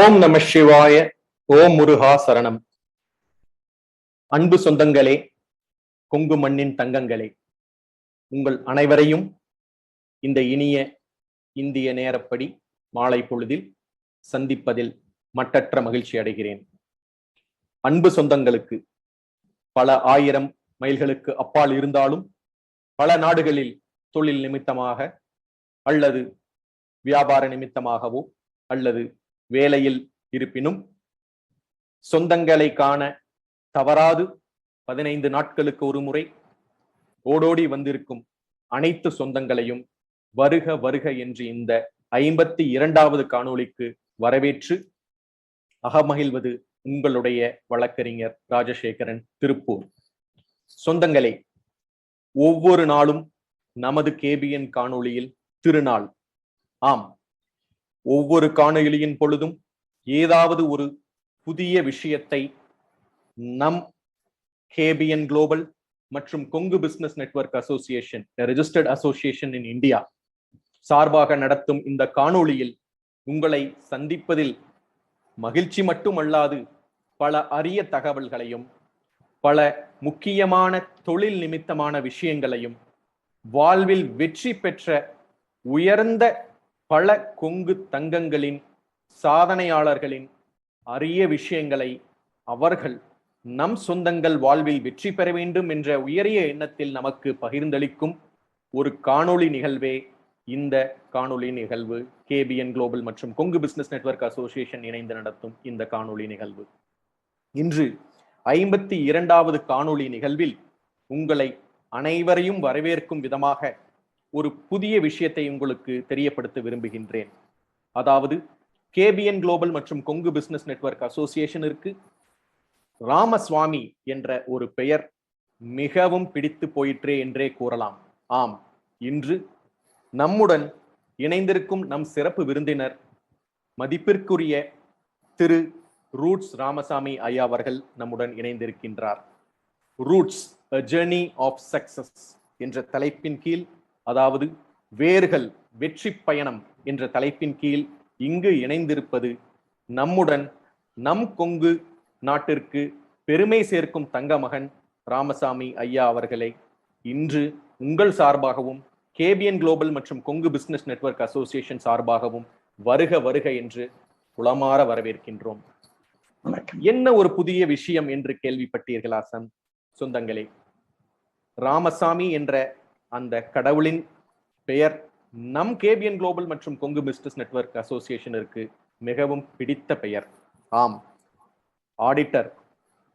ஓம் நம சிவாய. ஓம் முருகா சரணம். அன்பு சொந்தங்களே, கொங்கு மண்ணின் தங்கங்களே, உங்கள் அனைவரையும் இந்த இனிய இந்திய நேரப்படி மாலை பொழுதில் சந்திப்பதில் மட்டற்ற மகிழ்ச்சி அடைகிறேன். அன்பு சொந்தங்களுக்கு பல ஆயிரம் மைல்களுக்கு அப்பால் இருந்தாலும், பல நாடுகளில் தொழில் நிமித்தமாக அல்லது வியாபார நிமித்தமாகவோ அல்லது வேலையில் இருப்பினும் சொந்தங்களை காண தவறாது 15 நாட்களுக்கு ஒரு முறை ஓடோடி வந்திருக்கும் அனைத்து சொந்தங்களையும் வருக வருக என்று இந்த 52வது காணொளிக்கு வரவேற்று அகமகிழ்வது உங்களுடைய வழக்கறிஞர் ராஜசேகரன், திருப்பூர். சொந்தங்களே, ஒவ்வொரு நாளும் நமது கேபிஎன் காணொளியில் திருநாள். ஆம், ஒவ்வொரு காணொளியின் பொழுதும் ஏதாவது ஒரு புதிய விஷயத்தை நம் கேபிஎன் குளோபல் மற்றும் Kongu business network association, registered association in India சார்பாக நடத்தும் இந்த காணொளியில் உங்களை சந்திப்பதில் மகிழ்ச்சி மட்டுமல்லாது பல அரிய தகவல்களையும் பல முக்கியமான தொழில் நிமித்தமான விஷயங்களையும் வாழ்வில் வெற்றி பெற்ற உயர்ந்த பல கொங்கு தங்கங்களின் சாதனையாளர்களின் அரிய விஷயங்களை அவர்கள் நம் சொந்தங்கள் வாழ்வில் வெற்றி பெற வேண்டும் என்ற உயரிய எண்ணத்தில் நமக்கு பகிர்ந்தளிக்கும் ஒரு காணொளி நிகழ்வே இந்த காணொளி நிகழ்வு. கேபிஎன் குளோபல் மற்றும் கொங்கு பிசினஸ் நெட்வொர்க் அசோசியேஷன் இணைந்து நடத்தும் இந்த காணொளி நிகழ்வு. இன்று 52வது காணொளி நிகழ்வில் உங்களை அனைவரையும் வரவேற்கும் விதமாக ஒரு புதிய விஷயத்தை உங்களுக்கு தெரியப்படுத்த விரும்புகின்றேன். அதாவது, கேபிஎன் குளோபல் மற்றும் கொங்கு பிசினஸ் நெட்வொர்க் அசோசியேஷனிற்கு ராமசுவாமி என்ற ஒரு பெயர் மிகவும் பிடித்து போயிற்றே என்றே கூறலாம். ஆம், இன்று நம்முடன் இணைந்திருக்கும் நம் சிறப்பு விருந்தினர் மதிப்பிற்குரிய திரு ரூட்ஸ் ராமசாமி ஐயா அவர்கள் நம்முடன் இணைந்திருக்கின்றார். Roots, a journey of success என்ற தலைப்பின் கீழ், அதாவது வேர்கள் வெற்றி பயணம் என்ற தலைப்பின் கீழ் இங்கு இணைந்திருப்பது நம்முடன் நம் கொங்கு நாட்டிற்கு பெருமை சேர்க்கும் தங்க மகன் ராமசாமி ஐயா அவர்களை இன்று உங்கள் சார்பாகவும் கேபிஎன் குளோபல் மற்றும் கொங்கு பிசினஸ் நெட்வொர்க் அசோசியேஷன் சார்பாகவும் வருக வருக என்று உளமாற வரவேற்கின்றோம். என்ன ஒரு புதிய விஷயம் என்று கேள்விப்பட்டீர்களா சொந்தங்களே? ராமசாமி என்ற அந்த கடவுளின் பெயர் நம் கேபிஎன் குளோபல் மற்றும் கொங்கு பிசினஸ் நெட்வொர்க் அசோசியேஷனிற்கு மிகவும் பிடித்த பெயர். ஆம், ஆடிட்டர்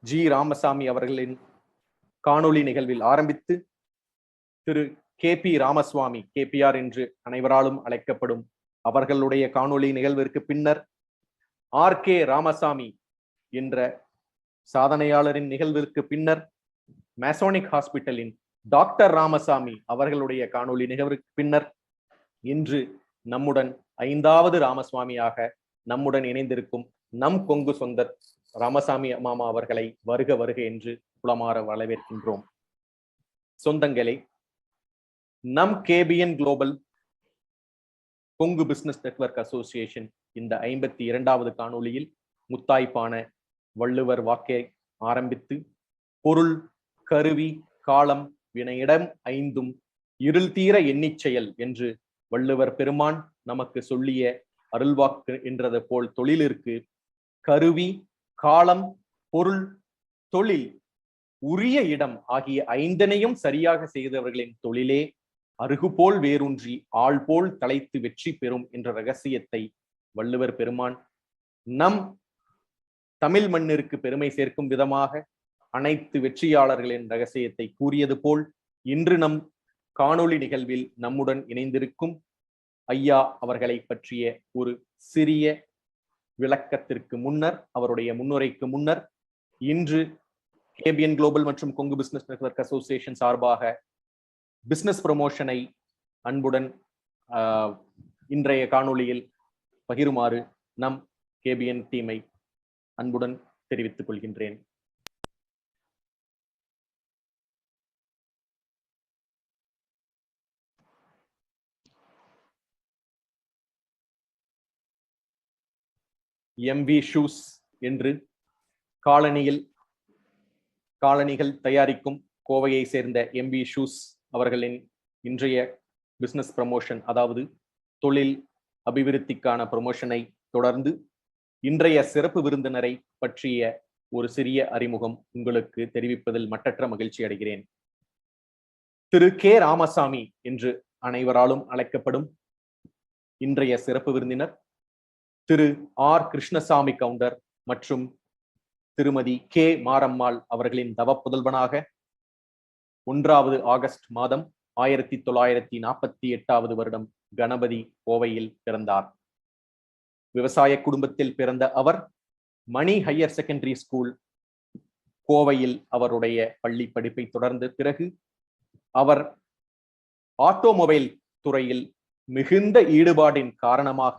ஜி ராமசாமி அவர்களின் காணொளி நிகழ்வில் ஆரம்பித்து திரு கே.பி. ராமசுவாமி, கேபிஆர் என்று அனைவராலும் அழைக்கப்படும் அவர்களுடைய காணொளி நிகழ்விற்கு பின்னர் ஆர்.கே. ராமசாமி என்ற சாதனையாளரின் நிகழ்விற்கு பின்னர் மேசோனிக் ஹாஸ்பிட்டலின் டாக்டர் ராமசாமி அவர்களுடைய காணொளி நிகழ்வுக்கு பின்னர் இன்று நம்முடன் 5வது ராமசுவாமியாக நம்முடன் இணைந்திருக்கும் நம் கொங்கு சொந்தர் ராமசாமி மாமா அவர்களை வருக வருக என்று புலமாற வரவேற்கின்றோம். சொந்தங்களே, நம் KPN global Kongu business network association இந்த 52வது காணொளியில் முத்தாய்ப்பான வள்ளுவர் வாக்கை ஆரம்பித்து பொருள், கருவி, காலம், வினையிடம் ஐந்தும் இருள் தீர எண்ணிச் செயல் என்று வள்ளுவர் பெருமான் நமக்கு சொல்லிய அருள்வாக்கு என்றது போல் தொழிலிற்கு கருவி, காலம், பொருள், தொழில், உரிய இடம் ஆகிய 5னையும் சரியாக செய்தவர்களின் தொழிலே அருகுபோல் வேரூன்றி ஆள் போல் தலைத்து வெற்றி பெறும் என்ற ரகசியத்தை வள்ளுவர் பெருமான் நம் தமிழ் மண்ணிற்கு பெருமை சேர்க்கும் விதமாக அனைத்து வெற்றியாளர்களின் ரகசியத்தை கூறியது போல் இன்று நம் காணொளி நிகழ்வில் நம்முடன் இணைந்திருக்கும் ஐயா அவர்களை பற்றிய ஒரு சிறிய விளக்கத்திற்கு முன்னர், அவருடைய முன்னுரைக்கு முன்னர், இன்று கேபிஎன் குளோபல் மற்றும் கொங்கு பிசினஸ் நெட்வொர்க் அசோசியேஷன் சார்பாக பிசினஸ் ப்ரமோஷனை அன்புடன் இன்றைய காணொளியில் பகிருமாறு நம் கேபிஎன் டீமை அன்புடன் தெரிவித்துக் கொள்கின்றேன். MV ஷூஸ் என்று காலணிகள் தயாரிக்கும் கோவையை சேர்ந்த MV ஷூஸ் அவர்களின் இன்றைய பிசினஸ் ப்ரமோஷன், அதாவது தொழில் அபிவிருத்திக்கான ப்ரமோஷனை தொடர்ந்து இன்றைய சிறப்பு விருந்தினரை பற்றிய ஒரு சிறிய அறிமுகம் உங்களுக்கு தெரிவிப்பதில் மட்டற்ற மகிழ்ச்சி அடைகிறேன். திரு கே ராமசாமி என்று அனைவராலும் அழைக்கப்படும் இன்றைய சிறப்பு விருந்தினர் திரு ஆர் கிருஷ்ணசாமி கவுண்டர் மற்றும் திருமதி கே மாரம்மாள் அவர்களின் தவப்புதல்வனாக 1 ஆகஸ்ட் மாதம் 1948 வருடம் கணபதி கோவையில் பிறந்தார். விவசாய குடும்பத்தில் பிறந்த அவர் மணி ஹையர் செகண்டரி ஸ்கூல் கோவையில் அவருடைய பள்ளி படிப்பை தொடர்ந்த பிறகு அவர் ஆட்டோமொபைல் துறையில் மிகுந்த ஈடுபாடின் காரணமாக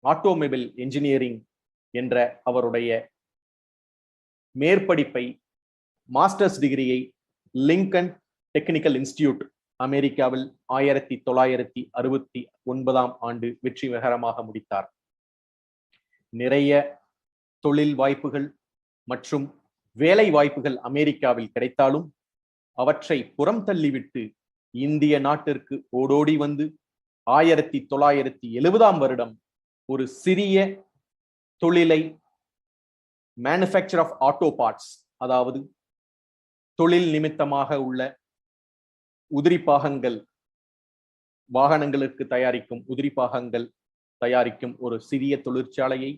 ஆட்டோமொபைல் என்ஜினியரிங் என்ற அவருடைய மேற்படிப்பை, மாஸ்டர்ஸ் டிகிரியை லிங்கன் டெக்னிக்கல் இன்ஸ்டிடியூட் அமெரிக்காவில் 1969 வெற்றிகரமாக முடித்தார். நிறைய தொழில் வாய்ப்புகள் மற்றும் வேலை வாய்ப்புகள் அமெரிக்காவில் கிடைத்தாலும் அவற்றை புறம் தள்ளிவிட்டு இந்திய நாட்டிற்கு ஓடோடி வந்து 1970 வருடம் ஒரு சிறிய தொழிலை, மேனுஃபேக்சர் ஆஃப் ஆட்டோ பார்ட்ஸ், அதாவது தொழில் நிமித்தமாக உள்ள உதிரி பாகங்கள், வாகனங்களுக்கு தயாரிக்கும் உதிரி பாகங்கள் தயாரிக்கும் ஒரு சிறிய தொழிற்சாலையை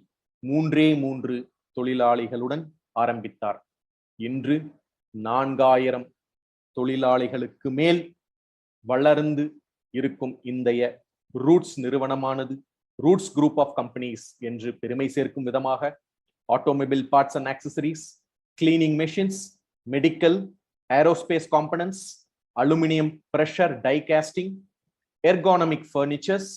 3 தொழிலாளிகளுடன் ஆரம்பித்தார். இன்று 4000 தொழிலாளிகளுக்கு மேல் வளர்ந்து இருக்கும் இந்திய ரூட்ஸ் நிறுவனமானது ரூட்ஸ் குரூப் ஆஃப் கம்பெனிஸ் என்று பெருமை சேர்க்கும் விதமாக automobile parts and accessories, cleaning machines, medical, aerospace components, aluminium pressure die casting, ergonomic furnitures,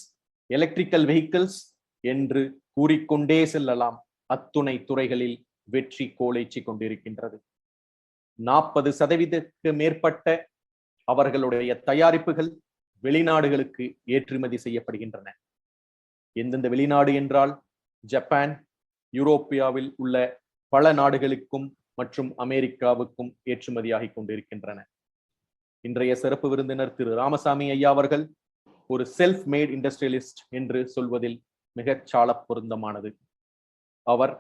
electrical vehicles என்று கூறிக்கொண்டே செல்லலாம். அத்துணை துறைகளில் வெற்றி கோலேச்சி கொண்டிருக்கின்றது. 40% மேற்பட்ட அவர்களுடைய தயாரிப்புகள் வெளிநாடுகளுக்கு ஏற்றுமதி செய்யப்படுகின்றன. எந்தெந்த வெளிநாடு என்றால் ஜப்பான், யூரோப்பியாவில் உள்ள பல நாடுகளுக்கும் மற்றும் அமெரிக்காவுக்கும் ஏற்றுமதியாகி கொண்டிருக்கின்றன. இன்றைய சிறப்பு விருந்தினர் திரு ராமசாமி ஐயா அவர்கள் ஒரு செல்ஃப் மேட் இண்டஸ்ட்ரியலிஸ்ட் என்று சொல்வதில் மிகச் சால பொருத்தமானது. அவர்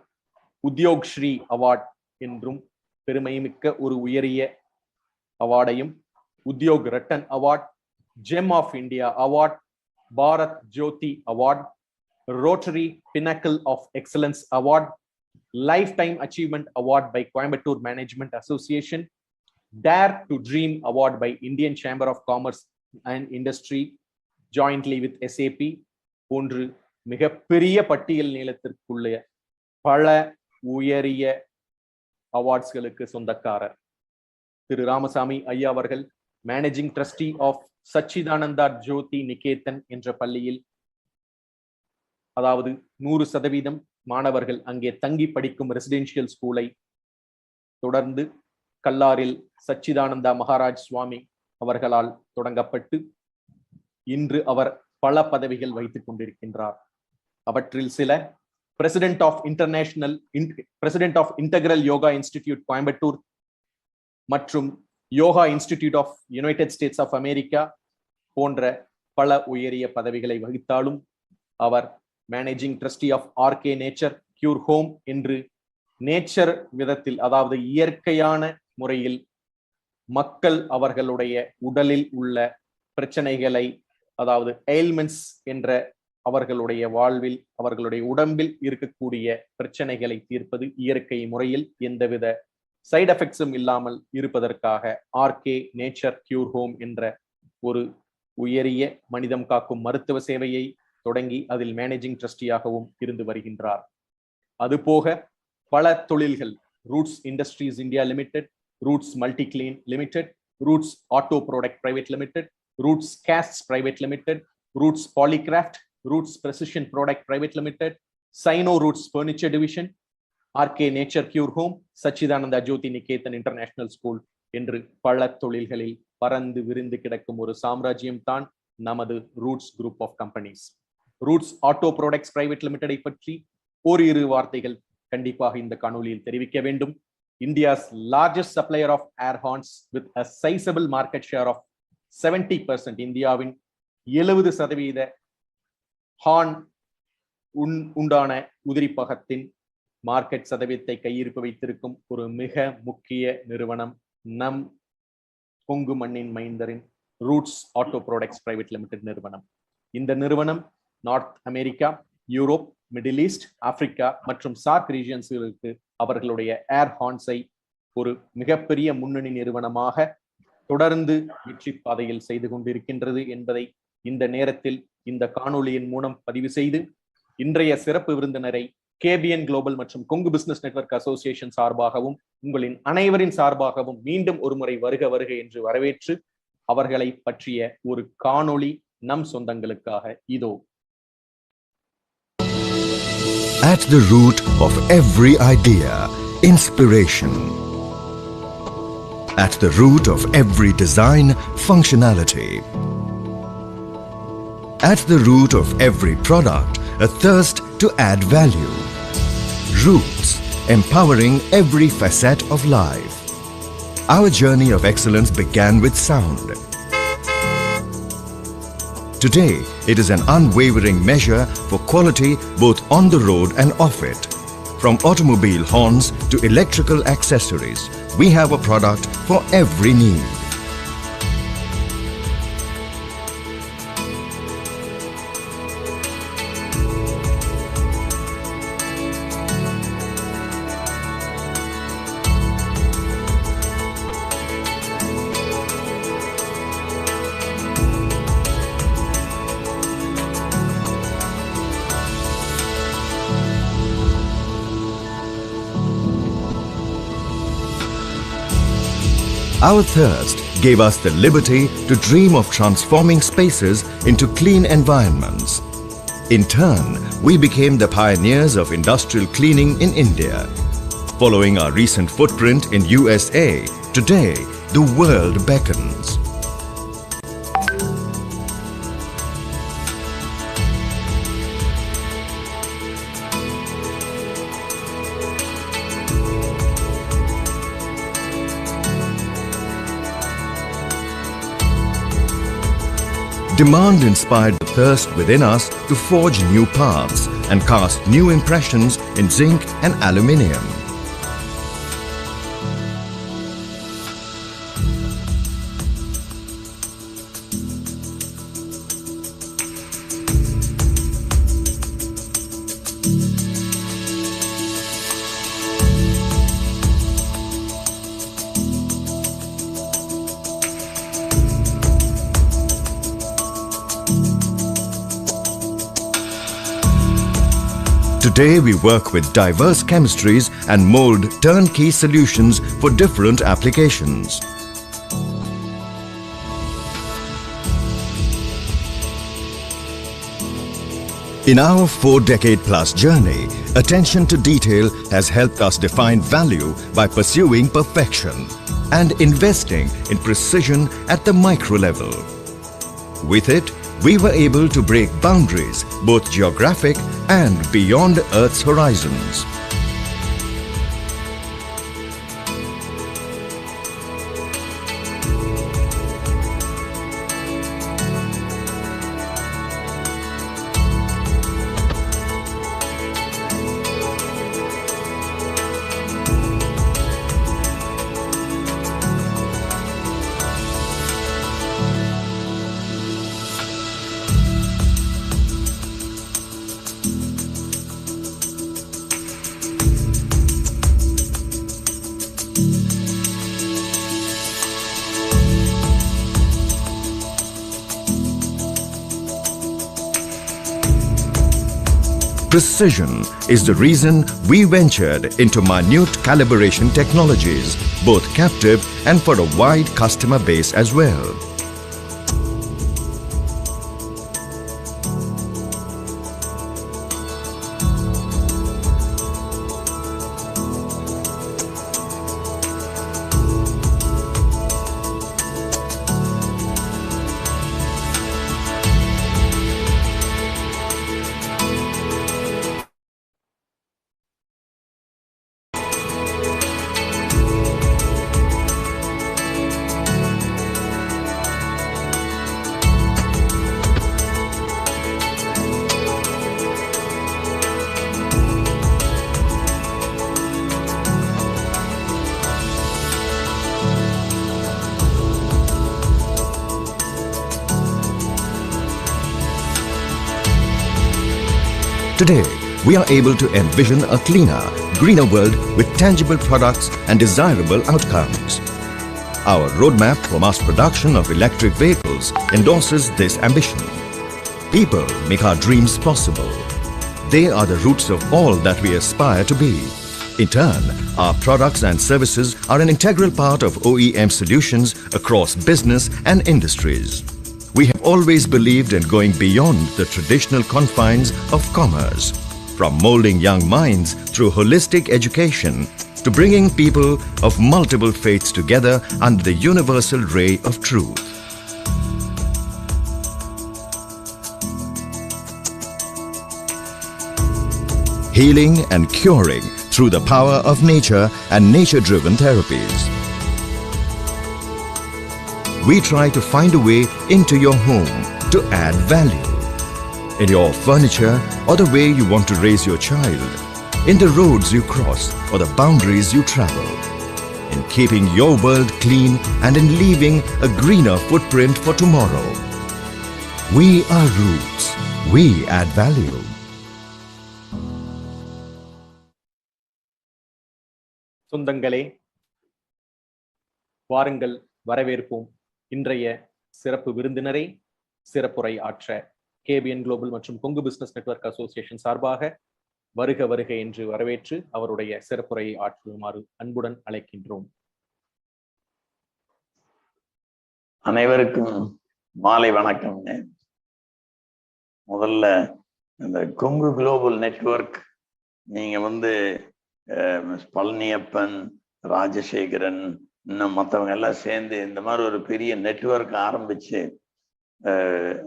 உத்யோக் ஸ்ரீ அவார்ட் என்றும் பெருமைமிக்க ஒரு உயரிய அவார்டையும், Udyog Ratan award, gem of India award, Bharat Jyoti award, Rotary pinnacle of excellence award, lifetime achievement award by Coimbatore management association, dare to dream award by Indian chamber of commerce and industry jointly with SAP போன்று மிகப்பெரிய பட்டியல் நீளத்திற்குள்ள பல உயரிய அவார்ட்ஸ்களுக்கு சொந்தக்காரர். திரு ராமசாமி ஐயா அவர்கள் managing trustee of Satchidananda Jyoti Niketan என்ற பள்ளியில், அதாவது 100% மாணவர்கள் அங்கே தங்கி படிக்கும் ரெசிடென்ஷியல் ஸ்கூலை தொடர்ந்து கல்லாரில் சச்சிதானந்தா மகாராஜ் சுவாமி அவர்களால் தொடங்கப்பட்டு இன்று அவர் பல பதவிகள் வைத்துக் கொண்டிருக்கின்றார். அவற்றில் சில president of integral yoga institute Coimbatore மற்றும் yoga institute of United States of America போன்ற பல உயரிய பதவிகளை வகித்தாலும் அவர் managing trustee of RK nature cure home என்று நேச்சர் விதத்தில், அதாவது இயற்கையான முறையில் மக்கள் அவர்களுடைய உடலில் உள்ள பிரச்சனைகளை, அதாவது எயில்மெண்ட்ஸ் என்ற அவர்களுடைய வாழ்வில், அவர்களுடைய உடம்பில் இருக்கக்கூடிய பிரச்சனைகளை தீர்ப்பது இயற்கை முறையில் எந்தவித சைடு எஃபெக்ட்ஸும் இல்லாமல் இருப்பதற்காக RK நேச்சர் கியூர் ஹோம் என்ற ஒரு உயரிய மனிதம் காக்கும் மருத்துவ சேவையை தொடங்கி அதில் மேனேஜிங் ட்ரஸ்டியாகவும் இருந்து வருகின்றார். அதுபோக பல தொழில்கள், Roots Industries India Limited, Roots Multi Clean Limited, Roots Auto Product Private Limited, Roots Cast Private Limited, Roots Polycraft, Roots Precision Product Private Limited, Sino Roots Furniture Division, RK nature cure Home, Sachidananda Jyoti Niketan International School என்று பல தொழில்களில் பறந்து விரிந்து கிடக்கும் ஒரு சாம்ராஜ்யம் தான் நமது Roots group of companies. Roots Auto Products Private லிமிடெடை பற்றி ஓரிரு வார்த்தைகள் கண்டிப்பாக இந்த காணொலியில் தெரிவிக்க வேண்டும். India's largest supplier of air horns with a sizable market share of 70%. இந்தியாவின் 70% ஹார்ன் உண்டான உதிரிப்பகத்தின் மார்க்கெட் சதவீதத்தை கையிருப்பு வைத்திருக்கும் ஒரு மிக முக்கிய நிறுவனம் நம் கொங்கு மண்ணின் மைந்தரின் Roots Auto Products Private Limited நிறுவனம். இந்த நிறுவனம் North America, Europe, Middle East, Africa மற்றும் சார்க் ரீஜியன்ஸ்களுக்கு அவர்களுடைய ஏர் ஹார்ன்ஸை ஒரு மிகப்பெரிய முன்னணி நிறுவனமாக தொடர்ந்து வெற்றி பாதையில் செய்து கொண்டிருக்கின்றது என்பதை இந்த நேரத்தில் இந்த காணொளியின் மூலம் பதிவு செய்து, இன்றைய சிறப்பு விருந்தினரை கேபிஎன் குளோபல் மற்றும் கொங்கு பிசினஸ் நெட்வொர்க் அசோசியேஷன் சார்பாகவும் உங்களின் அனைவரின் சார்பாகவும் மீண்டும் ஒரு முறை வருக வருக என்று வரவேற்று அவர்களை பற்றிய ஒரு காணொளி நம் சொந்தங்களுக்காக இதோ. At the root of every idea, inspiration. At the root of every design, functionality. At the root of every product, a thirst to add value. Roots, empowering every facet of life. Our journey of excellence began with sound. Today, it is an unwavering measure for quality both on the road and off it. From automobile horns to electrical accessories, we have a product for every need. Our thirst gave us the liberty to dream of transforming spaces into clean environments. In turn, we became the pioneers of industrial cleaning in India. Following our recent footprint in USA, today the world beckons. Demand inspired the thirst within us to forge new paths and cast new impressions in zinc and aluminium. Today we work with diverse chemistries and mold turnkey solutions for different applications. In our 4-decade-plus journey, attention to detail has helped us define value by pursuing perfection and investing in precision at the micro level. With it, we were able to break boundaries, both geographic and beyond Earth's horizons. Precision is the reason we ventured into minute calibration technologies, both captive and for a wide customer base as well. Today, we are able to envision a cleaner, greener world with tangible products and desirable outcomes. Our roadmap for mass production of electric vehicles endorses this ambition. People make our dreams possible. They are the roots of all that we aspire to be. In turn, our products and services are an integral part of OEM solutions across business and industries. We have always believed in going beyond the traditional confines of commerce, from molding young minds through holistic education to bringing people of multiple faiths together under the universal ray of truth. Healing and curing through the power of nature and nature-driven therapies. We try to find a way into your home to add value. In your furniture or the way you want to raise your child. In the roads you cross or the boundaries you travel. In keeping your world clean and in leaving a greener footprint for tomorrow. We are roots. We add value. சொந்தங்களே, வாருங்கள் வரவேற்போம் இன்றைய சிறப்பு விருந்தினரை சிறப்புரை ஆற்ற KPN global மற்றும் Kongu business network association சார்பாக வருக வருக என்று வரவேற்று அவருடைய சிறப்புரையை ஆற்றுமாறு அன்புடன் அழைக்கின்றோம். அனைவருக்கும் மாலை வணக்கம். முதல்ல இந்த கொங்கு குளோபல் நெட்வொர்க் நீங்க பழனியப்பன், ராஜசேகரன், இன்னும் மற்றவங்க எல்லாம் சேர்ந்து இந்த மாதிரி ஒரு பெரிய நெட்வொர்க் ஆரம்பிச்சு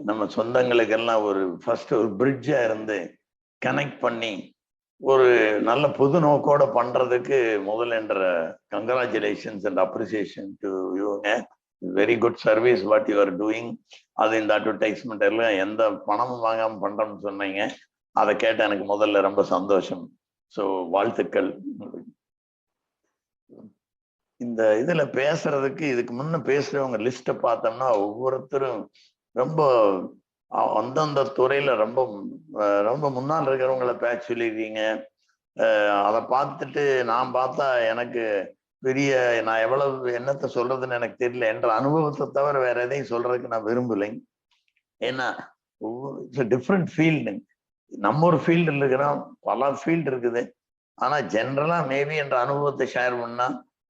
நம்ம சொந்தங்களுக்கெல்லாம் ஃபர்ஸ்ட் ஒரு பிரிட்ஜா இருந்து கனெக்ட் பண்ணி ஒரு நல்ல புது நோக்கோட பண்றதுக்கு முதல்ல கங்க்ராச்சுலேஷன்ஸ் அண்ட் அப்ரிசியேஷன் டு யூங்க. Very good service what you are doing. அது இந்த அட்வர்டைஸ்மெண்ட் எல்லாம் எந்த பணமும் வாங்காம பண்றோம்னு சொன்னீங்க. அதை கேட்ட எனக்கு முதல்ல ரொம்ப சந்தோஷம். ஸோ வாழ்த்துக்கள். இந்த இதுல பேசுறதுக்கு இதுக்கு முன்ன பேசுறவங்க லிஸ்ட்டை பார்த்தோம்னா ஒவ்வொருத்தரும் ரொம்ப அந்தந்த துறையில ரொம்ப ரொம்ப முன்னால் இருக்கிறவங்கள பேச சொல்லியிருக்கீங்க. அதை பார்த்துட்டு நான் பார்த்தா எனக்கு பெரிய நான் எவ்வளவு என்னத்தை சொல்றதுன்னு எனக்கு தெரியல. என்ற அனுபவத்தை தவிர வேற எதையும் சொல்றதுக்கு நான் விரும்பலை. ஏன்னா டிஃப்ரெண்ட் ஃபீல்டு. நம்ம ஒரு ஃபீல்டு இருக்கிறோம், பல ஃபீல்டு இருக்குது. ஆனா ஜென்ரலா மேபி என்ற அனுபவத்தை ஷேர் பண்ணா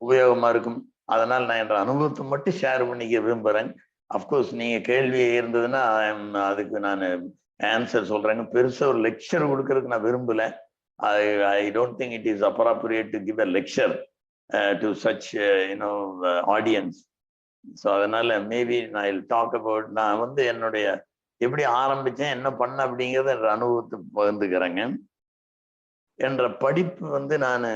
உபயோகமா இருக்கும். அதனால நான் என்ற அனுபவத்தை மட்டும் ஷேர் பண்ணிக்க விரும்புறேன். அப்கோர்ஸ் நீங்க கேள்வி இருந்ததுன்னா அதுக்கு நான் ஆன்சர் சொல்றேங்க. பெருசா ஒரு லெக்சர் கொடுக்கறதுக்கு நான் விரும்பல. I don't think it is appropriate to give a lecture to such audience. So அதனால மேபி நான் டாக் அபவுட் நான் என்னுடைய எப்படி ஆரம்பிச்சேன், என்ன பண்ண அப்படிங்கிறத என்ற அனுபவத்தை பகிர்ந்துக்கிறேங்க. என்ற படிப்பு நான்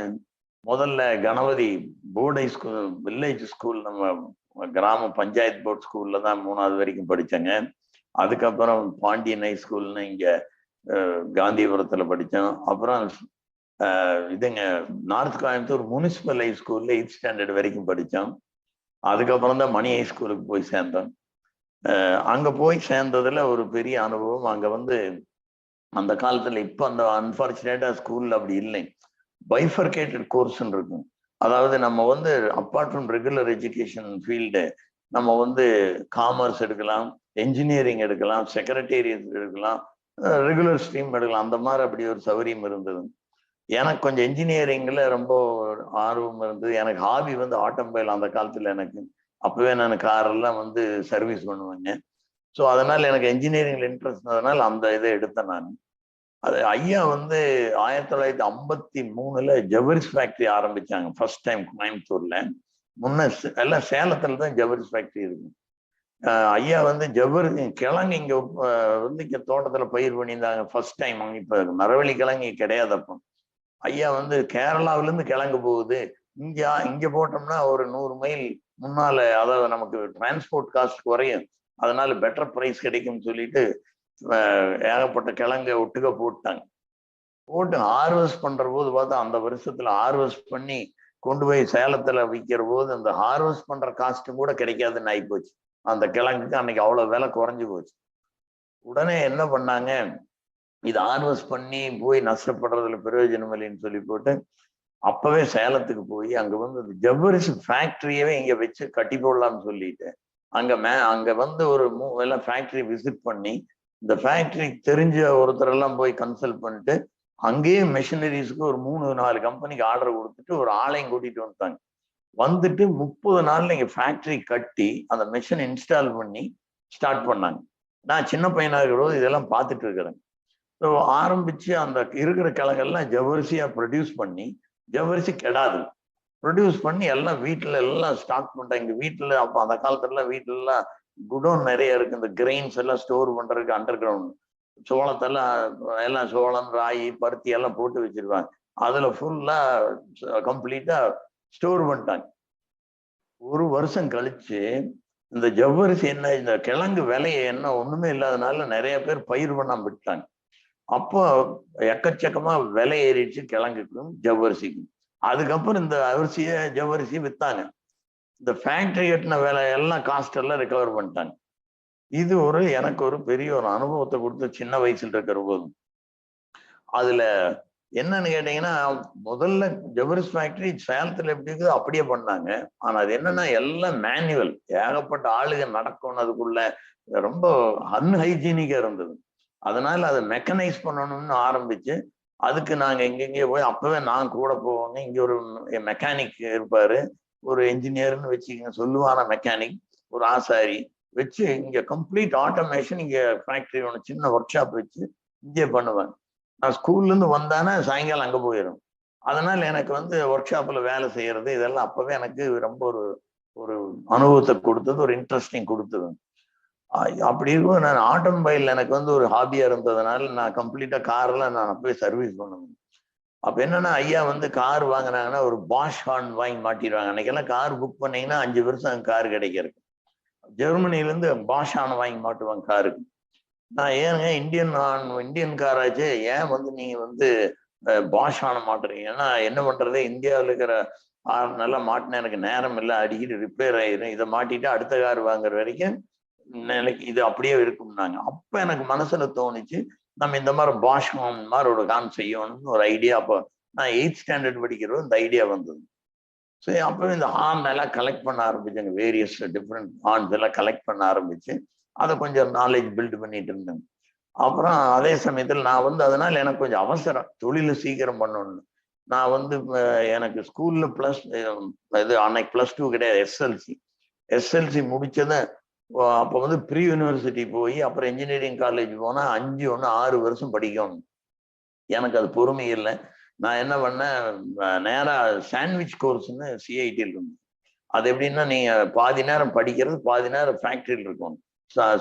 முதல்ல கணபதி போர்டை ஸ்கூல், வில்லேஜ் ஸ்கூல், நம்ம கிராம பஞ்சாயத்து போர்ட் ஸ்கூல்ல தான் 3வது வரைக்கும் படித்தேங்க. அதுக்கப்புறம் பாண்டியன் ஹை ஸ்கூல்னு இங்க காந்திபுரத்துல படித்தோம். அப்புறம் நார்த் கோயம்புத்தூர் முனிசிபல் ஹை ஸ்கூல்ல 8th ஸ்டாண்டர்ட் வரைக்கும் படித்தோம். அதுக்கப்புறம் தான் மணி ஹை ஸ்கூலுக்கு போய் சேர்ந்தோம். அங்க போய் சேர்ந்ததுல ஒரு பெரிய அனுபவம். அங்க அந்த காலத்துல இப்ப அந்த அன்பார்ச்சுனேட்டா ஸ்கூல்ல அப்படி இல்லை. பைஃபர்கேட்டட் கோர்ஸ்ன்னு இருக்கும். அதாவது நம்ம apart from regular education field நம்ம காமர்ஸ் எடுக்கலாம், என்ஜினியரிங் எடுக்கலாம், செக்ரட்டேரியட் எடுக்கலாம், ரெகுலர் ஸ்ட்ரீம் எடுக்கலாம். அந்த மாதிரி அப்படி ஒரு சௌகரியம் இருந்தது. எனக்கு கொஞ்சம் என்ஜினியரிங்ல ரொம்ப ஆர்வம் இருந்தது. எனக்கு ஹாபி ஆட்டோமொபைல். அந்த காலத்துல எனக்கு அப்பவே நான் காரெல்லாம் சர்வீஸ் பண்ணுவேங்க. ஸோ அதனால எனக்கு என்ஜினியரிங்ல இன்ட்ரெஸ்ட் இருந்ததுனால அந்த இதை எடுத்தேன் நான். அது ஐயா 1953 ஜவரிஸ் ஃபேக்டரி ஆரம்பிச்சாங்க ஃபர்ஸ்ட் டைம் கோயம்புத்தூர்ல. முன்ன எல்லாம் சேலத்துல தான் ஜவரிஸ் ஃபேக்டரி இருக்கு. ஐயா ஜவரி கிழங்கு இங்க இங்க தோட்டத்துல பயிர் பண்ணியிருந்தாங்க ஃபர்ஸ்ட் டைம். இப்ப மரவள்ளி கிழங்கு கிடையாது. அப்போ ஐயா கேரளாவில இருந்து கிழங்கு போகுது, இங்க போட்டோம்னா ஒரு 100 மைல் முன்னால, அதாவது நமக்கு டிரான்ஸ்போர்ட் காஸ்ட் குறையும், அதனால பெட்டர் பிரைஸ் கிடைக்கும்னு சொல்லிட்டு ஏகப்பட்ட கிழங்க ஒட்டுக்க போட்டாங்க. போட்டு ஹார்வெஸ்ட் பண்ற போது பார்த்தா அந்த வருஷத்துல ஹார்வெஸ்ட் பண்ணி கொண்டு போய் சேலத்துல விற்கிற போது அந்த ஹார்வெஸ்ட் பண்ற காஸ்ட்டும் கூட கிடைக்காதுன்னு ஆகி போச்சு. அந்த கிழங்குக்கு அன்னைக்கு அவ்வளவு விலை குறைஞ்சு போச்சு. உடனே என்ன பண்ணாங்க, இது ஹார்வெஸ்ட் பண்ணி போய் நஷ்டப்படுறதுல பிரயோஜனம் இல்லைன்னு சொல்லி போட்டு அப்பவே சேலத்துக்கு போய் அங்க வந்து ஜவ்வரிசி ஃபேக்டரியவே இங்க வச்சு கட்டி போடலாம்னு சொல்லிட்டு அங்க வந்து ஒரு எல்லாம் ஃபேக்டரி விசிட் பண்ணி இந்த ஃபேக்டரி தெரிஞ்ச ஒருத்தர் எல்லாம் போய் கன்சல்ட் பண்ணிட்டு அங்கேயே மெஷினரிஸ்க்கு ஒரு 3-4 கம்பெனிக்கு ஆர்டர் கொடுத்துட்டு ஒரு ஆளையும் கூட்டிட்டு வந்துட்டாங்க. வந்துட்டு 30 நாள்ல இங்க ஃபேக்டரி கட்டி அந்த மெஷின் இன்ஸ்டால் பண்ணி ஸ்டார்ட் பண்ணாங்க. நான் சின்ன பையனா இருக்கிறோம் இதெல்லாம் பார்த்துட்டு இருக்கிறேன். ஸோ ஆரம்பிச்சு அந்த இருக்கிற கிழங்கெல்லாம் ஜவ்வரிசியா ப்ரொடியூஸ் பண்ணி ஜவ்வரிசி கெடாது ப்ரொடியூஸ் பண்ணி எல்லாம் வீட்டுல எல்லாம் ஸ்டாக் பண்ணிட்டாங்க. எங்க வீட்டுல அப்ப அந்த காலத்துல வீட்டுல எல்லாம் குடோன் நிறைய இருக்கு. இந்த கிரெயின்ஸ் எல்லாம் ஸ்டோர் பண்றதுக்கு அண்டர் கிரவுண்ட் சோளத்தெல்லாம் எல்லாம் சோளம் ராகி பருத்தி எல்லாம் போட்டு வச்சிருவாங்க. அதுல ஃபுல்லா கம்ப்ளீட்டா ஸ்டோர் பண்ணிட்டாங்க. ஒரு வருஷம் கழிச்சு இந்த ஜவ்வரிசி என்ன இந்த கிழங்கு விலையை என்ன ஒண்ணுமே இல்லாதனால நிறைய பேர் பயிர் பண்ணாம விட்டாங்க. அப்போ எக்கச்சக்கமா விலை ஏறிடுச்சு கிழங்குக்கும் ஜவ்வரிசிக்கும். அதுக்கப்புறம் இந்த ஜவ்வரிசியை வித்தாங்க. இந்த ஃபேக்டரி கட்டின வேலை எல்லாம் காஸ்ட் எல்லாம் ரெக்கவர் பண்ணிட்டாங்க. இது எனக்கு ஒரு பெரிய ஒரு அனுபவத்தை கொடுத்து சின்ன வயசுல இருக்கிற போது. அதுல என்னன்னு கேட்டீங்கன்னா முதல்ல ஜவ்வரிசி ஃபேக்டரி சேலத்துல எப்படி இருக்குது அப்படியே பண்ணாங்க. ஆனா அது என்னன்னா எல்லாம் மேனுவல், ஏகப்பட்ட ஆளுங்க நடக்கணும், அதுக்குள்ள ரொம்ப அன்ஹைஜீனிக்கா இருந்தது. அதனால அதை மெக்கனைஸ் பண்ணணும்னு ஆரம்பிச்சு அதுக்கு நாங்க எங்கெங்கேயோ போய் அப்பவே நான் கூட போவாங்க. இங்க ஒரு மெக்கானிக் இருப்பாரு, ஒரு என்ஜினியர்னு வச்சுக்கோங்க, சொல்லுவான மெக்கானிக், ஒரு ஆசாரி வச்சு இங்க கம்ப்ளீட் ஆட்டோமேஷன் இங்க ஃபேக்டரி ஒன்று சின்ன ஒர்க் ஷாப் வச்சு இங்கே பண்ணுவேன். நான் ஸ்கூல்ல இருந்து வந்தானே சாயங்காலம் அங்க போயிடும். அதனால எனக்கு வந்து ஒர்க் ஷாப்ல வேலை செய்யறது இதெல்லாம் அப்பவே எனக்கு ரொம்ப ஒரு அனுபவத்தை கொடுத்தது, ஒரு இன்ட்ரெஸ்டிங் கொடுத்தது. அப்படி இருக்கும். நான் ஆட்டோமொபைல் எனக்கு வந்து ஒரு ஹாபியா இருந்ததுனால நான் கம்ப்ளீட்டா கார்லாம் நான் போய் சர்வீஸ் பண்ணுவேன். அப்ப என்னன்னா ஐயா வந்து கார் வாங்கினாங்கன்னா ஒரு பாஷ் ஹார்ன் வாங்கி மாட்டிடுவாங்க. அன்னைக்கெல்லாம் கார் புக் பண்ணீங்கன்னா 5 வருஷம் கார் கிடைக்கிறது. ஜெர்மனில இருந்து பாஷ் ஹார்ன் வாங்கி மாட்டுவாங்க காருக்கு. நான் ஏங்க இந்தியன் காராச்சு ஏன் வந்து நீங்க வந்து பாஷ் ஹார்ன் மாட்டுறீங்க? ஏன்னா என்ன பண்றது, இந்தியாவில் இருக்கிற கார் நல்லா மாட்டினா எனக்கு நேரம் இல்லை, அடிக்கடி ரிப்பேர் ஆயிரும். இதை மாட்டிட்டு அடுத்த கார் வாங்குற வரைக்கும் எனக்கு இது அப்படியே இருக்கும்னாங்க. அப்ப எனக்கு மனசுல தோணுச்சு நம்ம இந்த மாதிரி பாஷ் ஹார்ன் மாதிரி ஒரு கான் செய்யணும்னு ஒரு ஐடியா. அப்போ நான் 8th ஸ்டாண்டர்ட் படிக்கிறோம் இந்த ஐடியா வந்தது. ஸோ அப்போ இந்த ஹார்ன் எல்லாம் கலெக்ட் பண்ண ஆரம்பிச்சாங்க. வேரியஸ் டிஃப்ரெண்ட் ஹார்ன்ஸ் எல்லாம் கலெக்ட் பண்ண ஆரம்பிச்சு அதை கொஞ்சம் நாலேஜ் பில்ட் பண்ணிட்டு இருந்தேன். அப்புறம் அதே சமயத்தில் நான் வந்து அதனால எனக்கு கொஞ்சம் அவசரம், தொழில சீக்கிரம் பண்ணணும்னு. நான் வந்து எனக்கு ஸ்கூல்ல இது அன்னைக்கு +2 கிடையாது, எஸ்எல்சி முடிச்சதை அப்போ வந்து ப்ரீ யூனிவர்சிட்டி போய் அப்புறம் இன்ஜினியரிங் காலேஜ் போனா 6 வருஷம் படிக்கணும். எனக்கு அது பொறுமை இல்லை. நான் என்ன பண்ணேன், நேரா சாண்ட்விச் கோர்ஸ்ன்னு சிஐடியில் இருந்து. அது எப்படின்னா நீங்க பாதி நேரம் படிக்கிறது, பாதி நேரம் ஃபேக்டரியில் இருக்கும்,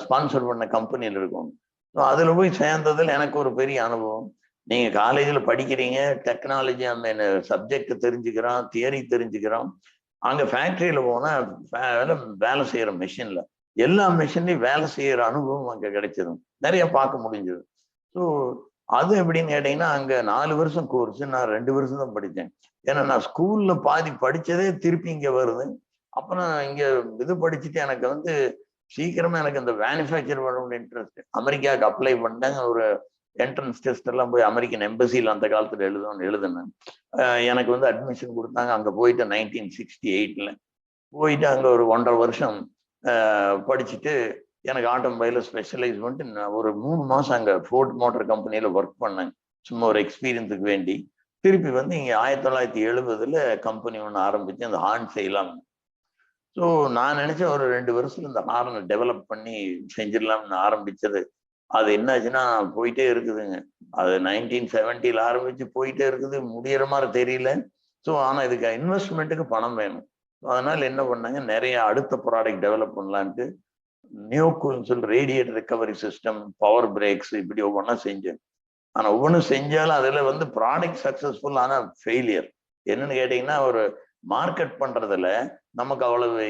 ஸ்பான்சர் பண்ண கம்பெனியில் இருக்கும். ஸோ அதுல போய் சேர்ந்ததில் எனக்கு ஒரு பெரிய அனுபவம். நீங்க காலேஜில் படிக்கிறீங்க, டெக்னாலஜி அந்த சப்ஜெக்ட் தெரிஞ்சுக்கிறோம், தியரி தெரிஞ்சுக்கிறோம். அங்க ஃபேக்டரியில போனா வேலை செய்யற மெஷின்ல எல்லா மெஷின்லையும் வேலை செய்யற அனுபவம் அங்க கிடைச்சது, நிறைய பார்க்க முடிஞ்சது. ஸோ அது எப்படின்னு கேட்டீங்கன்னா அங்க 4 வருஷம் கோர்ஸ், நான் 2 வருஷம் தான் படித்தேன். ஏன்னா நான் ஸ்கூல்ல பாதி படிச்சதே திருப்பி இங்க வருது. அப்புறம் இங்க இது படிச்சுட்டு எனக்கு வந்து சீக்கிரமா எனக்கு இந்த மேனுஃபேக்சர் பண்ண இன்ட்ரெஸ்ட். அமெரிக்காவுக்கு அப்ளை பண்ணேன். ஒரு என்ட்ரன்ஸ் டெஸ்ட் எல்லாம் போய் அமெரிக்கன் எம்பசியில் அந்த காலத்துல எழுதினேன். எனக்கு வந்து அட்மிஷன் கொடுத்தாங்க. அங்க போயிட்டு 1968 போயிட்டு அங்க ஒரு 1.5 வருஷம் படிச்சுட்டு எனக்கு ஆட்டோமொபைல ஸ்பெஷலைஸ் பண்ணிட்டு நான் ஒரு 3 மாசம் அங்க ஃபோர்ட் மோட்டார் கம்பெனியில ஒர்க் பண்ணேன், சும்மா ஒரு எக்ஸ்பீரியன்ஸுக்கு வேண்டி. திருப்பி வந்து இங்க 1970 கம்பெனி ஒன்று ஆரம்பிச்சு அந்த ஹார்ன் செய்யலாம். ஸோ நான் நினைச்சேன் ஒரு 2 வருஷத்துல இந்த ஹார்னை டெவலப் பண்ணி செஞ்சிடலாம்னு ஆரம்பிச்சது. அது என்னாச்சுன்னா போயிட்டே இருக்குதுங்க. அது 1970 ஆரம்பிச்சு போயிட்டே இருக்குது, முடியற மாதிரி தெரியல. ஸோ ஆனா இதுக்கு இன்வெஸ்ட்மெண்ட்டுக்கு பணம் வேணும். அதனால என்ன பண்ணாங்க, நிறைய அடுத்த ப்ராடக்ட் டெவலப் பண்ணலான்ட்டு நியோகூல்னு சொல்லி radiator recovery system, power brakes, இப்படி ஒவ்வொன்றா செஞ்சேன். ஆனா ஒவ்வொன்றும் செஞ்சாலும் அதுல வந்து ப்ராடக்ட் சக்சஸ்ஃபுல், ஆனா ஃபெயிலியர். என்னன்னு கேட்டீங்கன்னா ஒரு மார்க்கெட் பண்றதுல நமக்கு அவ்வளவு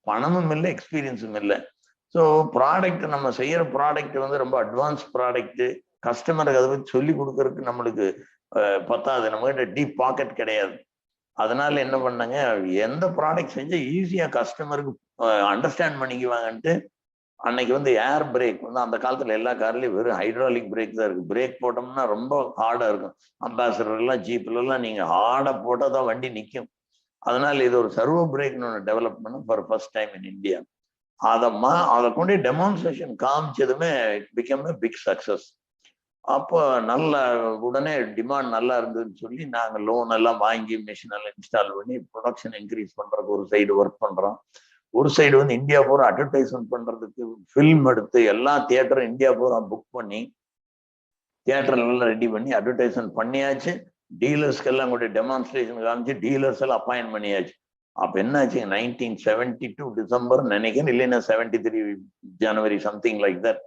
பணமும் இல்லை, எக்ஸ்பீரியன்ஸும் இல்லை. ஸோ ப்ராடக்ட் நம்ம செய்யற ப்ராடக்ட் வந்து ரொம்ப அட்வான்ஸ் ப்ராடக்ட், கஸ்டமருக்கு அதை பற்றி சொல்லி கொடுக்கறதுக்கு நம்மளுக்கு பத்தாது, நம்மகிட்ட டீப் பாக்கெட் கிடையாது. அதனால என்ன பண்ணாங்க, எந்த ப்ராடக்ட் செஞ்சா ஈஸியா கஸ்டமருக்கு அண்டர்ஸ்டாண்ட் பண்ணிக்குவாங்கன்ட்டு அன்னைக்கு வந்து ஏர் பிரேக் வந்து அந்த காலத்துல எல்லா கார்லயும் வெறும் ஹைட்ராலிக் பிரேக் தான் இருக்கு. பிரேக் போட்டோம்னா ரொம்ப ஹார்டா இருக்கும். அம்பாசிடர் எல்லாம் ஜீப்ல எல்லாம் நீங்க ஹார்டா போட்டா தான் வண்டி நிற்கும். அதனால இது ஒரு சர்வோ பிரேக்னு ஒன்று டெவலப் பண்ண for first time in India. அதை கொண்டு டெமான்ஸ்ட்ரேஷன் காமிச்சதுமே it become a big success. அப்போ நல்ல உடனே டிமாண்ட் நல்லா இருந்ததுன்னு சொல்லி நாங்க லோன் எல்லாம் வாங்கி மிஷின் எல்லாம் இன்ஸ்டால் பண்ணி ப்ரொடக்ஷன் இன்க்ரீஸ் பண்றதுக்கு ஒரு சைடு ஒர்க் பண்றோம். ஒரு சைடு வந்து இந்தியா பூரா அட்வர்டைஸ்மெண்ட் பண்றதுக்கு ஃபில்ம் எடுத்து எல்லா தியேட்டரும் இந்தியா பூரா புக் பண்ணி தியேட்டர் எல்லாம் ரெடி பண்ணி அட்வர்டைஸ்மெண்ட் பண்ணியாச்சு. டீலர்ஸ்க்கு எல்லாம் கூட டெமான்ஸ்ட்ரேஷன் காமிச்சு டீலர்ஸ் எல்லாம் அப்பாயின்ட் பண்ணியாச்சு. அப்ப என்னாச்சு 1972 டிசம்பர் நினைக்கிறேன், இல்லைன்னா 73 ஜனவரி something like that,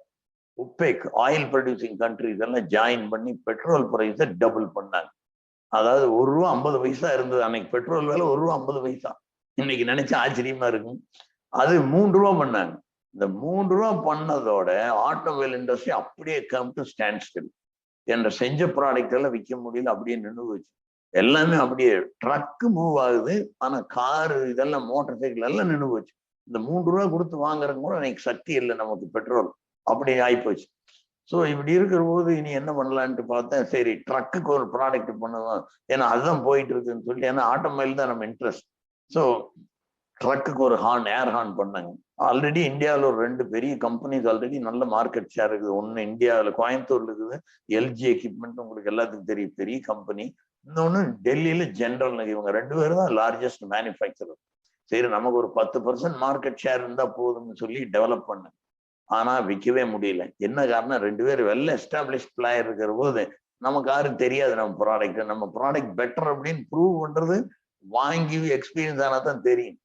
OPEC oil producing countries எல்லாம் ஜாயின் பண்ணி பெட்ரோல் பிரைஸை டபுள் பண்ணாங்க. அதாவது ₹1.50 இருந்தது அன்னைக்கு பெட்ரோல் விலை, ₹1.50. இன்னைக்கு நினைச்சா ஆச்சரியமா இருக்கும். அது ₹3 பண்ணாங்க. இந்த ₹3 பண்ணதோட ஆட்டோமொபைல் இண்டஸ்ட்ரி அப்படியே கம் டு ஸ்டாண்ட் ஸ்டில். என்ற செஞ்ச ப்ராடக்ட் எல்லாம் விற்க முடியல, அப்படியே நின்று போச்சு. எல்லாமே அப்படியே ட்ரக்கு மூவ் ஆகுது, ஆனா காரு இதெல்லாம் மோட்டார் சைக்கிள் எல்லாம் நின்று போச்சு. இந்த ₹3 கொடுத்து வாங்குறது கூட இன்னைக்கு சக்தி இல்லை நமக்கு பெட்ரோல், அப்படி ஆயிப்போச்சு. ஸோ இப்படி இருக்கிற போது இனி என்ன பண்ணலான்ட்டு பார்த்தேன். சரி ட்ரக்குக்கு ஒரு ப்ராடக்ட் பண்ணுவோம், ஏன்னா அதுதான் போயிட்டு இருக்குன்னு சொல்லிட்டு, ஏன்னா ஆட்டோமொபைல் தான் நம்ம இன்ட்ரெஸ்ட். ஸோ ட்ரக்குக்கு ஒரு ஹார்ன், ஏர் ஹார்ன் பண்ணாங்க. ஆல்ரெடி இந்தியாவில் ஒரு 2 பெரிய கம்பெனிஸ் ஆல்ரெடி நல்ல மார்க்கெட் ஷேர் இருக்குது. ஒன்று இந்தியாவில் கோயம்புத்தூர்ல இருக்குது, எல்ஜி எக்யூப்மெண்ட், உங்களுக்கு எல்லாத்துக்கும் தெரியும், பெரிய கம்பெனி. இன்னொன்று டெல்லியில ஜென்ரல், இவங்க 2 பேரும் தான் லார்ஜஸ்ட் மேனுஃபேக்சரர். சரி நமக்கு ஒரு 10% மார்க்கெட் ஷேர் இருந்தா போதும்னு சொல்லி டெவலப் பண்ண. ஆனா விற்கவே முடியல. என்ன காரணம், 2 பேர் வெல் எஸ்டாப்ளிஷ்ட் பிளேயர் இருக்கிற போது நமக்கு யாரும் தெரியாது நம்ம ப்ராடக்ட் பெட்டர் அப்படின்னு ப்ரூவ் பண்றது வாங்கி எக்ஸ்பீரியன்ஸ் ஆனா தான் தெரியும்.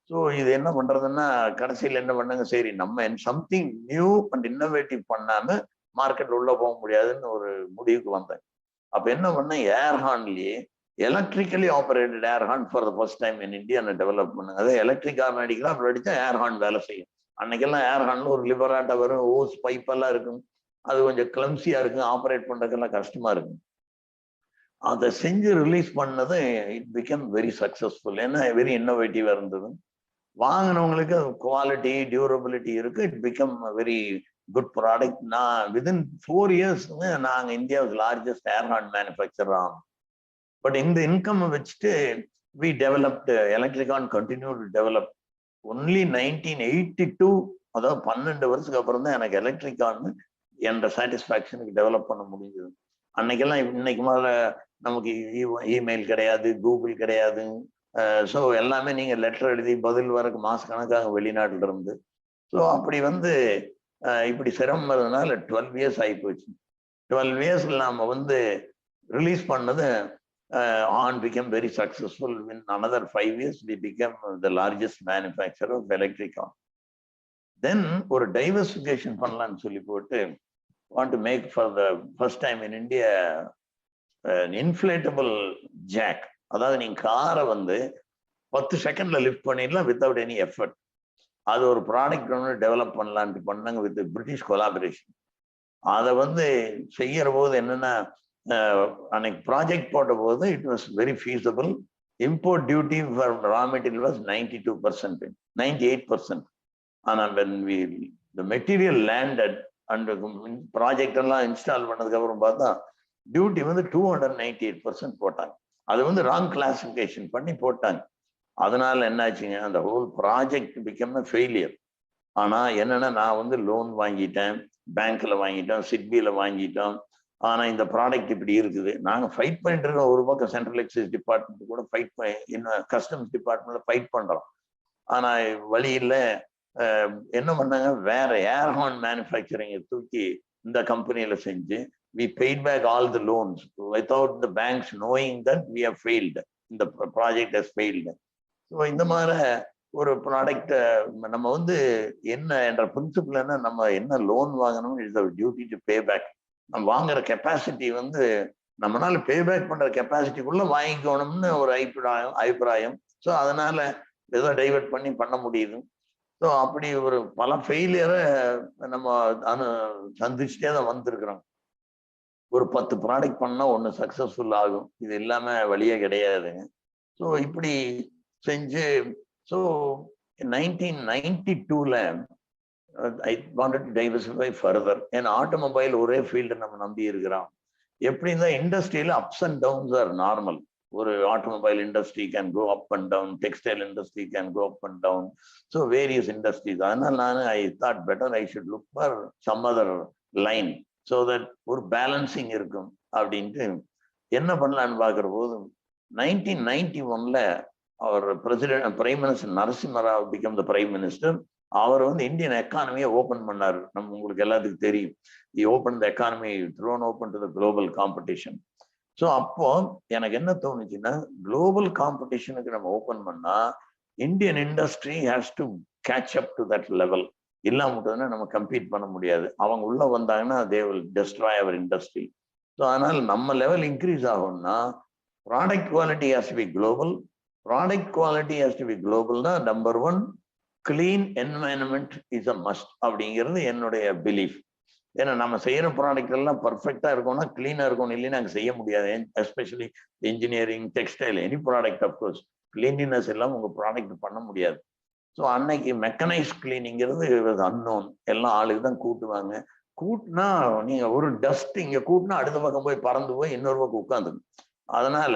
ஸோ இது என்ன பண்றதுன்னா கடைசியில் என்ன பண்ணாங்க, சரி நம்ம சம்திங் நியூ அண்ட் இன்னோவேட்டிவ் பண்ணாம மார்க்கெட்ல உள்ள போக முடியாதுன்னு ஒரு முடிவுக்கு வந்தேன். அப்ப என்ன பண்ண, ஏர் ஹார்ன்லயே electrically operated air horn for the first time in India develop பண்ணாங்க. அதாவது எலக்ட்ரிக் ஹார்ன் அடிக்கலாம், அப்படி அடிச்சா ஏர் ஹார்ன் வேலை செய்யும். அன்னைக்கெல்லாம் ஏர் ஹார்ன்ல ஒரு லிபராட்டா வரும், ஓஸ் பைப் எல்லாம் இருக்கும், அது கொஞ்சம் கிளம்சியா இருக்கும், ஆப்ரேட் பண்றதுக்கெல்லாம் கஷ்டமா இருக்கும். அதை செஞ்சு ரிலீஸ் பண்ணது இட் பிகம் வெரி சக்சஸ்ஃபுல். ஏன்னா வெரி இன்னோவேட்டிவா இருந்தது. வாங்கினவங்களுக்கு குவாலிட்டி டியூரபிலிட்டி இருக்கு. It become very good product. நான் வித்தின் 4 years நாங்க இந்தியாவுக்கு லார்ஜஸ்ட் ஏர் ஹார்ன் மேனுஃபேக்சர் ஆகும். பட் இந்த இன்கம் வச்சுட்டு we developed electric horn, continue to develop. Only 1982, அதாவது 12 வருஷத்துக்கு அப்புறம் தான் எனக்கு எலக்ட்ரிக் ஹார்ன் என்ற சாட்டிஸ்ஃபேக்ஷனுக்கு டெவலப் பண்ண முடிஞ்சது. அன்னைக்கெல்லாம் இன்னைக்கு முதல்ல நமக்கு இமெயில் கிடையாது, கூகுள் கிடையாது. ஸோ எல்லாமே நீங்க லெட்டர் எழுதி பதில் வரக்கு மாச கணக்காக வெளிநாட்டுல இருந்து. ஸோ அப்படி வந்து இப்படி சிரமம் இருந்ததுனால 12 years ஆகிப்போச்சு. 12 yearsல நாம வந்து ரிலீஸ் பண்ணது on became very successful. In another 5 years we became the largest manufacturer of electric arm. Then ஒரு டைவர்சிஃபிகேஷன் பண்ணலாம்னு சொல்லி போட்டு want to make for the first time in India an inflatable jack. அதாவது நீங்க காரை வந்து 10 செகண்ட்ல லிஃப்ட் பண்ணிடலாம் வித்தவுட் எனி எஃபர்ட். அது ஒரு ப்ராடக்ட் ஒன்று டெவலப் பண்ணலான்ட்டு பண்ணாங்க வித் பிரிட்டிஷ் கொலாபரேஷன். அதை வந்து செய்யற போது என்னன்னா, அன்னைக்கு ப்ராஜெக்ட் போட்ட போது it was very feasible. Import duty for raw material was 92%, 98%. ஆனால் when we the material landed and project எல்லாம் இன்ஸ்டால் பண்ணதுக்கு அப்புறம் பார்த்தா டியூட்டி வந்து 298% போட்டாங்க. அது வந்து ராங் கிளாசிபிகேஷன் பண்ணி போட்டாங்க. அதனால என்னாச்சுங்க, அந்த ஹோல் ப்ராஜெக்ட் பிகம் எ ஃபெயிலியர். ஆனா என்னன்னா, நான் வந்து லோன் வாங்கிட்டேன், பேங்க்ல வாங்கிட்டோம், சிட்பியில வாங்கிட்டோம். ஆனா இந்த ப்ராடக்ட் இப்படி இருக்குது. நாங்க ஃபைட் பண்ணிட்டு இருக்கோம். ஒரு பக்கம் சென்ட்ரல் எக்ஸைஸ் டிபார்ட்மெண்ட் கூட ஃபைட் கஸ்டம்ஸ் டிபார்ட்மெண்ட்ல ஃபைட் பண்றோம். ஆனா வழி இல்லை. என்ன பண்ணாங்க, வேற ஏர் ஹார்ன் மேனுஃபேக்சரிங்கை தூக்கி இந்த கம்பெனியில செஞ்சு we paid back all the loans without the banks knowing that we have failed. The project has failed. So இந்த மாதிரி ஒரு ப்ராடக்ட் நம்ம வந்து என்ன என்ற பிரின்சிபிள் என்ன, நம்ம என்ன லோன் வாங்கணும், it's our duty to pay back. நம்ம வாங்குற கெப்பாசிட்டி வந்து நம்மளால பே பேக் பண்ற கெப்பாசிட்டிக்குள்ள வாங்கிக்கணும்னு ஒரு அபிப்பிராயம். ஸோ அதனால ஏதோ டைவர்ட் பண்ணி பண்ண முடியுது. ஸோ அப்படி ஒரு பல ஃபெயிலியரை நம்ம சந்திச்சுட்டே தான் வந்திருக்கிறோம். ஒரு 10 ப்ராடக்ட் பண்ணா 1 சக்சஸ்ஃபுல் ஆகும். இது இல்லாம வழியே கிடையாதுங்க. ஸோ இப்படி செஞ்சு, ஸோ 1992ல I wanted to diversify further. ஏன்னா ஆட்டோமொபைல் ஒரே ஃபீல்டு நம்ம நம்பி இருக்கிறோம். எப்படின்னா இண்டஸ்ட்ரியில ups and downs are normal. ஒரு automobile industry can go up and down, textile industry can go up and down, so various industries. அதனால நான் I thought better I should look for some other line so that ஒரு balancing இருக்கும் அப்படின்ட்டு என்ன பண்ணலான்னு பார்க்குற போது 1991 அவர் president prime minister Narasimha Rao became the prime minister. அவர் வந்து இந்தியன் எக்கானமியை ஓபன் பண்ணார். நம்ம உங்களுக்கு எல்லாத்துக்கும் தெரியும், open the economy, thrown open to the global competition. So அப்போ எனக்கு என்ன தோணுச்சுன்னா, குளோபல் காம்படிஷனுக்கு நம்ம ஓபன் பண்ணா Indian industry has to catch up to that level. இல்லாமட்டதுன்னா நம்ம கம்பீட் பண்ண முடியாது. அவங்க உள்ள வந்தாங்கன்னா they will destroy our industry. So அதனால நம்ம லெவல் இன்க்ரீஸ் ஆகும்னா product quality has to be global. Product quality has to be குளோபல்னா number 1 clean environment is a must அப்படிங்கிறது என்னுடைய பிலீஃப். ஏன்னா நம்ம செய்யற ப்ராடக்ட் எல்லாம் பர்ஃபெக்டா இருக்கும்னா கிளீனா இருக்கணும், இல்லைன்னா அங்கே செய்ய முடியாது. Especially engineering, textile, any product of course cleanliness எல்லாம் உங்க ப்ராடக்ட் பண்ண முடியாது. ஸோ அன்னைக்கு மெக்கனைஸ் கிளீனிங்கிறது அன்னோன். எல்லாம் ஆளுக்கு தான் கூட்டுவாங்க. கூட்டினா நீங்க ஒரு டஸ்ட் இங்க கூட்டினா அடுத்த பக்கம் போய் பறந்து போய் இன்னொரு பக்கம் உட்காந்துக்கும். அதனால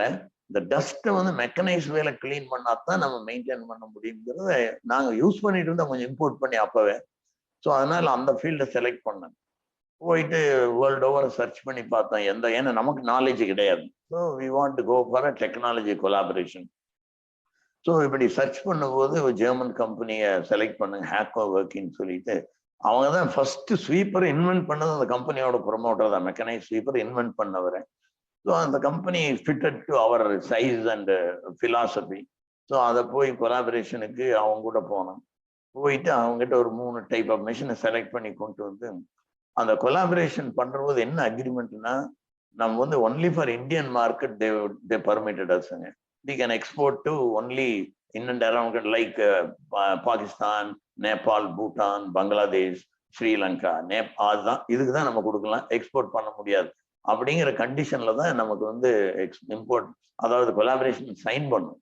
இந்த டஸ்ட்டை வந்து மெக்கனைஸ் வேலை கிளீன் பண்ணாதான் நம்ம மெயின்டைன் பண்ண முடியுங்கிறத நாங்க யூஸ் பண்ணிட்டு இருந்தா கொஞ்சம் இம்போர்ட் பண்ணி அப்பவே. ஸோ அதனால அந்த ஃபீல்டை செலக்ட் பண்ணேன். போயிட்டு வேர்ல்டு ஓவர் சர்ச் பண்ணி பார்த்தோம் ஏன்னா நமக்கு நாலேஜ் கிடையாது. So we want to go for a technology collaboration. So இப்படி சர்ச் பண்ணும்போது ஒரு ஜெர்மன் கம்பெனியை செலக்ட் பண்ணுங்க, ஹேக்கோ ஒர்க்கின்னு சொல்லிட்டு. அவங்க தான் ஃபர்ஸ்ட் ஸ்வீப்பர் இன்வென்ட் பண்ணது. அந்த கம்பெனியோட ப்ரொமோட்டர் தான், மெக்கனைஸ் ஸ்வீப்பர் இன்வென்ட் பண்ணவர். ஸோ அந்த company fitted to our size and philosophy. So அதை போய் கொலாபரேஷனுக்கு அவங்க கூட போனோம். போயிட்டு அவங்ககிட்ட ஒரு 3 டைப் ஆஃப் மெஷினை செலக்ட் பண்ணி கொண்டு வந்து அந்த கொலாபரேஷன் பண்றபோது என்ன அக்ரிமெண்ட்னா, நம்ம வந்து only for Indian market they permitted அஸ்ங்க. we can export to only in and around like Pakistan, Nepal, Bhutan, Bangladesh, Sri Lanka, அதுதான் இதுக்கு தான் நம்ம கொடுக்கலாம், எக்ஸ்போர்ட் பண்ண முடியாது அப்படிங்கிற கண்டிஷன்ல தான் நமக்கு வந்து இம்போர்ட், அதாவது கொலாபரேஷன் சைன் பண்ணும்.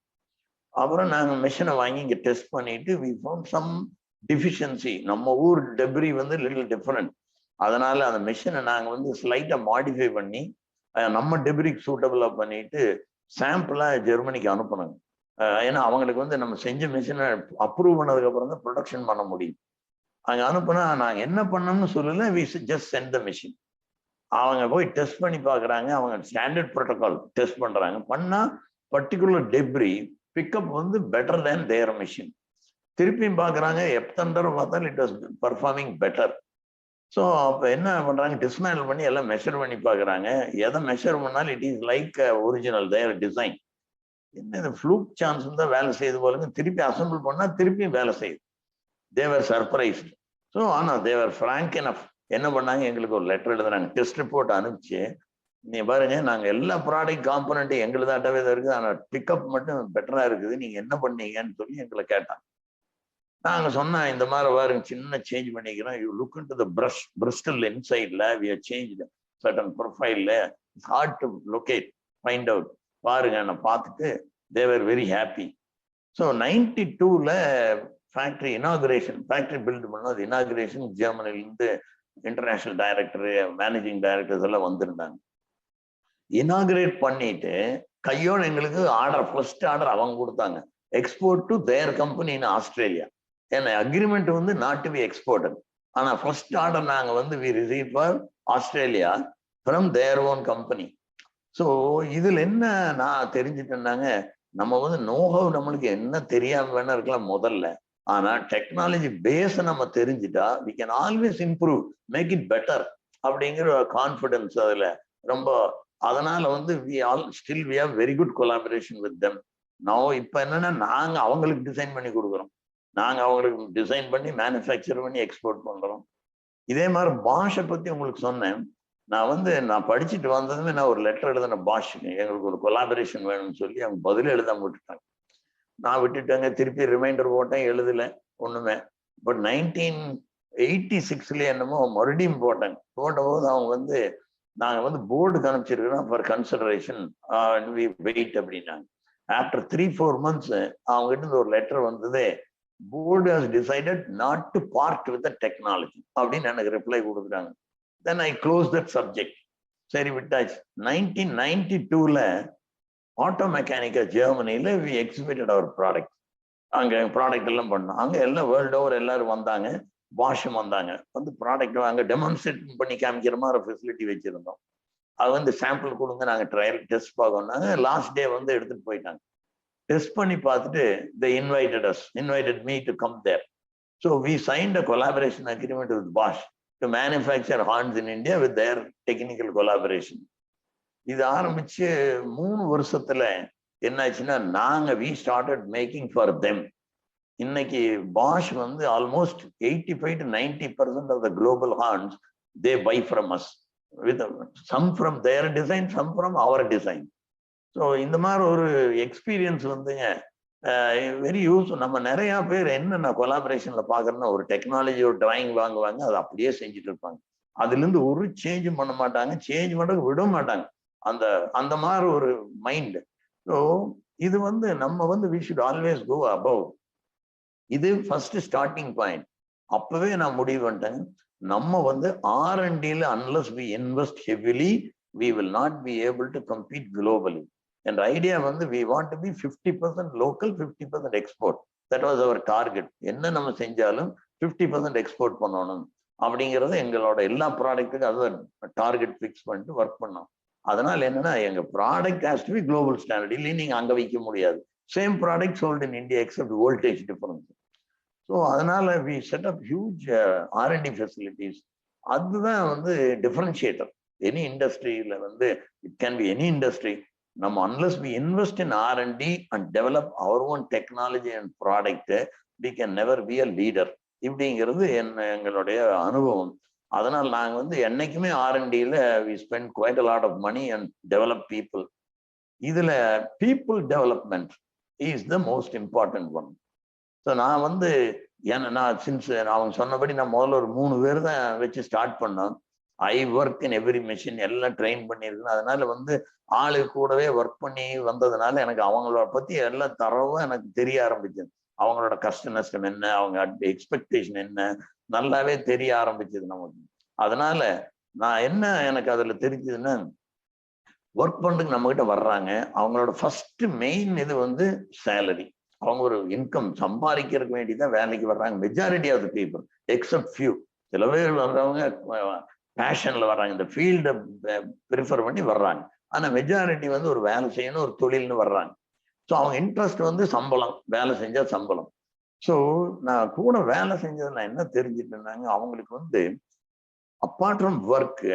அப்புறம் நாங்கள் மெஷினை வாங்கி இங்கே டெஸ்ட் பண்ணிட்டு we found some deficiency. நம்ம ஊர் டெப்ரி வந்து லிட்டில் டிஃப்ரெண்ட். அதனால அந்த மெஷினை நாங்கள் வந்து ஸ்லைட்டா மாடிஃபை பண்ணி நம்ம டெப்ரிக்கு சூட்டபிளா பண்ணிட்டு சாம்பிளா ஜெர்மனிக்கு அனுப்பணுங்க. ஏன்னா அவங்களுக்கு வந்து நம்ம செஞ்ச மிஷினை அப்ரூவ் பண்ணதுக்கு அப்புறம் தான் ப்ரொடக்ஷன் பண்ண முடியும். அங்க அனுப்புனா நாங்க என்ன பண்ணோம்னு சொல்லல, we just sent the machine. அவங்க போய் டெஸ்ட் பண்ணி பாக்குறாங்க. அவங்க ஸ்டாண்டர்ட் ப்ரோட்டோகால் டெஸ்ட் பண்றாங்க. பண்ணா பர்டிகுலர் டெப்ரி பிக்கப் வந்து பெட்டர் தேன் தேர் மிஷின். திருப்பியும் பாக்குறாங்க, எத்தனை தடவை பார்த்தாலும் it was performing better. So அப்போ என்ன பண்ணுறாங்க, டிஸ்மேண்டில் பண்ணி எல்லாம் மெஷர் பண்ணி பார்க்குறாங்க. எதை மெஷர் பண்ணாலும் it is like original their design. என்ன இந்த ஃப்ளூக் சான்ஸ் தான் வேலை செய்யுது போலுங்க. திருப்பி அசம்பிள் பண்ணால் திருப்பியும் வேலை செய்யுது. தேவர் சர்ப்ரைஸ்ட். ஸோ ஆனால் தேவர் ஃப்ராங்க் எனஃப். என்ன பண்ணாங்க, எங்களுக்கு ஒரு லெட்டர் எழுதுறாங்க, டெஸ்ட் ரிப்போர்ட் அனுப்பிச்சு, நீ பாருங்க நாங்கள் எல்லா ப்ராடக்ட் காம்பனண்ட்டும் எங்களுதாட்டவே தான் இருக்குது, ஆனால் பிக்கப் மட்டும் பெட்டராக இருக்குது, நீங்கள் என்ன பண்ணீங்கன்னு சொல்லி எங்களை கேட்டாங்க. நாங்க சொன்னா இந்த மாதிரி பாருங்க சின்ன சேஞ்ச் பண்ணிக்கிறோம். You look into the Bristol இன்சைட்ல வி ஹவ் சேஞ்ச்ட் சர்டன் ப்ரொஃபைல்ல, it's hard to locate find out. பாருங்க நான் பார்த்துட்டு they were very happy. So 92ல ஃபேக்டரி இனாகுரேஷன், ஃபேக்டரி பில்ட் பண்ணோம். இனாகுரேஷன் ஜெர்மனிலேருந்து இன்டர்நேஷனல் டைரக்டர், மேனேஜிங் டைரக்டர்ஸ் எல்லாம் வந்திருந்தாங்க. இனாகுரேட் பண்ணிட்டு கையோட எங்களுக்கு ஆர்டர், ஃபர்ஸ்ட் ஆர்டர் அவங்க கொடுத்தாங்க, export to their company in Australia. ஏன்னா அக்ரிமெண்ட் வந்து நாட் டு பி எக்ஸ்போர்ட்டட். ஆனா ஃபர்ஸ்ட் ஆர்டர் நாங்க வந்து we receive for Australia from their own company. So இதுல என்ன நான் தெரிஞ்சுட்டேன்னாங்க, நம்ம வந்து நோஹவ் நம்மளுக்கு என்ன தெரியாம வேணா இருக்கலாம் முதல்ல, ஆனா டெக்னாலஜி பேஸை நம்ம தெரிஞ்சுட்டா we can always improve, make it better அப்படிங்கிற கான்ஃபிடன்ஸ் அதுல ரொம்ப. அதனால வந்து we have very good collaboration with them. நான் இப்ப என்னன்னா நாங்க அவங்களுக்கு டிசைன் பண்ணி கொடுக்குறோம், நாங்க அவங்களுக்கு டிசைன் பண்ணி மேனுஃபேக்சர் பண்ணி எக்ஸ்போர்ட் பண்றோம். இதே மாதிரி பாஷை பத்தி உங்களுக்கு சொன்னேன். நான் படிச்சுட்டு வந்ததுமே நான் ஒரு லெட்டர் எழுதின பாஷுக்கு, எங்களுக்கு ஒரு கொலாபரேஷன் வேணும்னு சொல்லி அவங்க பதில் எழுதாம விட்டுட்டாங்க. நான் விட்டுட்டாங்க, திருப்பி ரிமைண்டர் போட்டேன், எழுதல ஒண்ணுமே. பட் 1986 என்னமோ மறுபடியும் போட்டேன். போட்ட போது அவங்க வந்து நாங்க வந்து போர்டுக்கு அனுப்பிச்சிருக்கிறோம் ஃபார் கன்சிடரேஷன், வெயிட் அப்படின்னாங்க. ஆஃப்டர் 3-4 months அவங்க கிட்ட ஒரு லெட்டர் வந்தது, board has decided not to part with the technology அப்படின்னு எனக்கு ரிப்ளை கொடுக்குறாங்க. Then I closed that subject. சரி விட்டாச்சு. 1992ல ஆட்டோ மெக்கானிக்கா ஜெர்மனியில we exhibited our product. அங்க ப்ராடக்ட் எல்லாம் பண்ணோம். அங்க எல்லாம் வேர்ல்டு ஓவர் எல்லாரும் வந்தாங்க, பாஷும் வந்தாங்க. வந்து ப்ராடக்ட் அங்க டெமான்ஸ்ட்ரேட் பண்ணி காமிக்கிற மாதிரி ஒரு ஃபெசிலிட்டி வச்சிருந்தோம். அது வந்து சாம்பிள் கொடுங்க, நாங்க ட்ரையல் டெஸ்ட் பார்க்கணும்னாங்க. லாஸ்ட் டே வந்து எடுத்துட்டு போயிட்டாங்க. டெஸ்ட் பண்ணி பார்த்துட்டு they invited me to come there. So we signed a collaboration agreement with Bosch to manufacture horns in India with their technical collaboration. இது ஆரம்பிச்சு 3 வருஷத்துல என்னாச்சுன்னா நாங்க we started making for them. இன்னைக்கு Bosch வந்து almost 85 to 90% of the global horns they buy from us, with some from their design, some from our design. So இந்த மாதிரி ஒரு எக்ஸ்பீரியன்ஸ் வந்துங்க வெரி யூஸ். நம்ம நிறைய பேர் என்னென்ன கொலாபரேஷன்ல பாக்குறோம்னா ஒரு டெக்னாலஜி ஒரு டிராயிங் வாங்குவாங்க, அதை அப்படியே செஞ்சுட்டு இருப்பாங்க. அதுல இருந்து ஒரு சேஞ்சும் பண்ண மாட்டாங்க, சேஞ்ச் பண்ண விட மாட்டாங்க. அந்த மாதிரி ஒரு மைண்ட். ஸோ இது வந்து நம்ம வந்து we should always go above. இது ஃபர்ஸ்ட் ஸ்டார்டிங் பாயிண்ட். அப்பவே நான் முடிவு பண்ணிட்டேன், நம்ம வந்து R&Dல unless we invest heavily we will not be able to compete globally. And idea வந்து we want to be 50% local, 50% export. That was our target. என்ன நம்ம செஞ்சாலும் 50% எக்ஸ்போர்ட் பண்ணணும் அப்படிங்கிறது எங்களோட எல்லா ப்ராடக்ட்டுக்கும் அது டார்கெட் ஃபிக்ஸ் பண்ணிட்டு ஒர்க் பண்ணோம். அதனால என்னன்னா எங்க product has to be global standard. இல்லையே நீங்க அங்க வைக்க முடியாது. Same product sold in India except voltage difference. So அதனால we set up huge R&D facilities. அதுதான் வந்து டிஃபரன்ஷியேட்டர். எனி இண்டஸ்ட்ரியில வந்து it can be any industry. நம்ம unless we invest in R&D and develop our own technology and product, we can never be a leader. இப்படிங்கிறது எங்களுடைய அனுபவம். அதனால நாங்க வந்து என்னைக்குமே R&Dல we spend quite a lot of money and develop people. இதுல people development is the most important one. So நான் வந்து நான் சின்ஸ் அவங்க சொன்னபடி நான் முதல்ல ஒரு 3 பேர் தான் வச்சு ஸ்டார்ட் பண்ணோம். I work in every machine, எல்லாம் ட்ரெயின் பண்ணியிருக்கேன். அதனால வந்து ஆளு கூடவே ஒர்க் பண்ணி வந்ததுனால எனக்கு அவங்களோட பத்தி எல்லாம் தரவும் எனக்கு தெரிய ஆரம்பிச்சது. அவங்களோட கஷ்ட நஷ்டம் என்ன, அவங்க எக்ஸ்பெக்டேஷன் என்ன, நல்லாவே தெரிய ஆரம்பிச்சது நமக்கு. அதனால நான் என்ன எனக்கு அதுல தெரிஞ்சதுன்னா, ஒர்க் பண்றதுக்கு நம்ம கிட்ட வர்றாங்க, அவங்களோட ஃபர்ஸ்ட் மெயின் இது வந்து சேலரி. அவங்க ஒரு இன்கம் சம்பாதிக்கிறதுக்கு வேண்டிதான் வேலைக்கு வர்றாங்க. Majority of the people except few. சில பேர் வர்றவங்க பேஷன்ல வர்றாங்க, இந்த ஃபீல்டை ப்ரிஃபர் பண்ணி வர்றாங்க. ஆனா மெஜாரிட்டி வந்து ஒரு வேலை செய்யணும், ஒரு தொழில்னு வர்றாங்க. ஸோ அவங்க இன்ட்ரெஸ்ட் வந்து சம்பளம், வேலை செஞ்சா சம்பளம். ஸோ நான் கூட வேலை செஞ்சது நான் என்ன தெரிஞ்சுட்டேன்னாங்க, அவங்களுக்கு வந்து அப்பார்ட் ஃப்ரம் ஒர்க்கு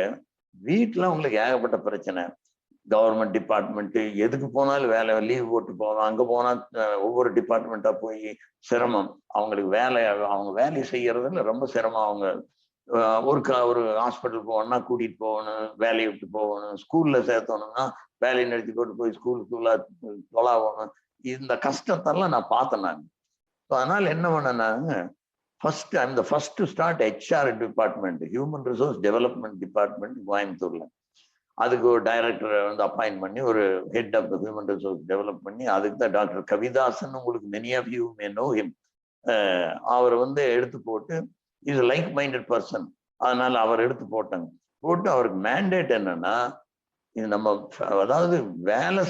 வீட்டில் அவங்களுக்கு ஏகப்பட்ட பிரச்சனை. கவர்மெண்ட் டிபார்ட்மெண்ட் எதுக்கு போனாலும் வேலை, லீவ் போட்டு போவோம், அங்கே போனால் ஒவ்வொரு டிபார்ட்மெண்ட்டாக போய் சிரமம். அவங்களுக்கு அவங்க வேலையை செய்யறதுல ரொம்ப சிரமம். அவங்க ஒரு ஹாஸ்பிட்டல் போகணும்னா கூட்டிட்டு போகணும், வேலையை விட்டு போகணும், ஸ்கூல்ல சேர்த்தணும்னா வேலையை நிறுத்தி போட்டு போய் ஸ்கூலுக்குள்ள தொலாகணும். இந்த கஷ்டத்தெல்லாம் நான் பார்த்தேன் நான். அதனால என்ன பண்ணேன்னாங்க, first I'm the first to start HR department, human resource development department கோயம்புத்தூர்ல. அதுக்கு ஒரு டைரக்டரை வந்து அப்பாயின்ட் பண்ணி ஒரு head of the human resource develop பண்ணி, அதுக்கு தான் டாக்டர் கவிதாசன், உங்களுக்கு many of you may know him. அவர் வந்து எடுத்து போட்டு இஸ் லைக் மைண்டட் பர்சன். அதனால அவர் எடுத்து போட்டு அவருக்கு மேண்டேட் என்னன்னா, இது நம்ம அதாவது வேலை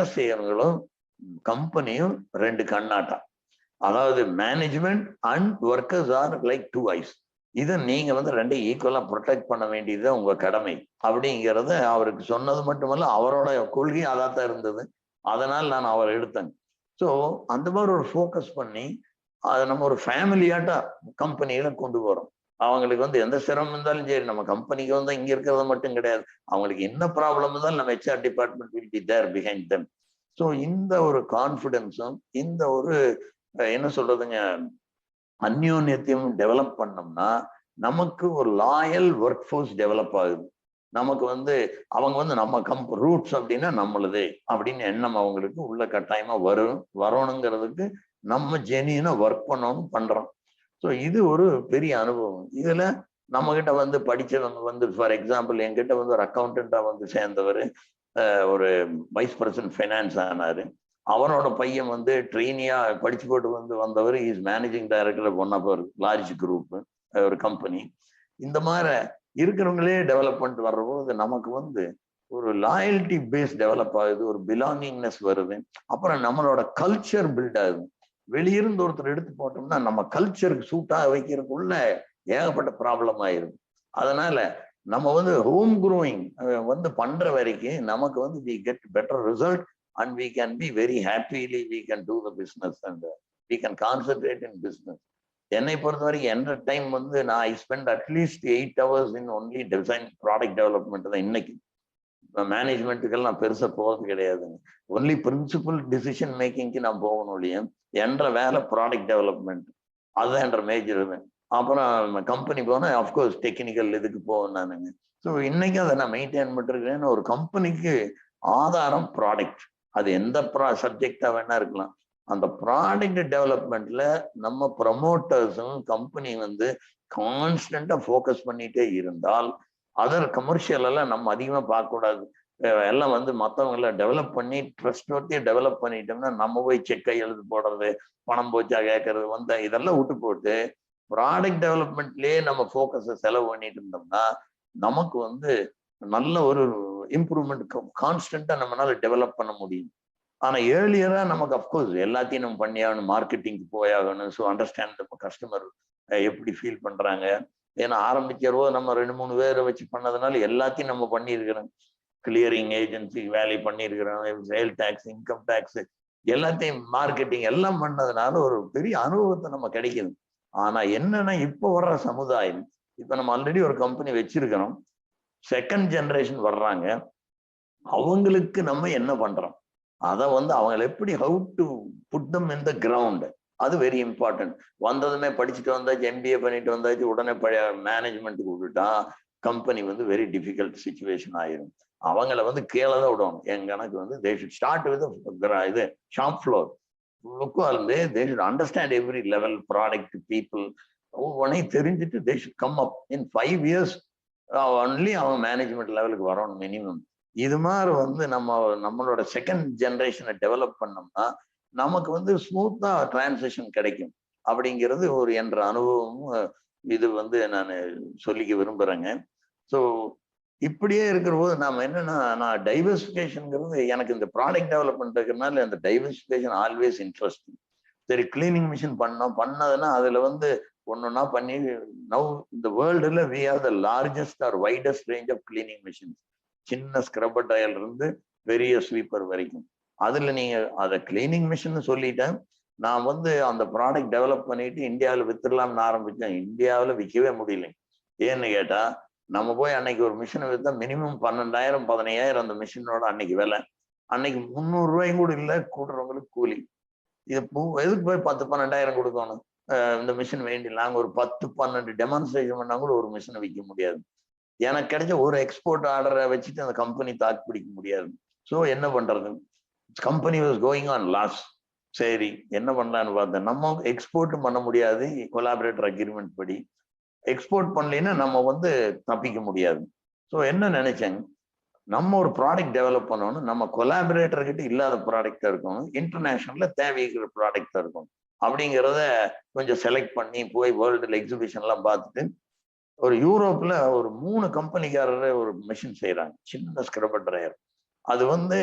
செய்யறவங்களும் கம்பெனியும் 2 கண்ணாட்டா. அதாவது management and workers are like 2 eyes. இதை நீங்க வந்து 2 ஈக்குவலா ப்ரொடெக்ட் பண்ண வேண்டியது உங்க கடமை அப்படிங்கிறத அவருக்கு சொன்னது மட்டுமல்ல, அவரோட கொள்கை அதான் இருந்தது. அதனால நான் அவரை எடுத்தேன். ஸோ அந்த மாதிரி ஒரு ஃபோக்கஸ் பண்ணி அதை நம்ம ஒரு ஃபேமிலியாட்டா கம்பெனியில கொண்டு போறோம். அவங்களுக்கு வந்து எந்த சிரமம் இருந்தாலும் சரி, நம்ம கம்பெனிக்கு வந்து இங்க இருக்கிறது மட்டும் கிடையாது, அவங்களுக்கு என்ன ப்ராப்ளம் இருந்தாலும் நம்ம HR department will be there behind them. So இந்த ஒரு கான்ஃபிடென்ஸும் இந்த ஒரு என்ன சொல்றதுங்க அந்யோன்யத்தையும் டெவலப் பண்ணோம்னா நமக்கு ஒரு லாயல் ஒர்க் ஃபோர்ஸ் டெவலப் ஆகுது. நமக்கு வந்து அவங்க வந்து நம்ம ரூட்ஸ் அப்படின்னா நம்மளுது அப்படின்னு எண்ணம் அவங்களுக்கு உள்ள கட்டாயமா வரணுங்கிறதுக்கு நம்ம ஜெனியூனா ஒர்க் பண்ணணும் பண்றோம். ஸோ இது ஒரு பெரிய அனுபவம். இதுல நம்ம கிட்ட வந்து படிச்சவங்க வந்து ஃபார் எக்ஸாம்பிள் என்கிட்ட வந்து ஒரு அக்கௌண்டண்டா வந்து சேர்ந்தவர் ஒரு வைஸ் பிரசிடென்ட் ஃபைனான்ஸ் ஆனாரு. அவனோட பையன் வந்து ட்ரெயினியா படிச்சு போட்டு வந்தவர் is managing director of one of ஒரு லார்ஜ் குரூப், ஒரு கம்பெனி. இந்த மாதிரி இருக்கிறவங்களே டெவலப் பண்ணிட்டு வர்றபோது நமக்கு வந்து ஒரு லாயல்டி பேஸ் டெவலப் ஆகுது, ஒரு பிலாங்கிங்னஸ் வருது. அப்புறம் நம்மளோட கல்ச்சர் பில்ட் ஆகுது. வெளியிருந்து ஒருத்தர் எடுத்து போட்டோம்னா நம்ம கல்ச்சருக்கு சூட்டா வைக்கிறதுக்குள்ள ஏகப்பட்ட ப்ராப்ளம் ஆயிரும். அதனால நம்ம வந்து ஹோம் க்ரோயிங் வந்து பண்ற வரைக்கும் நமக்கு வந்து we get better result and we can be very happily we can do the business and we can concentrate in business. என்னை பொறுத்த வரைக்கும் என்ற டைம் வந்து நான் I spend at least 8 hours in only design product development தான். இன்னைக்கு மேனேஜ்மெண்ட்டுக்கெல்லாம் நான் பெருசா போகிறது கிடையாதுங்க. ஒன்லி பிரின்சிபல் டிசிஷன் மேக்கிங்க்கு நான் போகணும் இல்லையா. என்ற வேலை ப்ராடக்ட் டெவலப்மெண்ட், அதுதான் என்ற மேஜர். அப்புறம் கம்பெனி போனால் அஃப்கோர்ஸ் டெக்னிக்கல் இதுக்கு போவேன் நானுங்க. ஸோ இன்னைக்கு அதை நான் மெயின்டைன் பண்ணிருக்கேன். ஒரு கம்பெனிக்கு ஆதாரம் ப்ராடக்ட், அது எந்த சப்ஜெக்டா வேணா இருக்கலாம். அந்த ப்ராடக்ட் டெவலப்மெண்ட்ல நம்ம ப்ரமோட்டர்ஸும் கம்பெனி வந்து கான்ஸ்டன்டா ஃபோக்கஸ் பண்ணிட்டே இருந்தால், அதர் கமர்ஷியல் எல்லாம் நம்ம அதிகமா பார்க்க கூடாது. எல்லாம் வந்து மற்றவங்கள டெவலப் பண்ணி ட்ரஸ்ட் ஒட்டியே டெவலப் பண்ணிட்டோம்னா நம்ம போய் செக்கை எழுதி போடுறது, பணம் போச்சா கேட்கறது வந்து இதெல்லாம் விட்டு போட்டு ப்ராடக்ட் டெவலப்மெண்ட்லயே நம்ம ஃபோக்கஸை செலவு பண்ணிட்டு இருந்தோம்னா நமக்கு வந்து நல்ல ஒரு இம்ப்ரூவ்மெண்ட் கான்ஸ்டன்டா நம்மளால டெவலப் பண்ண முடியும். ஆனா ஏர்லியரா நமக்கு அப்கோர்ஸ் எல்லாத்தையும் நம்ம பண்ணி ஆகணும், மார்க்கெட்டிங்க்கு போயாகணும். ஸோ அண்டர்ஸ்டாண்ட் நம்ம கஸ்டமர் எப்படி ஃபீல் பண்றாங்க. ஏன்னா ஆரம்பிக்கிறவோ நம்ம 2-3 பேரை வச்சு பண்ணதுனால எல்லாத்தையும் நம்ம பண்ணியிருக்கிறோம். கிளியரிங் ஏஜென்சி வேலை பண்ணியிருக்கிறோம், சேல் டேக்ஸ், இன்கம் டேக்ஸ், எல்லாத்தையும் மார்க்கெட்டிங் எல்லாம் பண்ணதுனால ஒரு பெரிய அனுபவத்தை நம்ம கிடைக்குது. ஆனா என்னன்னா இப்போ வர்ற சமுதாயம், இப்ப நம்ம ஆல்ரெடி ஒரு கம்பெனி வச்சிருக்கிறோம், செகண்ட் ஜெனரேஷன் வர்றாங்க, அவங்களுக்கு நம்ம என்ன பண்றோம், அதை வந்து அவங்க எப்படி how to put them in the ground, அது வெரி இம்பார்ட்டன்ட். வந்ததுமே படிச்சுட்டு வந்தாச்சு, எம்பிஏ பண்ணிட்டு வந்தாச்சு, உடனே பழைய மேனேஜ்மெண்ட்டுக்கு விட்டுட்டா கம்பெனி வந்து வெரி டிஃபிகல்ட் சுச்சுவேஷன் ஆயிரும். அவங்கள வந்து கீழே தான் விடணும். என் கணக்கு வந்து தே ஷுட் ஸ்டார்ட் வித் இது shop floor. They should understand every level product people ஒவ்வொன்றையும் தெரிஞ்சுட்டு they should come up in 5 years only அவங்க மேனேஜ்மெண்ட் லெவலுக்கு வரணும் மினிமம். இது மாதிரி வந்து நம்மளோட செகண்ட் ஜெனரேஷனை டெவலப் பண்ணோம்னா நமக்கு வந்து ஸ்மூத்தா டிரான்சிஷன் கிடைக்கும். அப்படிங்கிறது ஒரு என்ற அனுபவமும் இது வந்து நான் சொல்லிக்க விரும்புறேங்க. ஸோ இப்படியே இருக்கிற போது நாம என்னன்னா, நான் டைவர்சிஃபிகேஷன்ங்கிறது எனக்கு இந்த ப்ராடக்ட் டெவலப்மெண்ட் இருக்கிறதுனால அந்த டைவர்சிஃபிகேஷன் ஆல்வேஸ் இன்ட்ரெஸ்டிங். சரி, கிளீனிங் மிஷின் பண்ணதுன்னா அதுல வந்து ஒன்னொன்னா பண்ணி நவ் இந்த வேர்ல்டுல we have the largest or widest range of cleaning machines. சின்ன ஸ்க்ரப்பர் டயல் இருந்து பெரிய ஸ்வீப்பர் வரைக்கும். அதுல நீங்க அதை கிளீனிங் மிஷின் சொல்லிட்டேன். நான் வந்து அந்த ப்ராடக்ட் டெவலப் பண்ணிட்டு இந்தியாவில் வித்துடலாம்னு ஆரம்பிச்சேன். இந்தியாவில் விற்கவே முடியல. ஏன்னு கேட்டா, நம்ம போய் அன்னைக்கு ஒரு மிஷினை வித்தா மினிமம் 12,000 15,000 அந்த மிஷினோட அன்னைக்கு விலை. அன்னைக்கு 300 ரூபாயும் கூட இல்லை கூட்டுறவங்களுக்கு கூலி. இது எதுக்கு போய் 10-12,000 கொடுக்கணும் இந்த மிஷின் வேண்டி? நாங்கள் ஒரு 10-12 டெமான்ஸ்ட்ரேஷன் பண்ணா கூட ஒரு மிஷினை விற்க முடியாது. எனக்கு கிடைச்ச ஒரு எக்ஸ்போர்ட் ஆர்டரை வச்சுட்டு அந்த கம்பெனி தாக்கு பிடிக்க முடியாது. ஸோ என்ன பண்றது, company was going on loss. சரி, என்ன பண்ணலான்னு பார்த்தேன். நம்ம எக்ஸ்போர்ட்டும் பண்ண முடியாது, கொலாபரேட்டர் அக்ரிமெண்ட் படி. எக்ஸ்போர்ட் பண்ணலைன்னா நம்ம வந்து தப்பிக்க முடியாது. ஸோ என்ன நினைச்சேன், நம்ம ஒரு ப்ராடக்ட் டெவலப் பண்ணணும், நம்ம கொலாபரேட்டர் கிட்ட இல்லாத ப்ராடக்டா இருக்கணும், இன்டர்நேஷனல்ல தேவைக்கிற ப்ராடக்டா இருக்கும். அப்படிங்கிறத கொஞ்சம் செலக்ட் பண்ணி போய் வேர்ல்டுல எக்ஸிபிஷன்லாம் பார்த்துட்டு, ஒரு யூரோப்ல ஒரு 3 கம்பெனிக்காரர் ஒரு மிஷின் செய்யறாங்க, சின்ன ஸ்க்ரப்பர் ட்ரையர். அது வந்து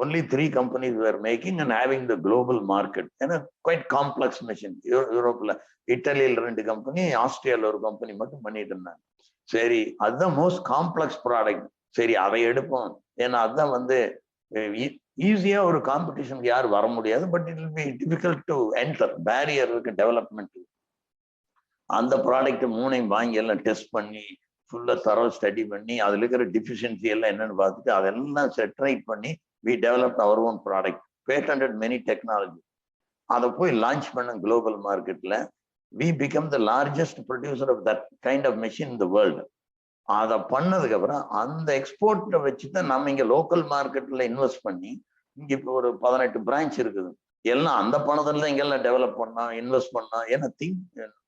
only 3 companies were making and having the global market. ஏன்னா quite complex machine. யூரோப்ல இட்டாலியில 2 கம்பெனி, ஆஸ்திரேலியால ஒரு கம்பெனி மட்டும் பண்ணிட்டு இருந்தாங்க. சரி, அதுதான் மோஸ்ட் காம்ப்ளெக்ஸ் ப்ராடக்ட். சரி, அதை எடுப்போம். ஏன்னா அதுதான் வந்து ஈஸியா ஒரு காம்படிஷனுக்கு யாரும் வர முடியாது. But it will be difficult to enter, barrier இருக்கு டெவலப்மெண்ட். அந்த ப்ராடக்ட் 3ஐயும் வாங்கி எல்லாம் டெஸ்ட் பண்ணி ஃபுல்லா தரோ ஸ்டடி பண்ணி அதுல இருக்கிற டிஃபிஷியன்சி எல்லாம் என்னன்னு பார்த்துட்டு அதெல்லாம் செட்ரைட் பண்ணி we developed our own product, patented many technology. அதை போய் லான்ச் பண்ண குளோபல் மார்க்கெட்ல. we become the largest producer of that kind of machine in the world. அதை பண்ணதுக்கு அப்புறம் அந்த எக்ஸ்போர்ட்டை வச்சுதான் நம்ம இங்க லோக்கல் மார்க்கெட்ல இன்வெஸ்ட் பண்ணி இங்க இப்போ ஒரு 18 பிரான்ச் இருக்குது. எல்லாம் அந்த பணத்துல இங்கெல்லாம் டெவலப் பண்ணோம், இன்வெஸ்ட் பண்ணோம். ஏன்னா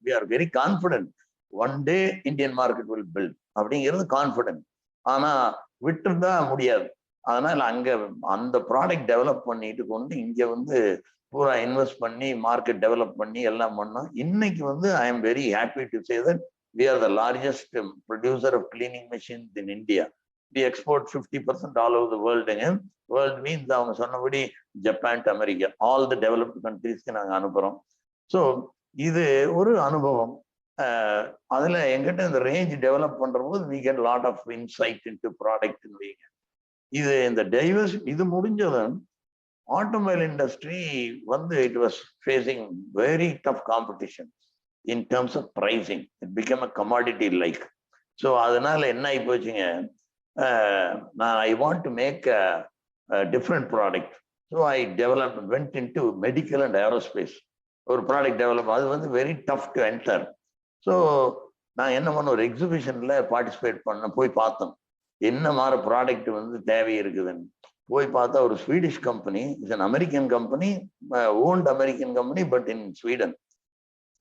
we are very confident one day Indian market will build அப்படிங்கிறது கான்ஃபிடென்ட். ஆனா விட்டுருந்தா முடியாது. அதனால அங்க அந்த ப்ராடக்ட் டெவலப் பண்ணிட்டு கொண்டு இங்க வந்து பூரா இன்வெஸ்ட் பண்ணி மார்க்கெட் டெவலப் பண்ணி எல்லாம் பண்ணோம். இன்னைக்கு வந்து I am very happy to say that we are the largest producer of cleaning machines in India. We export 50% all over the world. World means அவங்க சொன்னபடி Japan to America all the developed கண்ட்ரீஸ்க்கு நாங்கள் அனுப்புகிறோம். So இது ஒரு அனுபவம். அதில் எங்கிட்ட இந்த ரேஞ்ச் டெவலப் பண்ணுற போது we get lot of insight into product. இது இந்த டைவர்ஸ் இது முடிஞ்சதும் ஆட்டோமொபைல் இண்டஸ்ட்ரி வந்து it was facing very tough competition in terms of pricing. It became a commodity like. So அதனால என்ன ஆகி போச்சுங்க, I want to make a different product. So I went into medical and aerospace. ஒரு product develop, அது வந்து very tough to enter. So நான் என்ன பண்ண ஒரு எக்ஸிபிஷன்ல பார்ட்டிசிபேட் பண்ண போய் பார்த்தோம் என்ன மாதிரி ப்ராடக்ட் வந்து தேவை இருக்குதுன்னு. போய் பார்த்தா ஒரு Swedish company, it's an American company, won't American company but in Sweden.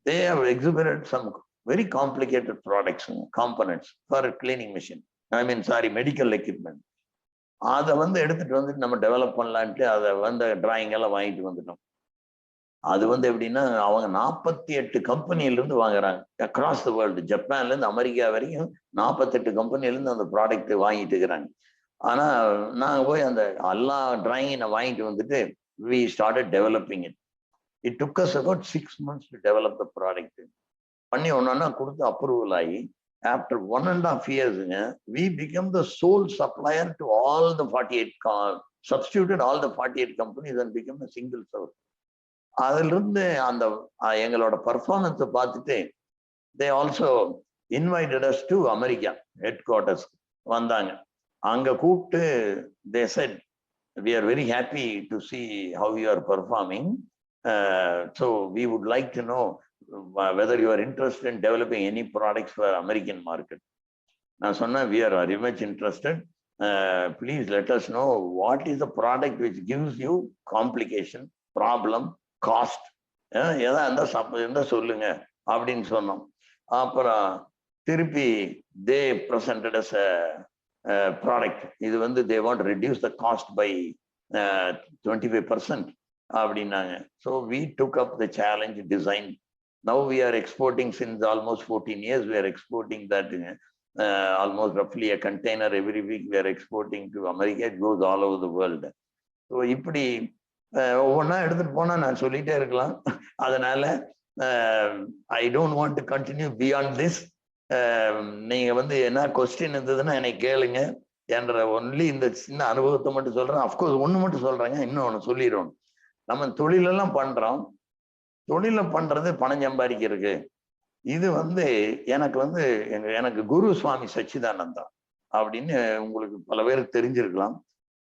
They have exhibited some very complicated products and components for a cleaning machine. Medical equipment. அதை வந்து எடுத்துட்டு வந்துட்டு நம்ம டெவலப் பண்ணலான்ட்டு அதை வந்து டிராயிங் எல்லாம் வாங்கிட்டு வந்துட்டோம். அது வந்து எப்படின்னா அவங்க 48 கம்பெனியிலிருந்து வாங்குறாங்க அக்ராஸ் த வேர்ல்டு. ஜப்பான்லேருந்து அமெரிக்கா வரைக்கும் 48 கம்பெனிலேருந்து அந்த ப்ராடக்ட் வாங்கிட்டு இருக்கிறாங்க. ஆனால் நாங்கள் போய் அந்த எல்லா டிராயிங்கை வாங்கிட்டு வந்துட்டு we started developing it. It took us about 6 months to develop the product. பண்ணி ஒன்னா கொடுத்து அப்ரூவல் ஆகி after 1.5 years, we became the sole supplier to all the 48 substituted all the 48 companies and became a single source. அதிலிருந்து அந்த எங்களோட பர்ஃபார்மன்ஸை பார்த்துட்டு they also invited us to America headquarters வந்தாங்க. அங்க கூப்பிட்டு they said we are very happy to see how you are performing. So we would like to know whether you are interested in developing any products for American market. நான் சொன்னேன் we are very much interested. Please let us know what is the product which gives you complication, problem, cost. எதா இருந்தா சொல்லுங்க அப்படின்னு சொன்னோம். அப்புறம் திருப்பி they presented us a product. இது வந்து they want to reduce the cost by 25%. அப்படின்னாங்க. So we took up the challenge, design. Now we are exporting since almost 14 years. We are exporting that almost roughly a container every week. We are exporting to America. It goes all over the world. So இப்படி ஒவ்வொன்றா எடுத்துட்டு போனா நான் சொல்லிட்டே இருக்கலாம். அதனால I don't want to continue beyond this. நீங்க வந்து என்ன கொஸ்டின் இருந்ததுன்னா என்னை கேளுங்க என்ற ஒன்லி இந்த சின்ன அனுபவத்தை மட்டும் சொல்றேன். அஃப்கோர்ஸ் ஒன்று மட்டும் சொல்றேங்க, இன்னொன்று சொல்லிடுறோம். நம்ம தொழிலெல்லாம் பண்றோம், தொழில பண்றது பணம் சம்பாதிக்கிறதுக்கு. இது வந்து எனக்கு குரு சுவாமி சச்சிதானந்தா அப்படின்னு உங்களுக்கு பல பேருக்கு தெரிஞ்சிருக்கலாம்.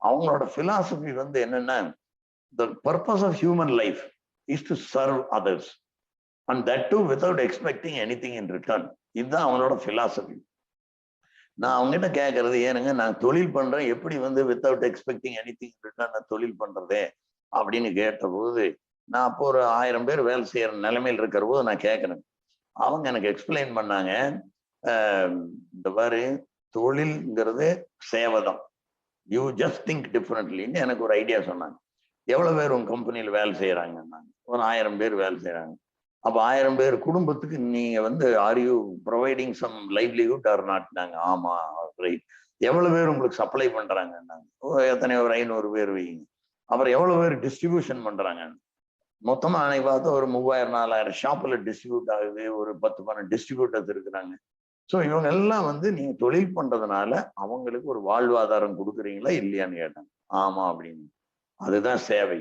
அவங்களோட பிலாசபி வந்து என்னன்னா, the purpose of human life is to serve others and that too without expecting anything in return. இதுதான் அவங்களோட பிலாசபி. நான் அவங்ககிட்ட கேட்கறது, ஏனுங்க நான் தொழில் பண்றேன், எப்படி வந்து without expecting anything in return நான் தொழில் பண்றதே அப்படின்னு கேட்டபோது, நான் அப்போ ஒரு 1000 பேர் வேலை செய்யற நிலைமையில் இருக்கிற போது நான் கேட்கறேன். அவங்க எனக்கு எக்ஸ்பிளைன் பண்ணாங்க, இந்த மாதிரி தொழில்ங்கிறது சேவை தான், யூ ஜஸ்ட் திங்க் டிஃப்ரெண்ட்லின்னு எனக்கு ஒரு ஐடியா சொன்னாங்க. எவ்வளவு பேர் உங்க கம்பெனியில் வேலை செய்யறாங்க? ஒரு 1000 பேர் வேலை செய்யறாங்க. அப்போ 1000 பேர் குடும்பத்துக்கு நீங்க வந்து are you providing some livelihood or not? நாங்க ஆமா, ரைட். எவ்வளவு பேர் உங்களுக்கு சப்ளை பண்றாங்க? எத்தனை, ஒரு 500 பேர் வைங்க. அப்புறம் எவ்வளவு பேர் டிஸ்ட்ரிபியூஷன் பண்றாங்க? மொத்தமா அன்னைக்கு பார்த்தா ஒரு 3000-4000 ஷாப்ல டிஸ்ட்ரிபியூட் ஆகுது. ஒரு 10-12 டிஸ்ட்ரிபியூட்டர்ஸ் இருக்கிறாங்க. ஸோ இவங்க எல்லாம் வந்து நீங்க தொழில் பண்றதுனால அவங்களுக்கு ஒரு வாழ்வாதாரம் கொடுக்குறீங்களா இல்லையான்னு கேட்டாங்க. ஆமா அப்படின்னு. அதுதான் சேவை.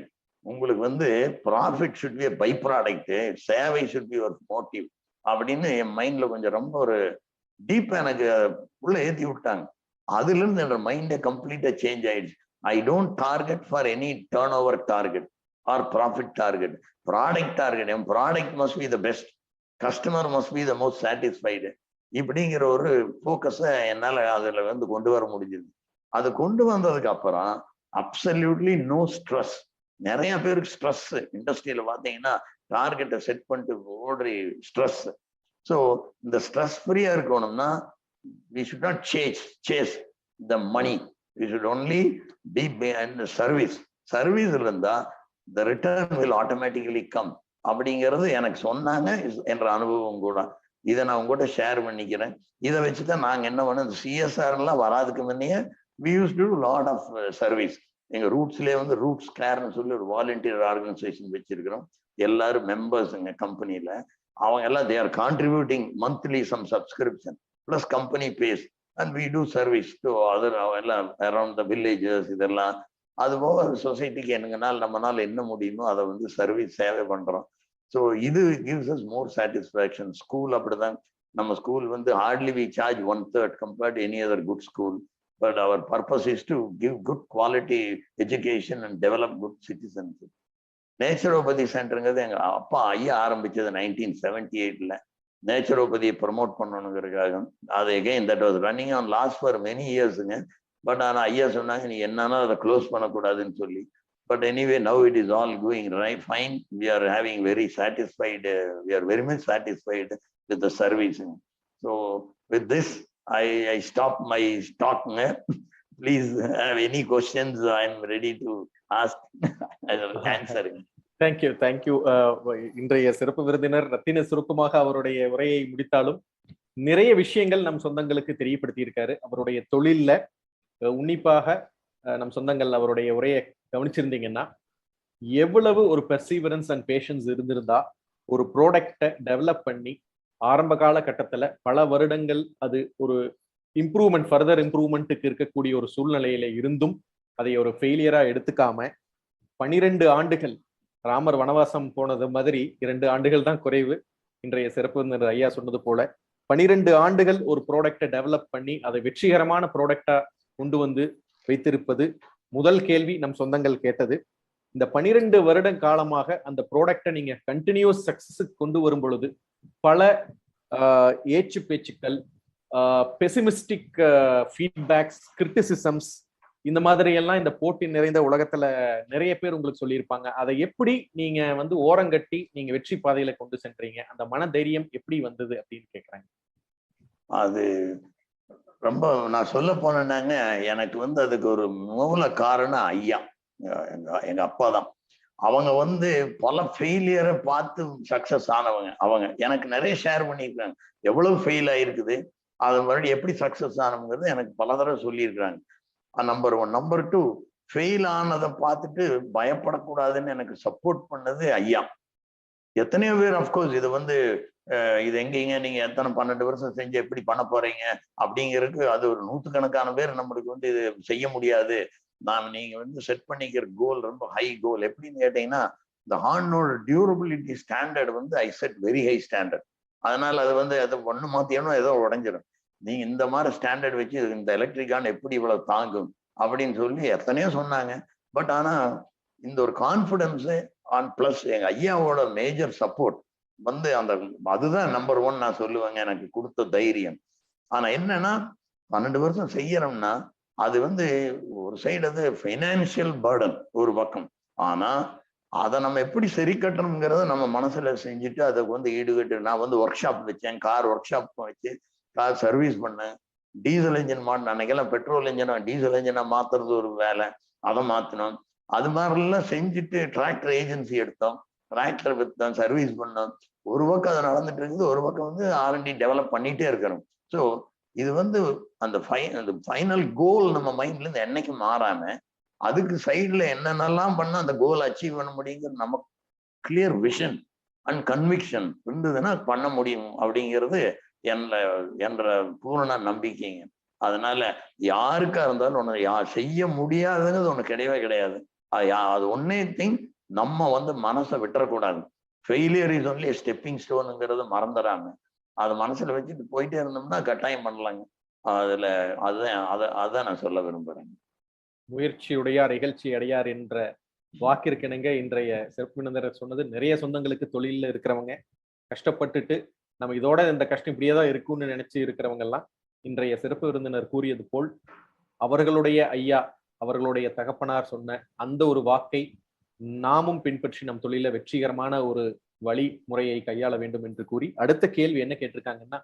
உங்களுக்கு வந்து profit should be by product, சேவை ஷுட் பி ஒரு மோட்டிவ் அப்படின்னு என் மைண்ட்ல கொஞ்சம் ரொம்ப ஒரு டீப்பா எனக்கு உள்ள ஏற்றி விட்டாங்க. அதுல இருந்து என்னோட மைண்டே கம்ப்ளீட்டா சேஞ்ச் ஆயிடுச்சு. I don't target for any turnover target or profit target. Product target. And product must be the best. Customer must be the most satisfied. இப்படிங்கிற ஒரு ஃபோக்கஸை என்னால் அதில் வந்து கொண்டு வர முடிஞ்சது. அது கொண்டு வந்ததுக்கு அப்புறம் அப்சல்யூட்லி நோ ஸ்ட்ரெஸ். நிறைய பேருக்கு ஸ்ட்ரெஸ் இண்டஸ்ட்ரியில பார்த்தீங்கன்னா டார்கெட்டை செட் பண்ணிட்டு ஓடுற ஸ்ட்ரெஸ். ஸோ இந்த ஸ்ட்ரெஸ் ஃப்ரீயா இருக்கணும்னா we should not chase the money. You should only be and service இருந்தா the return will automatically come அப்படிங்கிறது எனக்கு சொன்னாங்க என்ற அனுபவம் கூட. இதை நான் உங்ககிட்ட ஷேர் பண்ணிக்கிறேன். இதை வச்சுதான் நாங்க என்ன பண்ணோம், சிஎஸ்ஆர் எல்லாம் வராதுக்கு முன்னையே we used to do lot of service. எங்க ரூட்ஸ்லயே வந்து ரூட்ஸ் கேர்னு சொல்லி ஒரு வாலண்டியர் ஆர்கனைசேஷன் வச்சிருக்கிறோம். எல்லாரும் மெம்பர்ஸ் எங்க கம்பெனில. அவங்க எல்லாம் they are contributing monthly some subscription plus company pays and we do service to other எல்லாம் around the villages. இதெல்லாம் அதுபோக சொசைட்டிக்கு என்னங்கனால நம்மளால என்ன முடியுமோ அதை வந்து சர்வீஸ் சேவை பண்றோம். ஸோ இது gives us more satisfaction. School அப்படிதான். நம்ம ஸ்கூல் வந்து hardly we charge 1/3 compared to any other good school, but our purpose is to give good quality education and develop good citizens. Naturopathy சென்டருங்கிறது எங்க அப்பா ஐயா ஆரம்பிச்சது 1978ல. நேச்சுரோபதியை ப்ரமோட் பண்ணணுங்கிறதுக்காக. அது again that was running on loss for many இயர்ஸுங்க. பட் ஆனால் ஐயா சொன்னாங்க நீ என்னன்னா அதை க்ளோஸ் பண்ணக்கூடாதுன்னு சொல்லி. But anyway now it is all going right fine. We are having very satisfied. We are very much satisfied with the service. So with this I stop my டாக்ங்க. Please have any questions. I am ready to ask ஆன்சருங்க. Thank you. இன்றைய சிறப்பு விருந்தினர் ரத்தின சுருக்கமாக அவருடைய உரையை முடித்தாலும் நிறைய விஷயங்கள் நம் சொந்தங்களுக்கு தெரியப்படுத்தி இருக்காரு. அவருடைய தொழில்ல உன்னிப்பாக நம் சொந்தங்கள் அவருடைய உரையை கவனிச்சிருந்தீங்கன்னா எவ்வளவு ஒரு பெர்சீவரன்ஸ் அண்ட் பேஷன்ஸ் இருந்திருந்தா ஒரு ப்ராடக்டை டெவலப் பண்ணி ஆரம்ப காலகட்டத்துல பல வருடங்கள் அது ஒரு இம்ப்ரூவ்மெண்ட் ஃபர்தர் இம்ப்ரூவ்மெண்ட்டுக்கு இருக்கக்கூடிய ஒரு சூழ்நிலையில இருந்தும் அதை ஒரு ஃபெயிலியரா எடுத்துக்காம 12 ஆண்டுகள் ராமர் வனவாசம் போனது மாதிரி 2 ஆண்டுகள் தான் குறைவு. இன்றைய சிறப்பு விருந்தினர் ஐயா சொன்னது போல 12 ஆண்டுகள் ஒரு ப்ராடக்டை டெவலப் பண்ணி அதை வெற்றிகரமான ப்ராடக்டா கொண்டு வந்து வைத்திருப்பது. முதல் கேள்வி நம் சொந்தங்கள் கேட்டது. இந்த 12 வருட காலமாக அந்த ப்ராடக்டை நீங்க கண்டினியூஸ் சக்சஸுக்கு கொண்டு வரும் பொழுது பல ஏச்சு பேச்சுக்கள், பெசிமிஸ்டிக் ஃபீட்பேக்ஸ், கிரிட்டிசிசம்ஸ், இந்த மாதிரி எல்லாம் இந்த போட்டி நிறைந்த உலகத்துல நிறைய பேர் உங்களுக்கு சொல்லியிருப்பாங்க. அதை எப்படி நீங்க வந்து ஓரங்கட்டி நீங்க வெற்றி பாதையில கொண்டு சென்றீங்க? அந்த மன தைரியம் எப்படி வந்தது அப்படின்னு கேக்குறாங்க. அது ரொம்ப நான் சொல்ல போனேன்னாங்க, எனக்கு வந்து அதுக்கு ஒரு மூல காரணம் ஐயா, எங்க அப்பா தான். அவங்க வந்து பல ஃபெயிலியரை பார்த்து சக்சஸ் ஆனவங்க. அவங்க எனக்கு நிறைய ஷேர் பண்ணியிருக்காங்க. எவ்வளவு ஃபெயில் ஆயிருக்குது, அது மறுபடியும் எப்படி சக்சஸ் ஆனவங்கிறது எனக்கு பல தடவை சொல்லியிருக்கிறாங்க. நம்பர் 1. நம்பர் 2, ஃபெயில் ஆனதை பார்த்துட்டு பயப்படக்கூடாதுன்னு எனக்கு சப்போர்ட் பண்ணது ஐயா. எத்தனையோ பேர் அஃப்கோர்ஸ் இது வந்து இது எங்கீங்க நீங்க எத்தனை 12 வருஷம் செஞ்சு எப்படி பண்ண போறீங்க அப்படிங்கிறதுக்கு அது ஒரு 100கணக்கான பேர் நம்மளுக்கு வந்து இது செய்ய முடியாது. நீங்க வந்து செட் பண்ணிக்கிற கோல் ரொம்ப ஹை கோல். எப்படின்னு கேட்டீங்கன்னா, இந்த ஹார்னோட டியூரபிலிட்டி ஸ்டாண்டர்ட் வந்து ஐ செட் வெரி ஹை ஸ்டாண்டர்ட். அதனால அது வந்து அதை ஒண்ணு மாத்தியணும் ஏதோ உடஞ்சிடும். நீங்க இந்த மாதிரி ஸ்டாண்டர்ட் வச்சு இந்த எலக்ட்ரிக்கான எப்படி இவ்வளவு தாங்கும் அப்படின்னு சொல்லி எத்தனையோ சொன்னாங்க. பட் ஆனா இந்த ஒரு கான்பிடன்ஸ் ஆன் பிளஸ் எங்க ஐயாவோட மேஜர் சப்போர்ட் வந்து அதுதான் நம்பர் 1 நான் சொல்லுவேங்க எனக்கு கொடுத்த தைரியம். ஆனா என்னன்னா 12 வருஷம் செய்யறோம்னா அது வந்து ஒரு சைடு அது ஃபைனான்சியல் பர்டன் ஒரு பக்கம். ஆனா அதை நம்ம எப்படி சரி கட்டணுங்கிறத நம்ம மனசுல செஞ்சுட்டு அதை வந்து ஈடுகட்டு. நான் வந்து ஒர்க் ஷாப் வச்சேன், கார் ஒர்க் ஷாப் வச்சு கார் சர்வீஸ் பண்ணேன். டீசல் இன்ஜின் மாட்டினேன். அன்னைக்கெல்லாம் பெட்ரோல் இன்ஜினா டீசல் இன்ஜினா மாத்துறது ஒரு வேலை, அதை மாத்தினோம். அது மாதிரிலாம் செஞ்சுட்டு டிராக்டர் ஏஜென்சி எடுத்தோம், டிராக்டர் வித்தோம், சர்வீஸ் பண்ணோம். ஒரு பக்கம் அது நடந்துட்டு இருக்குது, ஒரு பக்கம் வந்து R&D டெவலப் பண்ணிட்டே இருக்கிறோம். ஸோ இது வந்து அந்த ஃபைனல் கோல் நம்ம மைண்ட்ல இருந்து என்னைக்கு மாறாம அதுக்கு சைட்ல என்னென்னலாம் பண்ண அந்த கோல் அச்சீவ் பண்ண முடியுங்கிற நம்ம கிளியர் விஷன் அண்ட் கன்விக்ஷன் இருந்ததுன்னா பண்ண முடியும் அப்படிங்கிறது என்ற பூரண நம்பிக்கைங்க. அதனால யாருக்கா இருந்தாலும் ஒண்ணு செய்ய முடியாதுங்கிறது ஒண்ணு கிடையவே கிடையாது. அது ஒன்னே திங், நம்ம வந்து மனசை விட்டுறக்கூடாது. ஃபெயிலியர் இஸ் ஒன்லி ஸ்டெப்பிங் ஸ்டோனுங்கிறது மறந்துடாம அது மனசுல வச்சுட்டு போயிட்டே இருந்தோம்னா கட்டாயம் பண்ணலாங்க. அதான் நான் சொல்ல விரும்புறேன். முயற்சி உடையார் இகழ்ச்சி அடையார் என்ற வாக்கிற்கிணங்க இன்றைய சிறப்பு விருந்தினர் சொன்னது, நிறைய சொந்தங்களுக்கு தொழில இருக்கிறவங்க கஷ்டப்பட்டுட்டு நம்ம இதோட இந்த கஷ்டம் இப்படியேதான் இருக்கும்னு நினைச்சு இருக்கிறவங்க எல்லாம் இன்றைய சிறப்பு விருந்தினர் கூறியது போல் அவர்களுடைய ஐயா, அவர்களுடைய தகப்பனார் சொன்ன அந்த ஒரு வாக்கை நாமும் பின்பற்றி நம் தொழில வெற்றிகரமான ஒரு வழிமுறையை கையாள வேண்டும் என்று கூறி அடுத்த கேள்வி என்ன கேட்டிருக்காங்கன்னா,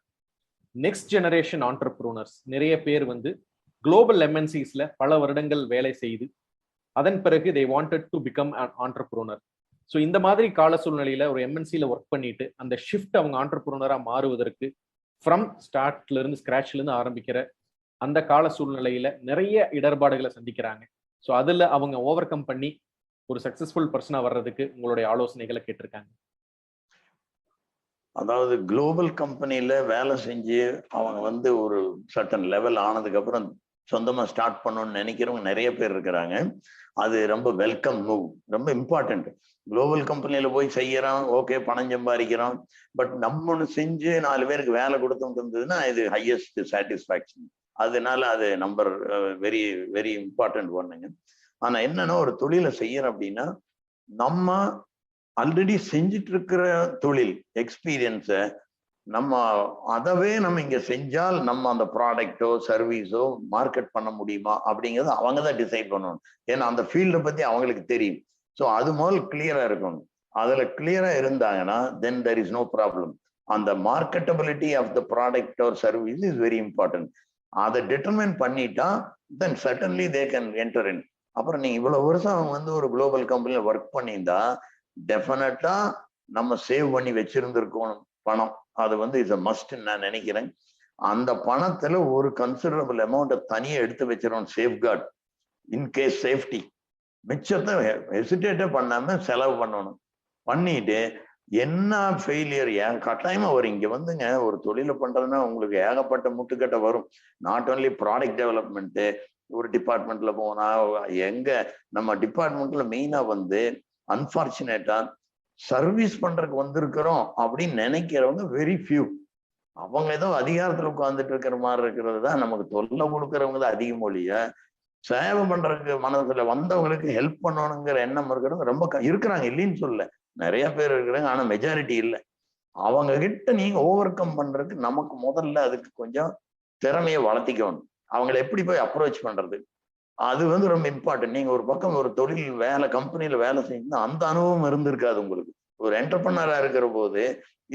நெக்ஸ்ட் ஜெனரேஷன் ஆண்டர்பிரூனர்ஸ் நிறைய பேர் வந்து குளோபல் எம்என்சிஸ்ல பல வருடங்கள் வேலை செய்து அதன் பிறகு they wanted to become an entrepreneur. So இந்த மாதிரி கால சூழ்நிலையில ஒரு எம்என்சியில் ஒர்க் பண்ணிட்டு அந்த ஷிஃப்ட் அவங்க ஆண்டர்பிரனரா மாறுவதற்கு ஃப்ரம் ஸ்டார்ட்ல இருந்து ஸ்கிராச்ல இருந்து ஆரம்பிக்கிற அந்த கால சூழ்நிலையில நிறைய இடர்பாடுகளை சந்திக்கிறாங்க. ஸோ அதுல அவங்க ஓவர் கம் பண்ணி ஒரு சக்சஸ்ஃபுல் பர்சனா வர்றதுக்கு உங்களுடைய ஆலோசனைகளை கேட்டிருக்காங்க. அதாவது குளோபல் கம்பெனில வேலை செஞ்சு அவங்க ஒரு சர்டன் லெவல் ஆனதுக்கு அப்புறம் சொந்தமா ஸ்டார்ட் பண்ணணும்னு நினைக்கிறவங்க நிறைய பேர் இருக்கிறாங்க. அது ரொம்ப வெல்கம் மூவ், ரொம்ப இம்பார்ட்டன்ட். குளோபல் கம்பெனியில போய் செய்யறோம், ஓகே, பணம் சம்பாதிக்கிறோம், பட் நம்ம ஒன்று செஞ்சு 4 பேருக்கு வேலை கொடுத்துட்டு இருந்ததுன்னா இது ஹையஸ்ட் சாட்டிஸ்ஃபேக்ஷன். அதனால அது நம்பர் வெரி வெரி இம்பார்ட்டன்ட் ஒண்ணுங்க. ஆனா என்னன்னா, ஒரு தொழிலை செய்யறோம் அப்படின்னா நம்ம ஆல்ரெடி செஞ்சுட்டு இருக்கிற தொழில் எக்ஸ்பீரியன்ஸை நம்ம அதவே நம்ம இங்க செஞ்சால் நம்ம அந்த ப்ராடக்டோ சர்வீஸோ மார்க்கெட் பண்ண முடியுமா அப்படிங்கிறது அவங்க தான் டிசைட் பண்ணணும். ஏன்னா அந்த ஃபீல்டை பத்தி அவங்களுக்கு தெரியும். ஸோ அது முதல் கிளியரா இருக்கணும். அதுல கிளியரா இருந்தாங்கன்னா then there is no problem. அந்த marketability of the product or service is very important. அதை டிட்டர்மைன் பண்ணிட்டா then certainly they can enter in. அப்புறம் நீங்க இவ்வளவு வருஷம் அவங்க ஒரு குளோபல் கம்பெனில ஒர்க் பண்ணியிருந்தா டெஃபினட்டா நம்ம சேவ் பண்ணி வச்சிருந்திருக்கோம் பணம். அது இஸ் அ மஸ்ட் நான் நினைக்கிறேன். அந்த பணத்துல ஒரு கன்சிடரபிள் அமௌண்ட்டை தனியா எடுத்து வச்சிடணும், சேஃப்கார்ட், இன்கேஸ் சேஃப்டி. மிச்சத்தை ஹெசிடேட்டே பண்ணாம செலவு பண்ணணும். பண்ணிட்டு என்ன ஃபெயிலியர் கட்டாயமா வரும். இங்க ஒரு தொழிலை பண்றதுன்னா உங்களுக்கு ஏகப்பட்ட முட்டுக்கட்டை வரும். Not only product development. ஒரு டிபார்ட்மெண்ட்ல போனா எங்க நம்ம டிபார்ட்மெண்ட்ல மெயினா அன்பார்ச்சுனேட்டா சர்வீஸ் பண்றதுக்கு வந்திருக்கிறோம் அப்படின்னு நினைக்கிறவங்க வெரி ஃபியூ. அவங்க ஏதோ அதிகாரத்துல உட்கார்ந்துட்டு இருக்கிற மாதிரி இருக்கிறது தான் நமக்கு தொல்லை கொடுக்கறவங்க தான் அதிகம் ஒழிய சேவை பண்றதுக்கு மனசுல வந்தவங்களுக்கு ஹெல்ப் பண்ணணுங்கிற எண்ணம் இருக்கிறவங்க ரொம்ப இருக்கிறாங்க, இல்லைன்னு சொல்ல, நிறைய பேர் இருக்கிறாங்க. ஆனா மெஜாரிட்டி இல்லை. அவங்க கிட்ட நீங்க ஓவர் கம் பண்றதுக்கு நமக்கு முதல்ல அதுக்கு கொஞ்சம் திறமையை வளர்த்திக்கணும். அவங்களை எப்படி போய் அப்ரோச் பண்றது, அது ரொம்ப இம்பார்ட்டன்ட். நீங்க ஒரு பக்கம் ஒரு தொழில் வேலை கம்பெனியில வேலை செஞ்சா அந்த அனுபவம் இருந்திருக்காது உங்களுக்கு. ஒரு என்டர்பிரனரா இருக்கிற போது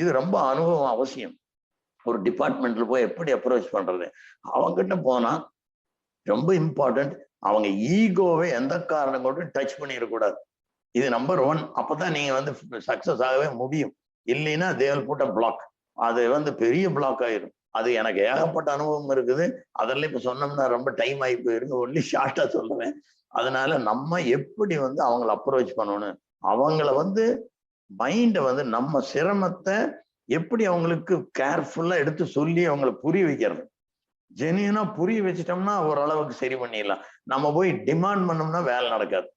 இது ரொம்ப அனுபவம் அவசியம். ஒரு டிபார்ட்மெண்ட்ல போய் எப்படி அப்ரோச் பண்றது, அவங்ககிட்ட போனா ரொம்ப இம்பார்ட்டன்ட். அவங்க ஈகோவை எந்த காரணம் கொண்டு டச் பண்ணிடக்கூடாது. இது நம்பர் 1. அப்பதான் நீங்க சக்சஸ் ஆகவே முடியும். இல்லைன்னா they will put a block. அது பெரிய பிளாக் ஆயிரும். அது எனக்கு ஏகப்பட்ட அனுபவம் இருக்குது. அதெல்லாம் இப்ப சொன்னோம்னா ரொம்ப டைம் ஆகி போயிருக்கு. ஒன்லி ஷார்ட்டா சொல்லுவேன். அதனால நம்ம எப்படி அவங்களை அப்ரோச் பண்ணணும், அவங்கள மைண்டை நம்ம சிரமத்தை எப்படி அவங்களுக்கு கேர்ஃபுல்லா எடுத்து சொல்லி அவங்களை புரிய வைக்கிறது. ஜெனியூனா புரிய வச்சிட்டோம்னா ஓரளவுக்கு சரி பண்ணிடலாம். நம்ம போய் டிமாண்ட் பண்ணோம்னா வேலை நடக்காது.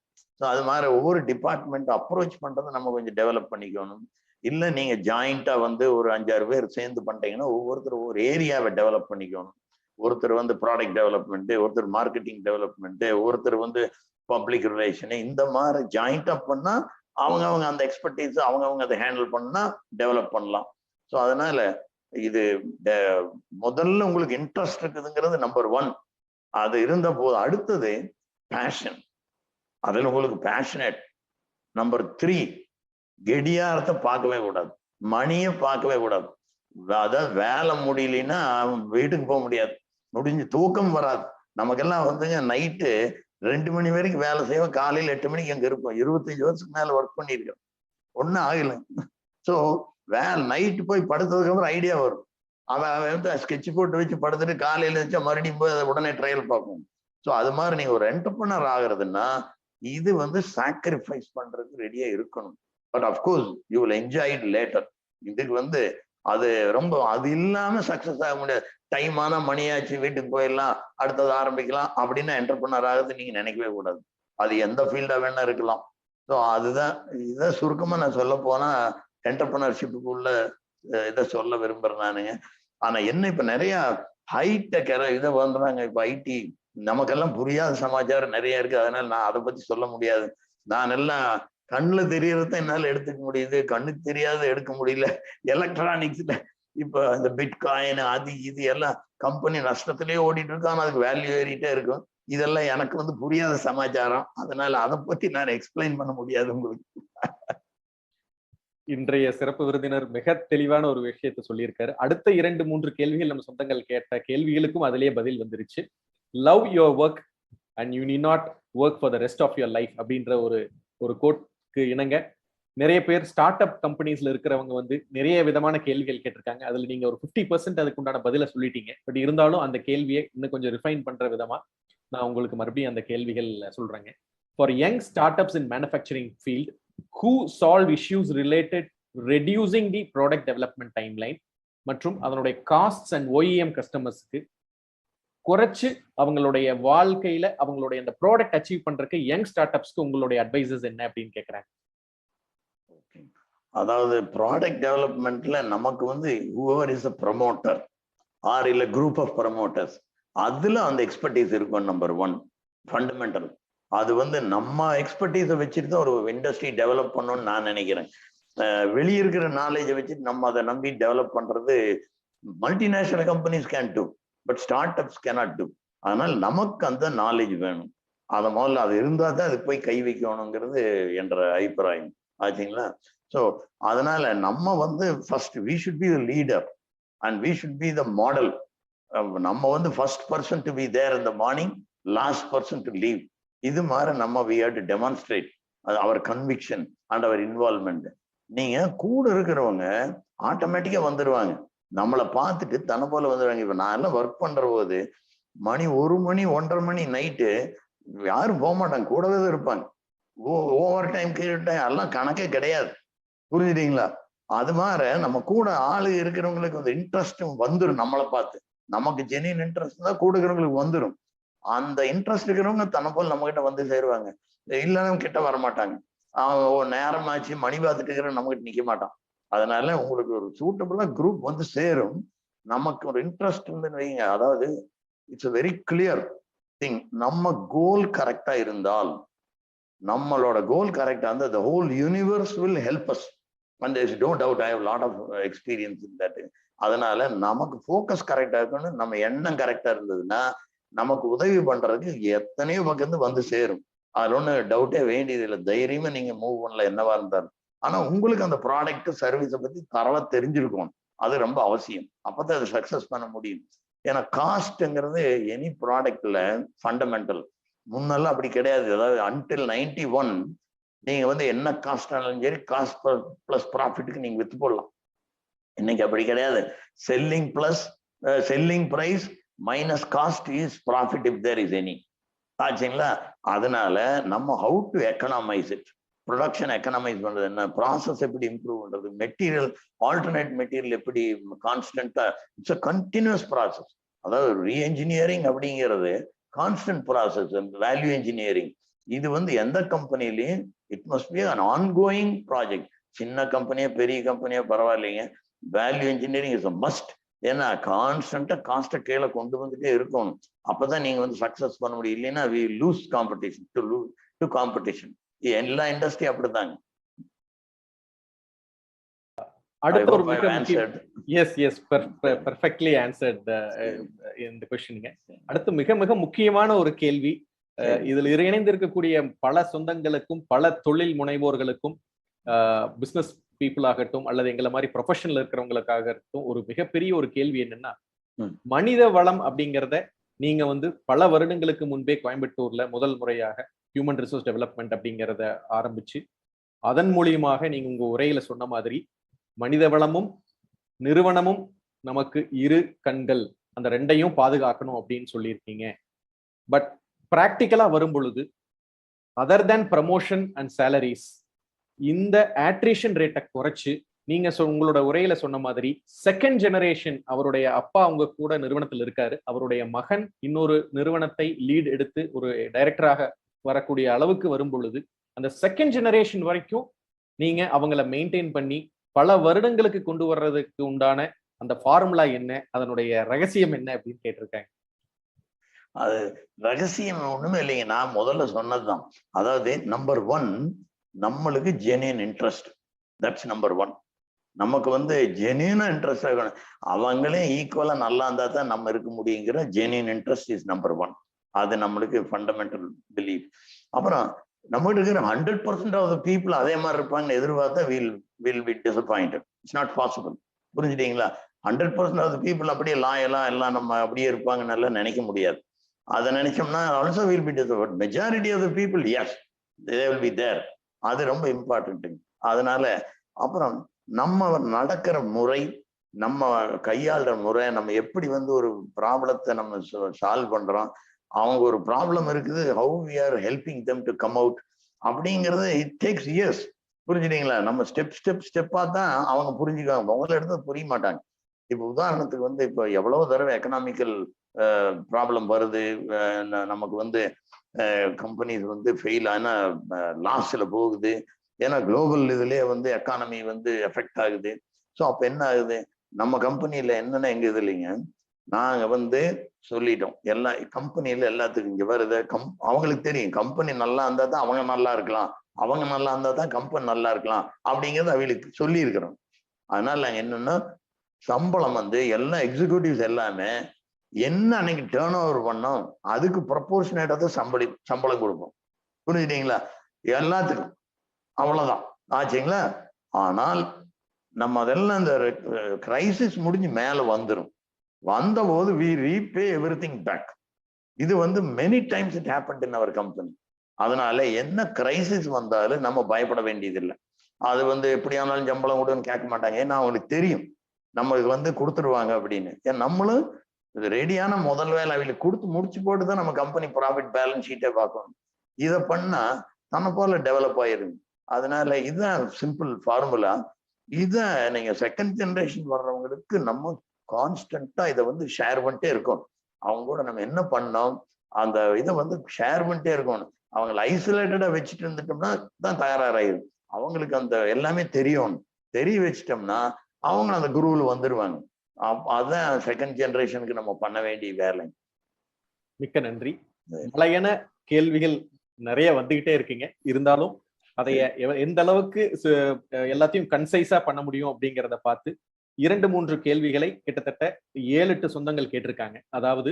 ஸோ அது மாதிரி ஒவ்வொரு டிபார்ட்மெண்ட் அப்ரோச் பண்றதை நம்ம கொஞ்சம் டெவலப் பண்ணிக்கணும். இல்லை நீங்க ஜாயிண்டா ஒரு 5-6 பேர் சேர்ந்து பண்ணிட்டீங்கன்னா ஒவ்வொருத்தர் ஒவ்வொரு ஏரியாவை டெவலப் பண்ணிக்கணும். ஒருத்தர் ப்ராடக்ட் டெவலப்மெண்ட், ஒருத்தர் மார்க்கெட்டிங் டெவலப்மெண்ட், ஒருத்தர் பப்ளிக் ரிலேஷன். இந்த மாதிரி ஜாயிண்டா பண்ணா அவங்க அந்த எக்ஸ்பர்டீஸ் அவங்க அதை ஹேண்டில் பண்ணா டெவலப் பண்ணலாம். ஸோ அதனால இது முதல்ல உங்களுக்கு இன்ட்ரெஸ்ட் இருக்குதுங்கிறது நம்பர் 1. அது இருந்த போது அடுத்தது பேஷன். அதுல உங்களுக்கு பேஷனேட். நம்பர் 3, கெடியாரத்தை பார்க்கவே கூடாது, மணியை பார்க்கவே கூடாது. அதாவது வேலை முடியலன்னா வீட்டுக்கு போக முடியாது, முடிஞ்சு தூக்கம் வராது. நமக்கெல்லாம் நைட்டு 2 மணி வரைக்கும் வேலை செய்வோம், காலையில் 8 மணிக்கு அங்க இருப்போம். 25 வருஷத்துக்கு மேல ஒர்க் பண்ணியிருக்கோம், ஒன்னும் ஆகலை. ஸோ நைட்டு போய் படுத்ததுக்கு அப்புறம் ஐடியா வரும். அவன் ஸ்கெட்ச் போட்டு வச்சு படுத்துட்டு காலையில இருந்துச்சா மறுபடியும் போய் அதை உடனே ட்ரையல் பார்ப்போம். ஸோ அது மாதிரி நீங்க ஒரு என்டர்பிரனர் ஆகுறதுன்னா இது சாக்ரிஃபைஸ் பண்றதுக்கு ரெடியா இருக்கணும். But of course you will enjoy it later. இதுக்கு அது ரொம்ப அது இல்லாம சக்சஸ் ஆக முடியாது. டைம் ஆனா மணியாச்சு, வீட்டுக்கு போயிடலாம், அடுத்தது ஆரம்பிக்கலாம் அப்படின்னு என்டர்பிரனர் ஆகுது நீங்க நினைக்கவே கூடாது. அது எந்த ஃபீல்டா வேணா இருக்கலாம். ஸோ இதுதான் சுருக்கமா நான் சொல்ல போனா என்டர்பிரனர்ஷிப்புக்குள்ள இதை சொல்ல விரும்புறேன் நானுங்க. ஆனா என்ன இப்ப நிறைய ஹைடெக் இதை வந்துறாங்க. இப்ப ஐடி நமக்கெல்லாம் புரியாத சமாச்சாரம் நிறைய இருக்கு. அதனால நான் அதை பத்தி சொல்ல முடியாது. நான் எல்லாம் கண்ணுல தெரியறத என்னால எடுத்துக்க முடியுது, கண்ணுக்கு தெரியாத எடுக்க முடியல. எலக்ட்ரானிக்ஸ்ல இப்ப இந்த பிட்காயின் அது இது எல்லாம் கம்பெனி நஷ்டத்திலேயே ஓடிட்டு இருக்கு, ஆனா அதுக்கு வேல்யூ ஏறிட்டே இருக்கும். இதெல்லாம் எனக்கு புரியாத சமாச்சாரம். அதனால அதை பத்தி நான் எக்ஸ்பிளைன் பண்ண முடியாது உங்களுக்கு. இன்றைய சிறப்பு விருந்தினர் மிக தெளிவான ஒரு விஷயத்தை சொல்லியிருக்காரு. அடுத்த 2-3 கேள்விகள் நம்ம சொந்தங்கள் கேட்ட கேள்விகளுக்கும் அதிலேயே பதில் வந்துருச்சு. Love your work and you need not work for the rest of your life அப்படின்ற ஒரு கோட்க்கு இணங்க நிறைய பேர் ஸ்டார்ட் அப் கம்பெனிஸ்ல இருக்கிறவங்க வந்து நிறைய விதமான கேள்விகள் கேட்டிருக்காங்க. அதுல நீங்க ஒரு 50% அதுக்கு உண்டான பதில சொல்லிட்டீங்க. பட் இருந்தாலும் அந்த கேள்வியை இன்னும் கொஞ்சம் ரிஃபைன் பண்ற விதமா நான் உங்களுக்கு மறுபடியும் அந்த கேள்விகள் சொல்றேங்க. For young start ups in manufacturing field who solve issues related reducing the product development timeline மற்றும் அதனுடைய காஸ்ட்ஸ் அண்ட் OEM கஸ்டமர்ஸ்க்கு குறைச்சு அவங்களுடைய வாழ்க்கையில அவங்களுடைய அந்த ப்ராடக்ட் அச்சீவ் பண்றதுக்கு யங் ஸ்டார்ட் அப்ஸ்க்கு உங்களுடைய அட்வைசஸ் என்ன அப்படின்னு கேட்கறாங்க. அதாவது ப்ராடக்ட் டெவலப்மெண்ட்ல நமக்கு வந்து whoever is a promoter or இல்ல குரூப் ஆஃப் ப்ரமோட்டர்ஸ், அதுல அந்த எக்ஸ்பர்டீஸ் இருக்கும். Number 1 fundamental. அது வந்து நம்ம எக்ஸ்பர்டீஸை வச்சுட்டு தான் ஒரு இண்டஸ்ட்ரி டெவலப் பண்ணணும்னு நான் நினைக்கிறேன். வெளியே இருக்கிற நாலேஜை வச்சுட்டு நம்ம அதை நம்பி டெவலப் பண்றது multinational companies can do, but start ups cannot do. அதனால நமக்கு அந்த நாலேஜ் வேணும். அதை முதல்ல அது இருந்தால் தான் அதுக்கு போய் கை வைக்கணுங்கிறது என்ற அபிப்பிராயம் ஆச்சுங்களா. ஸோ அதனால நம்ம வந்து first we should be the leader and we should be the model. நம்ம வந்து first person to be there in the morning, last person to leave. இது மாதிரி நம்ம we have to demonstrate our conviction and our involvement. நீங்க கூட இருக்கிறவங்க ஆட்டோமேட்டிக்கா வந்துடுவாங்க, நம்மளை பார்த்துட்டு தன்னை போல வந்துடுவாங்க. இப்ப நான் எல்லாம் ஒர்க் பண்ற போது மணி 1 மணி 1:30 மணி நைட்டு யாரும் போக மாட்டாங்க, கூடவே தான் இருப்பாங்க. ஓவர் டைம் கீழ் டைம் எல்லாம் கணக்கே கிடையாது. புரிஞ்சுட்டீங்களா? அது மாதிரி நம்ம கூட ஆளு இருக்கிறவங்களுக்கு வந்து இன்ட்ரெஸ்டும் வந்துடும். நம்மளை பார்த்து நமக்கு ஜெனின் இன்ட்ரெஸ்ட் தான் கூட இருக்கிறவங்களுக்கு வந்துடும். அந்த இன்ட்ரெஸ்ட் இருக்கிறவங்க தன்னை போல் நம்ம கிட்ட வந்து சேருவாங்க, இல்லைன்னா கிட்ட வர மாட்டாங்க. நேரமாச்சு மணி பார்த்துட்டு இருக்கிற நம்ம கிட்ட நிக்க மாட்டான். அதனால உங்களுக்கு ஒரு சூட்டபிளா குரூப் வந்து சேரும். நமக்கு ஒரு இன்ட்ரெஸ்ட் இருந்துன்னு வைங்க. அதாவது இட்ஸ் வெரி கிளியர் திங். நம்ம கோல் கரெக்டா இருந்தால், நம்மளோட கோல் கரெக்டா இருந்தால் the whole universe will help us. And there is no doubt, I have a lot of experience in that. அதனால நமக்கு ஃபோக்கஸ் கரெக்டா இருக்கணும். நம்ம எண்ணம் கரெக்டா இருந்ததுன்னா நமக்கு உதவி பண்றதுக்கு எத்தனையோ பக்கம் வந்து சேரும். அதுல ஒண்ணு டவுட்டே வேண்டியது இல்லை. தைரியமா நீங்க மூவ் பண்ணல என்னவா இருந்தாலும். ஆனா உங்களுக்கு அந்த ப்ராடக்ட் சர்வீஸை பத்தி தரவா தெரிஞ்சிருக்கணும். அது ரொம்ப அவசியம். அப்பதான் அதை சக்சஸ் பண்ண முடியும். ஏன்னா காஸ்ட்ங்கிறது எனி ப்ராடக்ட்ல ஃபண்டமெண்டல். முன்னெல்லாம் அப்படி கிடையாது. அதாவது அன்டில் 91 நீங்க வந்து என்ன காஸ்ட் ஆனாலும் சரி, காஸ்ட் பிளஸ் ப்ராஃபிட்டுக்கு நீங்க வித்து போடலாம். இன்னைக்கு அப்படி கிடையாது. Selling price minus cost is profit if there is any. ஆச்சுங்களா? அதனால நம்ம how to economise it. Production economise பண்றது என்ன, ப்ராசஸ் எப்படி இம்ப்ரூவ் பண்றது, மெட்டீரியல் ஆல்டர்னேட் மெட்டீரியல் எப்படி கான்ஸ்டன்டா, இட்ஸ் அ கண்டினியூஸ் ப்ராசஸ். அதாவது ரீஎன்ஜினியரிங் அப்படிங்கிறது கான்ஸ்டன்ட் ப்ராசஸ். வேல்யூ இன்ஜினியரிங் இது வந்து எந்த கம்பெனிலையும் it must be an ongoing project. சின்ன கம்பெனியா பெரிய கம்பெனியா பரவாயில்லைங்க, value engineering is a must. ஏன்னா கான்ஸ்டன்டா காஸ்ட்டை கீழே கொண்டு வந்துட்டே இருக்கணும். அப்பதான் நீங்க வந்து சக்சஸ் பண்ண முடியும். இல்லைன்னா we lose competition to competition. எல்லா இண்டஸ்ட்ரி அப்படித்தாங்க. அடுத்த ஒரு பெர்ஃபெக்ட்லி ஆன்சர்ட் இந்த கொஸ்டின்ங்க. அடுத்து மிக மிக முக்கியமான ஒரு கேள்வி. இதுல இணைந்திருக்கக்கூடிய பல சொந்தங்களுக்கும் பல தொழில் முனைவோர்களுக்கும் பிசினஸ் பீப்புள் ஆகட்டும் அல்லது எங்களை மாதிரி ப்ரொஃபஷனல் இருக்கிறவங்களுக்காகட்டும் ஒரு மிகப்பெரிய ஒரு கேள்வி என்னன்னா, மனித வளம் அப்படிங்கிறத நீங்க வந்து பல வருடங்களுக்கு முன்பே கோயம்புத்தூர்ல முதல் முறையாக ஹியூமன் ரிசோர்ஸ் டெவலப்மெண்ட் அப்படிங்கிறத ஆரம்பிச்சு அதன் மூலியமாக நீங்க உங்க உரையில சொன்ன மாதிரி மனித வளமும் நிறுவனமும் நமக்கு இரு கண்கள், அந்த ரெண்டையும் பாதுகாக்கணும் அப்படின்னு சொல்லியிருக்கீங்க. பட் பிராக்டிக்கலா வரும் பொழுது other than promotion and salaries இந்த ஆட்ரிஷன் ரேட்டை குறைச்சு நீங்க உங்களோட உரையில சொன்ன மாதிரி செகண்ட் ஜெனரேஷன், அவருடைய அப்பா அவங்க கூட நிறுவனத்தில் இருக்காரு, அவருடைய மகன் இன்னொரு நிறுவனத்தை லீட் எடுத்து ஒரு டைரக்டராக வரக்கூடிய அளவுக்கு வரும் பொழுது அந்த செகண்ட் ஜெனரேஷன் வரைக்கும் நீங்க அவங்கள மெயின்டைன் பண்ணி பல வருடங்களுக்கு கொண்டு வர்றதுக்கு உண்டான அந்த ஃபார்முலா என்ன, அதனுடைய ரகசியம் என்ன அப்படின்னு கேட்டிருக்காங்க. அது ரகசியம் ஒண்ணுமே இல்லைங்க. நான் முதல்ல சொன்னதுதான். அதாவது நம்பர் 1 நம்மளுக்கு ஜெனியன் இன்ட்ரெஸ்ட். That's number 1. நமக்கு வந்து ஜெனியூனா இன்ட்ரெஸ்ட் இருக்கணும். அவங்களே ஈக்குவலா நல்லா இருந்தா தான் நம்ம இருக்க முடியுங்கிற ஜெனியன் இன்ட்ரெஸ்ட் இஸ் நம்பர் 1. அது நம்மளுக்கு ஃபண்டமெண்டல் பிலீஃப். அப்புறம் நம்ம இருக்கிற 100% ஆஃப் த பீப்புள் அதே மாதிரி இருப்பாங்கன்னு எதிர்பார்த்தா will be disappointed. It's not possible. புரிஞ்சுட்டீங்களா? 100% ஆஃப் த பீப்புள் அப்படியே லாயலா எல்லாம் நம்ம அப்படியே இருப்பாங்கன்னு எல்லாம் நினைக்க முடியாது. அதை நினைச்சோம்னா also will be disappoint. Majority of the people as they will be there. அது ரொம்ப இம்பார்ட்டன்ட். அதனால அப்புறம் நம்ம நடக்கிற முறை, நம்ம கையாளுற முறை, நம்ம எப்படி வந்து ஒரு ப்ராப்ளத்தை நம்ம சால்வ் பண்றோம், அவங்க ஒரு ப்ராப்ளம் இருக்குது, how we are helping them to come out அப்படிங்கிறது இட் டேக்ஸ் இயர்ஸ். புரிஞ்சுட்டீங்களா? நம்ம ஸ்டெப்பா தான் அவங்க புரிஞ்சுக்காங்க. முதல்ல எடுத்து புரிய மாட்டாங்க. இப்ப உதாரணத்துக்கு வந்து இப்ப எவ்வளவு தடவை எக்கனாமிக்கல் ப்ராப்ளம் வருது, நமக்கு வந்து கம்பெனிஸ் வந்து ஃபெயில் ஆனா லாஸ்ல போகுது. ஏன்னா குளோபல் இதுலயே வந்து எக்கானமி வந்து எஃபெக்ட் ஆகுது. ஸோ அப்ப என்ன ஆகுது, நம்ம கம்பெனியில என்னன்னா எங்க இது இல்லைங்க, நாங்க வந்து சொல்லிட்டோம் எல்லா கம்பெனியில எல்லாத்துக்கும் இங்க வருது. அவங்களுக்கு தெரியும் கம்பெனி நல்லா இருந்தா தான் அவங்க நல்லா இருக்கலாம், அவங்க நல்லா இருந்தா தான் கம்பெனி நல்லா இருக்கலாம் அப்படிங்கிறது அவங்களுக்கு சொல்லி இருக்கிறோம். அதனால நாங்க என்னன்னா சம்பளம் வந்து எல்லா எக்ஸிக்யூட்டிவ்ஸ் எல்லாமே என்ன அன்னைக்கு டேர்ன் ஓவர் பண்ணோம் அதுக்கு ப்ரொபோர்ஷனேட்டா தான் சம்பளம் கொடுப்போம். புரிஞ்சுட்டீங்களா? எல்லாத்துக்கும் அவ்வளவுதான் ஆச்சுங்களா? ஆனால் நம்ம அதெல்லாம் இந்த கிரைசிஸ் முடிஞ்சு மேல வந்துடும். வந்த போது வி ரீபே எவ்ரிதிங் பேக். இது வந்து many times it happened in our company. அதனால என்ன கிரைசிஸ் வந்தாலும் நம்ம பயப்பட வேண்டியதில்லை. அது வந்து எப்படியானாலும் சம்பளம் கொடுன்னு கேட்க மாட்டாங்க. ஏன்னா அவங்களுக்கு தெரியும் நம்மளுக்கு வந்து கொடுத்துருவாங்க அப்படின்னு. ஏன் நம்மளும் ரெடியான முதல் வேலை அவங்களுக்கு கொடுத்து முடிச்சு போட்டு தான் நம்ம கம்பெனி ப்ராஃபிட் பேலன்ஸ் ஷீட்டை பார்க்கணும். இதை பண்ணா தன்னை போல டெவலப் ஆயிருங்க. அதனால இதுதான் சிம்பிள் ஃபார்முலா. இதை நீங்க செகண்ட் ஜெனரேஷன் வர்றவங்களுக்கு நம்ம கான்ஸ்டன்டா இதை வந்து ஷேர் பண்ணிட்டே இருக்கணும். அவங்க கூட நம்ம என்ன பண்ணோம் அந்த இதை வந்து ஷேர் பண்ணிட்டே இருக்கணும். அவங்களை ஐசோலேட்டடா வச்சுட்டு இருந்துட்டோம்னா தான் தயாராகிடும். அவங்களுக்கு அந்த எல்லாமே தெரிய வச்சிட்டோம்னா அவங்க அந்த குருவில் வந்துடுவாங்க. அதான் செகண்ட் ஜெனரேஷனுக்கு நம்ம பண்ண வேண்டிய வேலை. மிக்க நன்றி. பலையான கேள்விகள் நிறைய வந்துகிட்டே இருக்கீங்க. இருந்தாலும் அதை எந்த அளவுக்கு எல்லாத்தையும் கன்சைஸா பண்ண முடியும் அப்படிங்கிறத பார்த்து 2-3 கேள்விகளை கிட்டத்தட்ட 7-8 சொந்தங்கள் கேட்டிருக்காங்க. அதாவது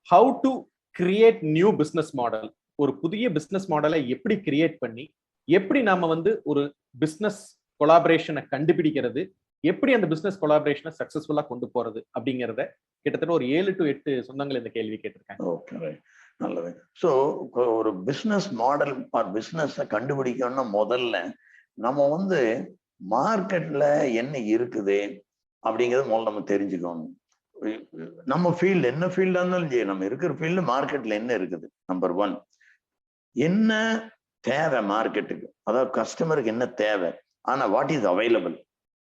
how to create new business model, ஒரு புதிய பிசினஸ் மாடலை எப்படி கிரியேட் பண்ணி எப்படி நாம வந்து ஒரு பிசினஸ் கொலாபரேஷனை கண்டுபிடிக்கிறது, எப்படி அந்த பிசினஸ் கொலாபரேஷனை சக்சஸ்ஃபுல்லா கொண்டு போறது அப்படிங்கிறத கிட்டத்தட்ட ஒரு 7 to 8 சொந்தங்கள் இந்த கேள்வி கேட்டிருக்காங்க. ஓகே, நல்லது. ஸோ ஒரு பிசினஸ் மாடல் பிசினஸை கண்டுபிடிக்கணும்னா முதல்ல நம்ம வந்து மார்க்கெட்ல என்ன இருக்குது அப்படிங்கிறது முதல்ல நம்ம தெரிஞ்சுக்கணும். நம்ம ஃபீல்டு என்ன ஃபீல்டா இருந்தாலும் சரி, நம்ம இருக்கிற ஃபீல்டு மார்க்கெட்ல என்ன இருக்குது. நம்பர் 1 என்ன தேவை மார்க்கெட்டுக்கு, அதாவது கஸ்டமருக்கு என்ன தேவை, ஆனா what is available,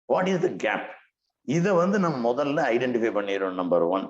what is the gap, இதை வந்து நம்ம முதல்ல ஐடென்டிஃபை பண்ணிடுறோம். நம்பர் 1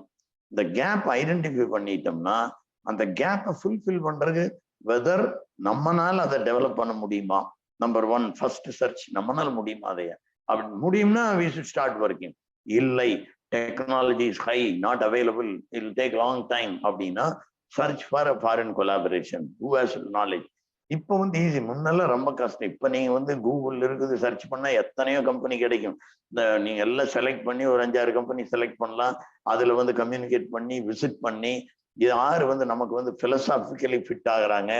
இந்த கேப் ஐடென்டிஃபை பண்ணிட்டோம்னா அந்த கேப்பை ஃபுல்ஃபில் பண்றதுக்கு வெதர் நம்மனால அதை டெவலப் பண்ண முடியுமா. நம்பர் 1 ஃபர்ஸ்ட் சர்ச், நம்மனால முடியுமா, அதைய அப்படி முடியும்னா we should start working. இல்லை technology is high, not available, it will take long time அப்படின்னா search for a foreign collaboration who has knowledge. இப்போ வந்து ஈஸி, முன்னெல்லாம் ரொம்ப கஷ்டம். இப்போ நீங்க வந்து கூகுள் இருக்குது, சர்ச் பண்ணா எத்தனையோ கம்பெனி கிடைக்கும். இந்த நீங்க எல்லாம் செலக்ட் பண்ணி ஒரு 5-6 கம்பெனி செலக்ட் பண்ணலாம். அதுல வந்து கம்யூனிகேட் பண்ணி விசிட் பண்ணி யாரு வந்து நமக்கு வந்து பிலசாபிக்கலி ஃபிட் ஆகுறாங்க,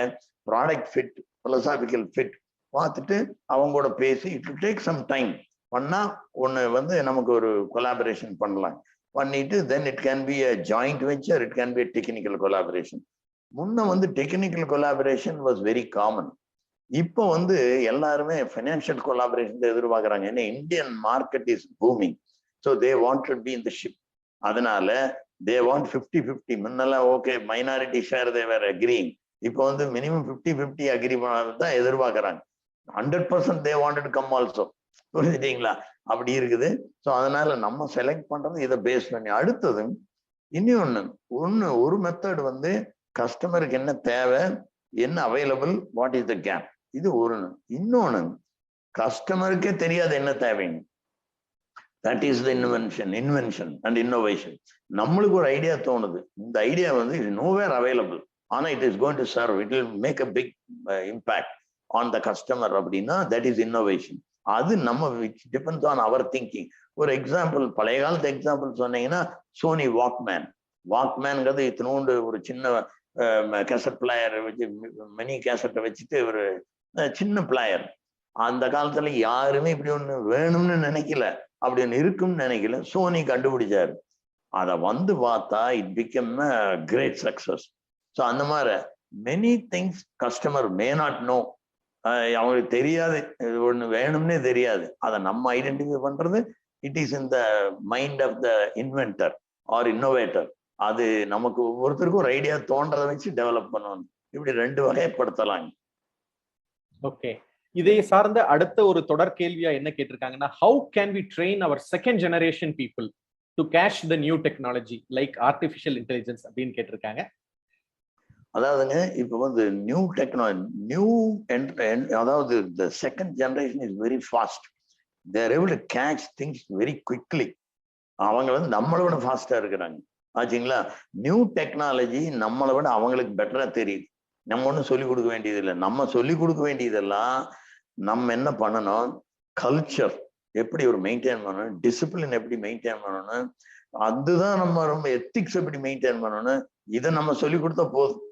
ப்ராடக்ட் ஃபிட், பிலசாபிக்கல் ஃபிட் பார்த்துட்டு அவங்களோட பேசி it will take some time பண்ணா ஒன்று வந்து நமக்கு ஒரு கொலாபரேஷன் பண்ணலாம். பண்ணிட்டு then it can be a joint venture, it can be a technical collaboration. முன்ன வந்து technical collaboration was very common. இப்போ வந்து எல்லாருமே ஃபைனான்சியல் கொலாபரேஷன் எதிர்பார்க்குறாங்க. ஏன்னா Indian market is booming, so they want to be in the ship. அதனால they want 50-50. முன்னெல்லாம் okay minority share தே வேர் அக்ரிங். இப்போ வந்து மினிமம் 50-50 அக்ரி தான் எதிர்பார்க்குறாங்க. 100% தே வாண்டட் கம் ஆல்சோ. புரிஞ்சுட்டீங்களா? அப்படி இருக்குது. ஸோ அதனால நம்ம செலக்ட் பண்றது இதை பேஸ் பண்ணி. அடுத்தது இன்னொன்னு ஒரு மெத்தட் வந்து கஸ்டமருக்கு என்ன தேவை, என்ன available, what is the gap, இது ஒரு. இன்னொன்னு கஸ்டமருக்கே தெரியாது என்ன தேவைன்னு. That is the invention and innovation. நம்மளுக்கு ஒரு ஐடியா தோணுது, இந்த ஐடியா வந்து இஸ் நோவேர் அவைலபிள், ஆனா it is going to serve, it will make a big impact on the customer அப்படின்னா தட் இஸ் இன்னோவேஷன். அது நம்ம டிபெண்ட்ஸ் ஆன் அவர் திங்கிங். ஒரு எக்ஸாம்பிள், பழைய காலத்து எக்ஸாம்பிள் சொன்னீங்கன்னா சோனி வாக்மேன்ங்கிறது இத்தினோண்டு ஒரு சின்ன கேசட் பிளேயர் வச்சு, மினி கேசட்டை வச்சுட்டு ஒரு சின்ன பிளேயர். அந்த காலத்துல யாருமே இப்படி ஒண்ணு வேணும்னு நினைக்கல, அப்படி ஒண்ணு இருக்கும்னு நினைக்கல. சோனி கண்டுபிடிச்சாரு. அதை வந்து பார்த்தா it become a great success. So அந்த மாதிரி many things customer may not know, அவங்களுக்கு தெரியாது, ஒன்று வேணும்னே தெரியாது. அதை நம்ம ஐடென்டிஃபை பண்றது it is in the mind of the inventor or innovator. அது நமக்கு ஒவ்வொருத்தருக்கும் ஒரு ஐடியா தோன்றதை வச்சு டெவலப் பண்ணணும். இப்படி 2 வகைப்படுத்தலாம். ஓகே, இதை சார்ந்த அடுத்த ஒரு தொடர் கேள்வியா என்ன கேட்டிருக்காங்கன்னா, how can we train our second generation people to catch the new technology like artificial intelligence அப்படின்னு கேட்டிருக்காங்க. அதாவதுங்க இப்போ வந்து நியூ டெக்னாலஜி அதாவது the second generation is very fast. They're able to catch things very quickly. அவங்க வந்து நம்மளை விட ஃபாஸ்டா இருக்கிறாங்க ஆச்சுங்களா. நியூ டெக்னாலஜி நம்மளை விட அவங்களுக்கு பெட்டரா தெரியுது. நம்ம ஒன்றும் சொல்லிக் கொடுக்க வேண்டியது இல்லை. நம்ம சொல்லிக் கொடுக்க வேண்டியதெல்லாம் நம்ம என்ன பண்ணணும், கல்ச்சர் எப்படி ஒரு மெயின்டைன் பண்ணணும், டிசிப்ளின் எப்படி மெயின்டைன் பண்ணணும், அதுதான் நம்ம ரொம்ப எத்திக்ஸ் எப்படி மெயின்டைன் பண்ணணும், இதை நம்ம சொல்லிக் கொடுத்தா போதும்.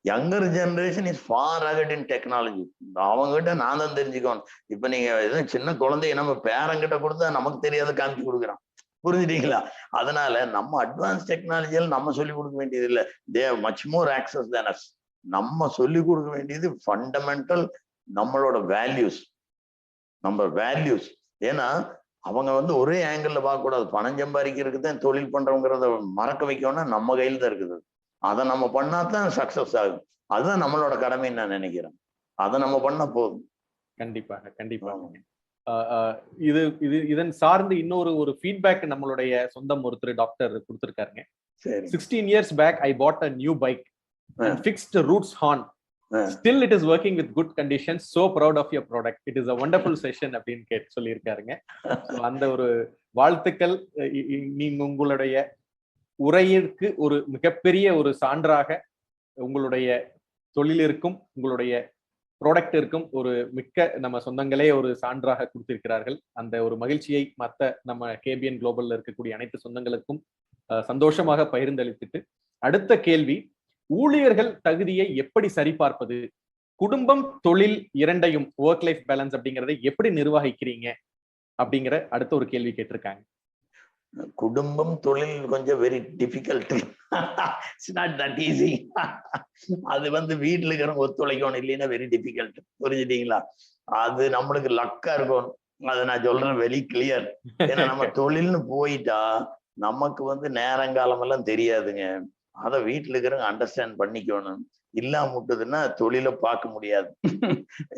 Younger generation is for ahead in technology. அவங்ககிட்ட நான் தான் தெரிஞ்சுக்கணும். இப்ப நீங்க எதுவும் சின்ன குழந்தைய நம்ம பேரங்கிட்ட கொடுத்தா நமக்கு தெரியாத காமிச்சு கொடுக்குறான், புரிஞ்சுட்டீங்களா? அதனால நம்ம அட்வான்ஸ் டெக்னாலஜியில் நம்ம சொல்லிக் கொடுக்க வேண்டியது இல்லை. They have much more access than as. நம்ம சொல்லிக் கொடுக்க வேண்டியது ஃபண்டமெண்டல் நம்மளோட வேல்யூஸ், நம்ம வேல்யூஸ். ஏன்னா அவங்க வந்து ஒரே ஆங்கிள் பார்க்க கூடாது. பணம் சம்பாதிக்கிறதுக்கு தான் தொழில் பண்றவங்கிறத மறக்க வைக்கணும்னா நம்ம கையில் தான் இருக்குது. அதை நம்ம பண்ணாதான் சக்சஸ் ஆகும். அதுதான் நம்மளோட கடமைன்னு நான் நினைக்கிறேன். அதை நம்ம பண்ண போதும். கண்டிப்பாக கண்டிப்பாக. இது இது இதன் சார்ந்து இன்னொரு ஃபீட்பேக் நம்மளுடைய சொந்தம் ஒருத்தர் doctor கொடுத்திருக்காருங்க. 16 years back I bought a new bike and fixed Roots horn. Still it is working with good conditions. So proud of your product. It is a wonderful session அப்படின்னு சொல்லியிருக்காருங்க. அந்த ஒரு வாழ்த்துக்கள். நீங்க உங்களுடைய உரையிற்கு ஒரு மிகப்பெரிய ஒரு சான்றாக உங்களுடைய தொழிலிற்கும் உங்களுடைய ப்ராடக்ட் இருக்கும் ஒரு மிக்க நம்ம சொந்தங்களே ஒரு சான்றாக கொடுத்திருக்கிறார்கள். அந்த ஒரு மகிழ்ச்சியை மற்ற நம்ம கேபிஎன் குளோபல்ல இருக்கக்கூடிய அனைத்து சொந்தங்களுக்கும் சந்தோஷமாக பகிர்ந்தளித்துட்டு, அடுத்த கேள்வி, ஊழியர்கள் தகுதியை எப்படி சரிபார்ப்பது, குடும்பம் தொழில் இரண்டையும் ஒர்க் லைஃப் பேலன்ஸ் அப்படிங்கறதை எப்படி நிர்வகிக்கிறீங்க அப்படிங்கிற அடுத்த ஒரு கேள்வி கேட்டிருக்காங்க. குடும்பம் தொழில் கொஞ்சம் very difficult. It's not that easy. அது வந்து வீட்டுல இருக்கிறவங்க ஒத்துழைக்கணும், இல்லைன்னா வெரி டிஃபிகல்ட். புரிஞ்சுட்டீங்களா? அது நம்மளுக்கு லக்கா இருக்கும். அதை நான் சொல்றேன் வெரி கிளியர். ஏன்னா நம்ம தொழில்னு போயிட்டா நமக்கு வந்து நேரங்காலம் எல்லாம் தெரியாதுங்க. அதை வீட்டுல இருக்கிறவங்க அண்டர்ஸ்டாண்ட் பண்ணிக்கணும். இல்லாம விட்டதுன்னா தொழிலை பார்க்க முடியாது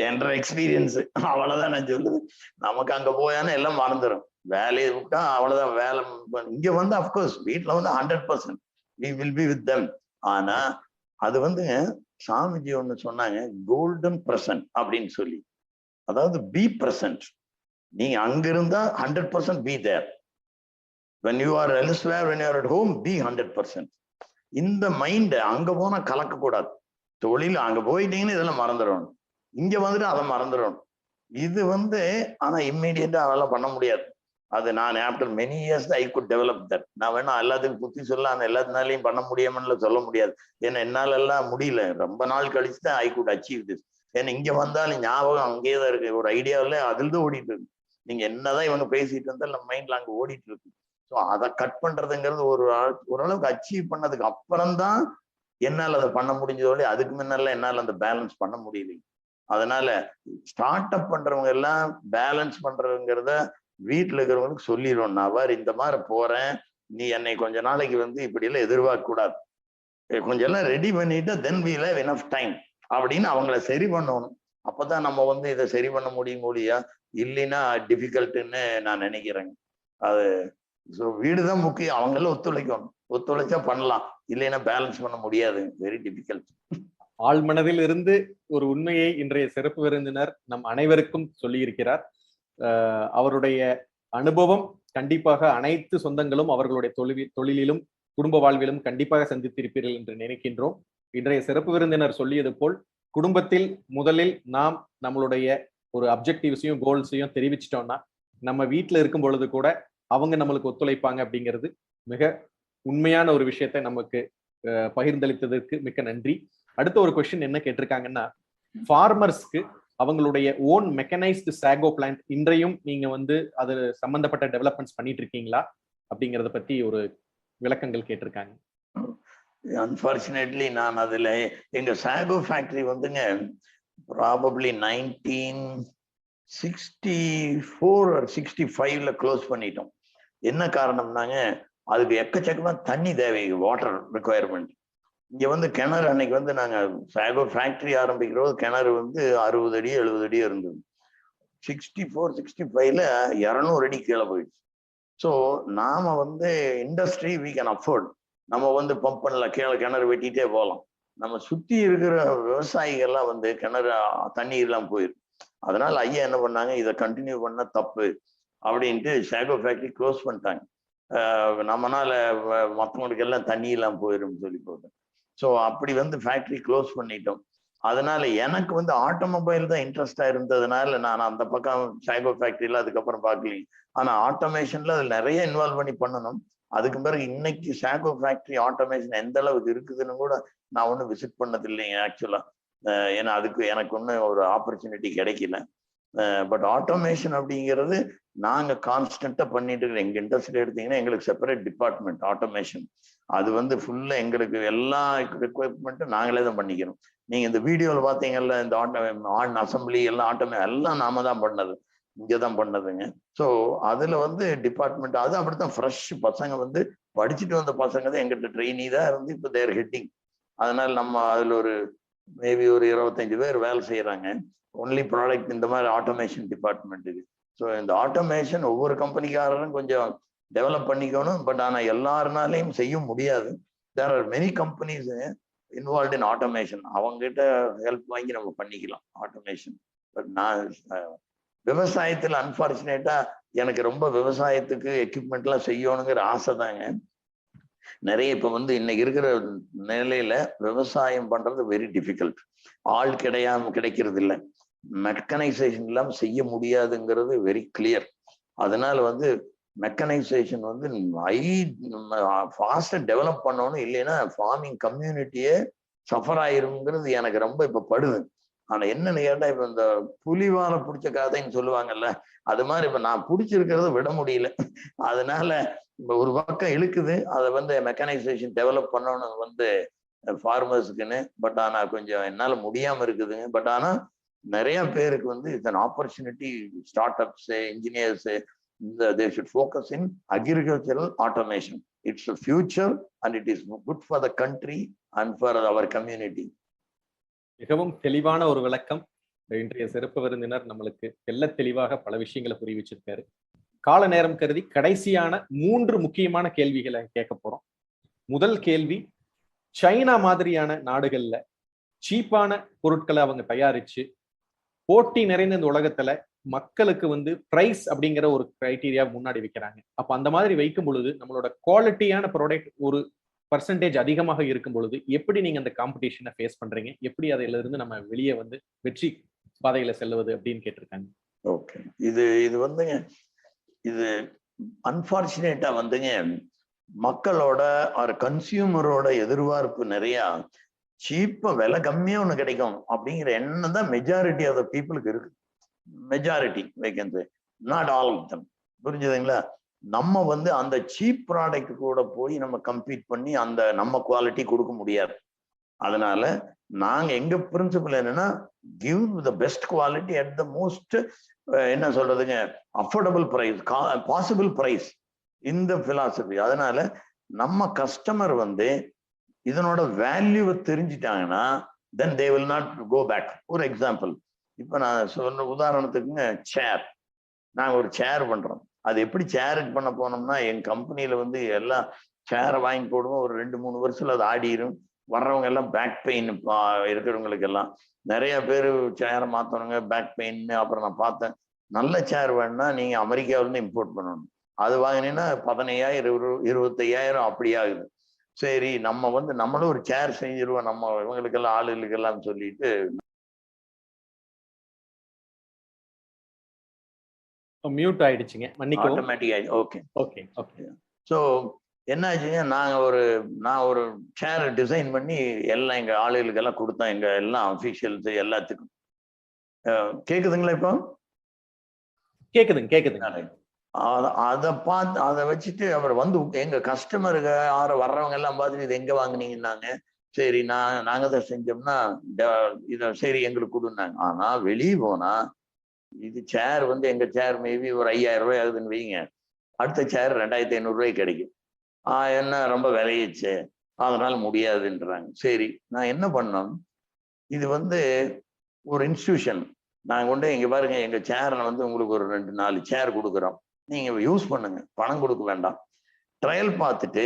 என்ற எக்ஸ்பீரியன்ஸ். அவ்வளவுதான் நான் சொல்லுது. நமக்கு அங்க போயானா எல்லாம் மறந்துடும். வேலையை விட்டா அவ்வளவுதான் வேலை. இங்க வந்து அப்கோர்ஸ் வீட்டுல வந்து 100% we will be with them. ஆனா அது வந்து சாமிஜி ஒண்ணு சொன்னாங்க, கோல்டன் பிரசன்ட் அப்படின்னு சொல்லி. அதாவது பி பிரசன்ட். நீங்க அங்க இருந்தா 100% be there. when you are elsewhere, when you are at home, be 100%. இந்த மைண்ட் அங்க போனா கலக்க கூடாது. தொழில் அங்க போயிட்டீங்கன்னு இதெல்லாம் மறந்துடணும். இங்க வந்துட்டு அதை மறந்துடணும். இது வந்து ஆனா இம்மீடியட்டா அதெல்லாம் பண்ண முடியாது. அது நான் after many years I could develop that. நான் வேணா எல்லாத்துக்கும் புத்தி சொல்ல, அந்த எல்லாத்தினாலையும் பண்ண முடியாமன்னு சொல்ல முடியாது. ஏன்னா என்னால எல்லாம் முடியல. ரொம்ப நாள் கழிச்சு தான் ஐ குட் அச்சீவ் திஸ். ஏன்னா இங்க வந்தாலும் ஞாபகம் அங்கேயே தான் இருக்கு. ஒரு ஐடியாவில் அதில் தான் ஓடிட்டு இருக்கு. நீங்க என்னதான் இவங்க பேசிட்டு இருந்தாலும் நம்ம மைண்ட்ல அங்க ஓடிட்டு இருக்கு. ஸோ அதை கட் பண்றதுங்கிறது ஓரளவுக்கு அச்சீவ் பண்ணதுக்கு அப்புறம்தான் என்னால் அதை பண்ண முடிஞ்சதோட, அதுக்கு முன்னால என்னால் அந்த பேலன்ஸ் பண்ண முடியல. அதனால ஸ்டார்ட் அப் பண்றவங்க எல்லாம் பேலன்ஸ் பண்றதுங்கிறத வீட்டுல இருக்கிறவங்களுக்கு சொல்லிடுவோம். நான் இந்த மாதிரி போறேன், நீ என்னை கொஞ்ச நாளைக்கு வந்து இப்படி எல்லாம் எதிர்பார்க்க கூடாது, கொஞ்சம் எல்லாம் ரெடி பண்ணிட்டு தென் we have enough time அப்படின்னு அவங்கள சரி பண்ணணும். அப்பதான் நம்ம வந்து இதை சரி பண்ண முடியும் முடியா, இல்லைன்னா டிஃபிகல்ட்டுன்னு நான் நினைக்கிறேங்க. அது வீடுதான் முக்கியம். அவங்க எல்லாம் ஒத்துழைக்கணும். ஒத்துழைச்சா பண்ணலாம், இல்லைன்னா பேலன்ஸ் பண்ண முடியாது. Very difficult. ஆள் மனதில் இருந்து ஒரு உண்மையை இன்றைய சிறப்பு விருந்தினர் நம் அனைவருக்கும் சொல்லி இருக்கிறார். அவருடைய அனுபவம் கண்டிப்பாக அனைத்து சொந்தங்களும் அவர்களுடைய தொழிலிலும் குடும்ப வாழ்விலும் கண்டிப்பாக சந்தித்திருப்பீர்கள் என்று நினைக்கின்றோம். இன்றைய சிறப்பு விருந்தினர் சொல்லியது போல், குடும்பத்தில் முதலில் நாம் நம்மளுடைய ஒரு அப்ஜெக்டிவ்ஸையும் கோல்ஸையும் தெரிவிச்சிட்டோம்னா, நம்ம வீட்டில் இருக்கும் பொழுது கூட அவங்க நம்மளுக்கு ஒத்துழைப்பாங்க. அப்படிங்கிறது மிக உண்மையான ஒரு விஷயத்தை நமக்கு பகிர்ந்தளித்ததற்கு மிக்க நன்றி. அடுத்த ஒரு கொஸ்டின் என்ன கேட்டிருக்காங்கன்னா, ஃபார்மர்ஸ்க்கு அவங்களுடைய ஓன் மெக்கனைஸ்டு சாகோ பிளான்ட் இன்றையும் நீங்க வந்து அது சம்பந்தப்பட்ட டெவலப்மெண்ட்ஸ் பண்ணிட்டு இருக்கீங்களா அப்படிங்கறத பத்தி ஒரு விளக்கங்கள் கேட்டிருக்காங்க. அன்பார்ச்சுனேட்லி நான் அதுல எங்க சாகோ ஃபேக்டரி வந்துங்க ப்ராபப்ளி 1964 or 65ல க்ளோஸ் பண்ணிட்டோம். என்ன காரணம்னாங்க, அதுக்கு எக்கச்சக்கமா தண்ணி தேவை, வாட்டர் ரிக்குவயர்மெண்ட். இங்க வந்து கிணறு அன்னைக்கு வந்து நாங்க சாகோ ஃபேக்டரி ஆரம்பிக்கிறோம், கிணறு வந்து 60 அடி 70 அடி இருந்தது. 64 65ல 200 அடி கீழே போயிடுச்சு. ஸோ நாம வந்து இண்டஸ்ட்ரி வி கேன் அஃபோர்ட், நம்ம வந்து பம்ப் பண்ணல, கிணறு வெட்டிட்டே போகலாம். நம்ம சுத்தி இருக்கிற விவசாயிகள்லாம் வந்து கிணறு தண்ணி இல்லாம போயிருக்கு. அதனால ஐயா என்ன பண்ணாங்க, இதை கண்டினியூ பண்ண தப்பு அப்படின்ட்டு சாகோ ஃபேக்டரி க்ளோஸ் பண்ணிட்டாங்க. நம்மனால மற்றவங்களுக்கு எல்லாம் தண்ணி இல்லாம போயிடும் சொல்லி போட்டு. ஸோ அப்படி வந்து ஃபேக்டரி க்ளோஸ் பண்ணிட்டோம். அதனால எனக்கு வந்து ஆட்டோமொபைல் தான் இன்ட்ரெஸ்டா இருந்ததுனால நான் அந்த பக்கம் சாகோ ஃபேக்டரியில அதுக்கப்புறம் பார்க்கலீங்க. ஆனா ஆட்டோமேஷன்ல அதுல நிறைய இன்வால்வ் பண்ணி பண்ணணும். அதுக்கு பிறகு இன்னைக்கு சாகோ ஃபேக்டரி ஆட்டோமேஷன் எந்த அளவுக்கு இருக்குதுன்னு கூட நான் ஒன்றும் விசிட் பண்ணது இல்லைங்க ஆக்சுவலா. ஏன்னா அதுக்கு எனக்கு ஒன்றும் ஒரு ஆப்பர்ச்சுனிட்டி கிடைக்கல. பட் ஆட்டோமேஷன் அப்படிங்கிறது நாங்க கான்ஸ்டன்டா பண்ணிட்டு இருக்கிற எங்க இண்டஸ்ட்ரி எடுத்தீங்கன்னா எங்களுக்கு செப்பரேட் டிபார்ட்மெண்ட் ஆட்டோமேஷன். அது வந்து ஃபுல்லா எங்களுக்கு எல்லா எக்யூப்மெண்ட்டும் நாங்களே தான் பண்ணிக்கிறோம். நீங்க இந்த வீடியோல பாத்தீங்கல்ல, இந்த அசம்பிளி எல்லாம் எல்லாம் நாம தான் பண்ணது, இங்கதான் பண்ணதுங்க. ஸோ அதுல வந்து டிபார்ட்மெண்ட் அது அப்படித்தான் ஃப்ரெஷ் பசங்க வந்து படிச்சுட்டு வந்த பசங்க தான் எங்கிட்ட ட்ரெயினி தான் இருந்து இப்போ தேர் ஹெட்டிங். அதனால நம்ம அதுல ஒரு மேபி ஒரு 25 பேர் வேலை செய்யறாங்க ஒன்லி ப்ராடக்ட் இந்த மாதிரி ஆட்டோமேஷன் டிபார்ட்மெண்ட்டுக்கு. ஸோ இந்த ஆட்டோமேஷன் ஒவ்வொரு கம்பெனிக்காரரும் கொஞ்சம் டெவலப் பண்ணிக்கணும். பட் ஆனா எல்லாருனாலையும் செய்ய முடியாது. There are many companies involve in automation. அவங்ககிட்ட ஹெல்ப் வாங்கி நம்ம பண்ணிக்கலாம் ஆட்டோமேஷன். பட் நான் விவசாயத்துல அன்பார்ச்சுனேட்டா எனக்கு ரொம்ப விவசாயத்துக்கு எக்யூப்மெண்ட் எல்லாம் செய்யணுங்கிற ஆசை தாங்க. நிறைய இப்ப வந்து இன்னைக்கு இருக்கிற நிலையில விவசாயம் பண்றது வெரி டிஃபிகல்ட். ஆள் கிடைக்கிறது இல்லை, மெக்கனைசேஷன் இல்லாம செய்ய முடியாதுங்கிறது வெரி கிளியர். அதனால வந்து மெக்கனைசேஷன் வந்து ஃபாஸ்டா டெவலப் பண்ணணும், இல்லைன்னா ஃபார்மிங் கம்யூனிட்டியே சஃபர் ஆயிருங்கிறது எனக்கு ரொம்ப இப்ப படுது. ஆனா என்னன்னு கேட்டா, இப்ப இந்த புலிவால பிடிச்ச கதைன்னு சொல்லுவாங்கல்ல, அது மாதிரி இப்ப நான் பிடிச்சிருக்கிறத விட முடியல. அதனால இப்ப ஒரு பக்கம் இழுக்குது, அதை வந்து மெக்கனைசேஷன் டெவலப் பண்ணணும் வந்து ஃபார்மர்ஸுக்குன்னு. பட் ஆனா கொஞ்சம் என்னால முடியாம இருக்குதுங்க. பட் ஆனா நிறைய பேருக்கு வந்து it's an opportunity. Start ups, engineers, they should focus in agricultural automation. It's the future and it is good for the country and for our community. மிகவும் தெளிவான ஒரு விளக்கம். இன்றைய சிறப்பு விருந்தினர் நம்மளுக்கு தெளிவாக பல விஷயங்களை புரிய வச்சிருக்காரு. கால நேரம் கருதி கடைசியான 3 முக்கியமான கேள்விகளை கேட்க போறோம். முதல் கேள்வி, சைனா மாதிரியான நாடுகள்ல சீப்பான பொருட்களை அவங்க தயாரிச்சு போட்டி நிறைந்த இந்த உலகத்துல மக்களுக்கு வந்து பிரைஸ் அப்படிங்கிற ஒரு கிரைட்டீரியா முன்னாடி வைக்கிறாங்க. அப்ப அந்த மாதிரி வைக்கும் பொழுது நம்மளோட குவாலிட்டியான ப்ராடக்ட் ஒரு பர்சன்டேஜ் அதிகமாக இருக்கும் பொழுது எப்படி நீங்க அந்த காம்படிஷனை ஃபேஸ் பண்றீங்க, எப்படி அதுல இருந்து நம்ம வெளியே வந்து வெற்றி பாதையில செல்வது அப்படின்னு கேட்டிருக்காங்க. ஓகே, இது வந்துங்க, இது அன்பார்ச்சுனேட்டா வந்துங்க மக்களோட கன்சியூமரோட எதிர்பார்ப்பு நிறைய சீப்பா விலை கம்மியா ஒண்ணு கிடைக்கும் அப்படிங்கிற எண்ணம் தான் மெஜாரிட்டி ஆஃப் த பீப்புளுக்கு இருக்கு. Majority vacancy, not all of them. புரிஞ்சுதுங்களா? நம்ம வந்து அந்த சீப் ப்ராடக்ட் கூட போய் நம்ம கம்பீட் பண்ணி அந்த நம்ம குவாலிட்டி கொடுக்க முடியாது. அதனால நாங்க எங்க பிரின்சிபல் என்னன்னா, give the best quality at the most என்ன சொல்றதுங்க அஃபோர்டபுள் பிரைஸ், பாசிபிள் பிரைஸ், இந்த பிலாசபி. அதனால நம்ம கஸ்டமர் வந்து இதனோட வேல்யூவை தெரிஞ்சிட்டாங்கன்னா then they will not go back. ஒரு எக்ஸாம்பிள், இப்ப நான் சொன்ன உதாரணத்துக்குங்க சேர். நாங்க ஒரு சேர் பண்றோம். அது எப்படி சேருக்கு பண்ண போனோம்னா, என் கம்பெனியில வந்து எல்லாம் சேரை வாங்கி போடுவோம். ஒரு 2-3 வருஷத்துல அது ஆடிடும். வர்றவங்க எல்லாம் பேக் பெயின் இருக்கிறவங்களுக்கு எல்லாம் நிறைய பேர் சேரை மாத்தணுங்க, பேக் பெயின். அப்புறம் நான் பார்த்தேன், நல்ல சேர் வேணும்னா நீங்க அமெரிக்காவிலேருந்து இம்போர்ட் பண்ணணும். அது வாங்கினீங்கன்னா 15,000 25,000 அப்படி ஆகுது. சரி, நம்ம வந்து நம்மளும் ஒரு சேர் செஞ்சிருவோம் நம்ம இவங்களுக்கெல்லாம் ஆளுகளுக்கெல்லாம் சொல்லிட்டு மியூட் ஆயிடுச்சுங்க, மன்னிக்கவும். Automatic. Okay okay okay. So என்ன ஆச்சுங்க, நான் ஒரு சேர் டிசைன் பண்ணி எல்லாம் எங்க ஆளுகளுக்கெல்லாம் கொடுத்தேன், எங்க எல்லாம் அஃபிஷியல்ஸ் எல்லாத்துக்கும். கேக்குதுங்களா? இப்போ கேக்குதுங்க. அதை பார்த்து அதை வச்சுட்டு அவர் வந்து எங்க கஸ்டமருக்கு வர்றவங்க எல்லாம் பார்த்துட்டு இது எங்க வாங்குனீங்கன்னாங்க. சரி நாங்க தான் செஞ்சோம்னா இதை சரி எங்களுக்கு கொடுன்னாங்க. ஆனா வெளியே போனா இது சேர் வந்து எங்க சேர் மேபி ஒரு 5000 ரூபாய் ஆகுதுன்னு வைங்க, அடுத்த சேர் 2500 ரூபாய்க்கு கிடைக்கும். என்ன ரொம்ப விலையிச்சு, அதனால முடியாதுன்றாங்க. சரி நான் என்ன பண்ணோம், இது வந்து ஒரு இன்ஸ்டிடியூஷன், நாங்க கொண்டு இங்க பாருங்க எங்க சேரை வந்து உங்களுக்கு ஒரு 2-4 சேர் கொடுக்குறோம், நீங்க யூஸ் பண்ணுங்க, பணம் கொடுக்க வேண்டாம், ட்ரையல் பார்த்துட்டு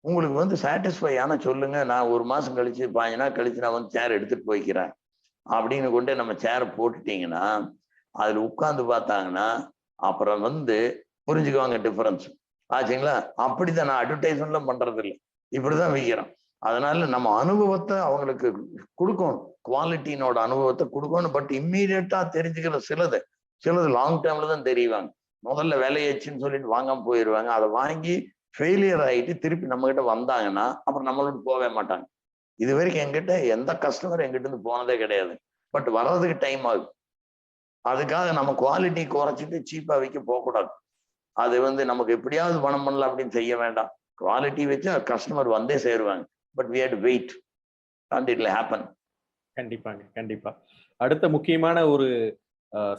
உங்களுக்கு வந்து சாட்டிஸ்ஃபை ஆன சொல்லுங்க, நான் 1 மாசம் கழிச்சு 15 நாள் கழிச்சு நான் வந்து சேர் எடுத்துட்டு போய்க்கிறேன் அப்படின்னு கொண்டு நம்ம சேரை போட்டுட்டீங்கன்னா அதுல உட்கார்ந்து பார்த்தாங்கன்னா அப்புறம் வந்து புரிஞ்சுக்குவாங்க டிஃபரன்ஸ் ஆச்சுங்களா. அப்படிதான் நான் அட்வர்டைஸ்மெண்ட்லாம் பண்றது இல்லை, இப்படிதான் வைக்கிறோம். அதனால நம்ம அனுபவத்தை அவங்களுக்கு கொடுக்கணும், குவாலிட்டினோட அனுபவத்தை கொடுக்கணும். பட் இம்மீடியட்டா தெரிஞ்சுக்கிற சிலது லாங் டேர்ம்ல தான் தெரியுவாங்க. முதல்ல விலையச்சுன்னு சொல்லிட்டு வாங்காம போயிடுவாங்க. அதை வாங்கி ஃபெயிலியர் ஆகிட்டு திருப்பி நம்ம கிட்ட வந்தாங்கன்னா அப்புறம் நம்மளோட போகவே மாட்டாங்க. இது வரைக்கும் எங்கிட்ட எந்த கஸ்டமர் எங்கிட்ட இருந்து போனதே கிடையாது. பட் வர்றதுக்கு டைம் ஆகுது. அதுக்காக நம்ம குவாலிட்டி குறைச்சிட்டு சீப்பா வைக்க போகக்கூடாது. அது வந்து நமக்கு எப்படியாவது பணம் பண்ணலாம் அப்படின்னு செய்ய வேண்டாம். குவாலிட்டி வச்சு கஸ்டமர் வந்தே சேருவாங்க. But we have to wait and it will happen. கண்டிப்பாங்க, கண்டிப்பா. அடுத்த முக்கியமான ஒரு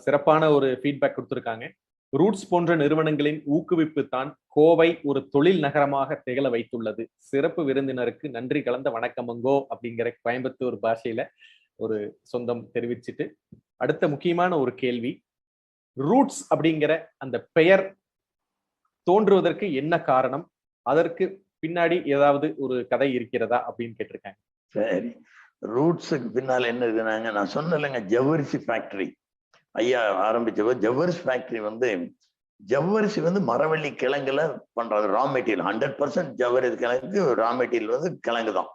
சிறப்பான ஒரு ஃபீட்பேக் கொடுத்திருக்காங்க. ரூட்ஸ் போன்ற நிறுவனங்களின் ஊக்குவிப்பு தான் கோவை ஒரு தொழில் நகரமாக திகழ வைத்துள்ளது. சிறப்பு விருந்தினருக்கு நன்றி கலந்த வணக்கமங்கோ அப்படிங்கிற கோயம்புத்தூர் பாஷையில ஒரு சொந்தம் தெரிவிச்சுட்டு, அடுத்த முக்கியமான ஒரு கேள்வி, ரூட்ஸ் அப்படிங்கிற அந்த பெயர் தோன்றுவதற்கு என்ன காரணம், அதற்கு பின்னாடி ஏதாவது ஒரு கதை இருக்கிறதா அப்படின்னு கேட்டிருக்காங்க. சரி, ரூட்ஸுக்கு பின்னால என்ன இருக்குனாங்க, நான் சொன்னேன்லங்க ஜவ்வரிசி ஃபேக்டரி ஐயா ஆரம்பிச்சவ. ஜவ்வரிசி ஃபேக்டரி வந்து ஜவ்வரிசி வந்து மரவள்ளி கிழங்குல பண்றது ரா மெட்டீரியல். 100% ஜவ்வரிசி கிழங்கு ரா மெட்டீரியல் வந்து கிழங்கு தான்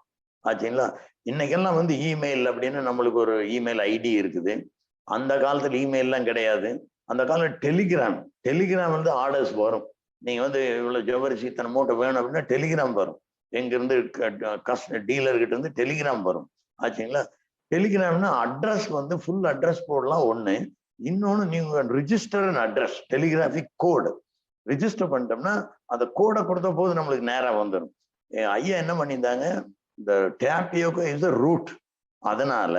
ஆச்சுங்களா. இன்னைக்கெல்லாம் வந்து இமெயில் அப்படின்னு நம்மளுக்கு ஒரு இமெயில் ஐடி இருக்குது. அந்த காலத்துல இமெயில்லாம் கிடையாது. அந்த காலம் டெலிகிராம் வந்து ஆர்டர்ஸ் வரும். நீங்க வந்து இவ்வளவு ஜவ்வரிசி இத்தனை மூட்டை வேணும் அப்படின்னா டெலிகிராம் வரும். எங்கிருந்து டீலர்கிட்ட இருந்து டெலிகிராம் வரும் ஆச்சுங்களா. டெலிகிராம்னா அட்ரஸ் வந்து ஃபுல் அட்ரஸ் போடலாம் ஒண்ணு. இன்னொன்னு நீங்க ரிஜிஸ்டர் அட்ரஸ் டெலிகிராஃபிக் கோடு ரிஜிஸ்டர் பண்ணிட்டோம்னா அந்த கோடை கொடுத்த போது நம்மளுக்கு நேரம் வந்துடும். ஐயா என்ன பண்ணியிருந்தாங்க, இந்த டேப்பியோக்கோ இஸ் அ ரூட். அதனால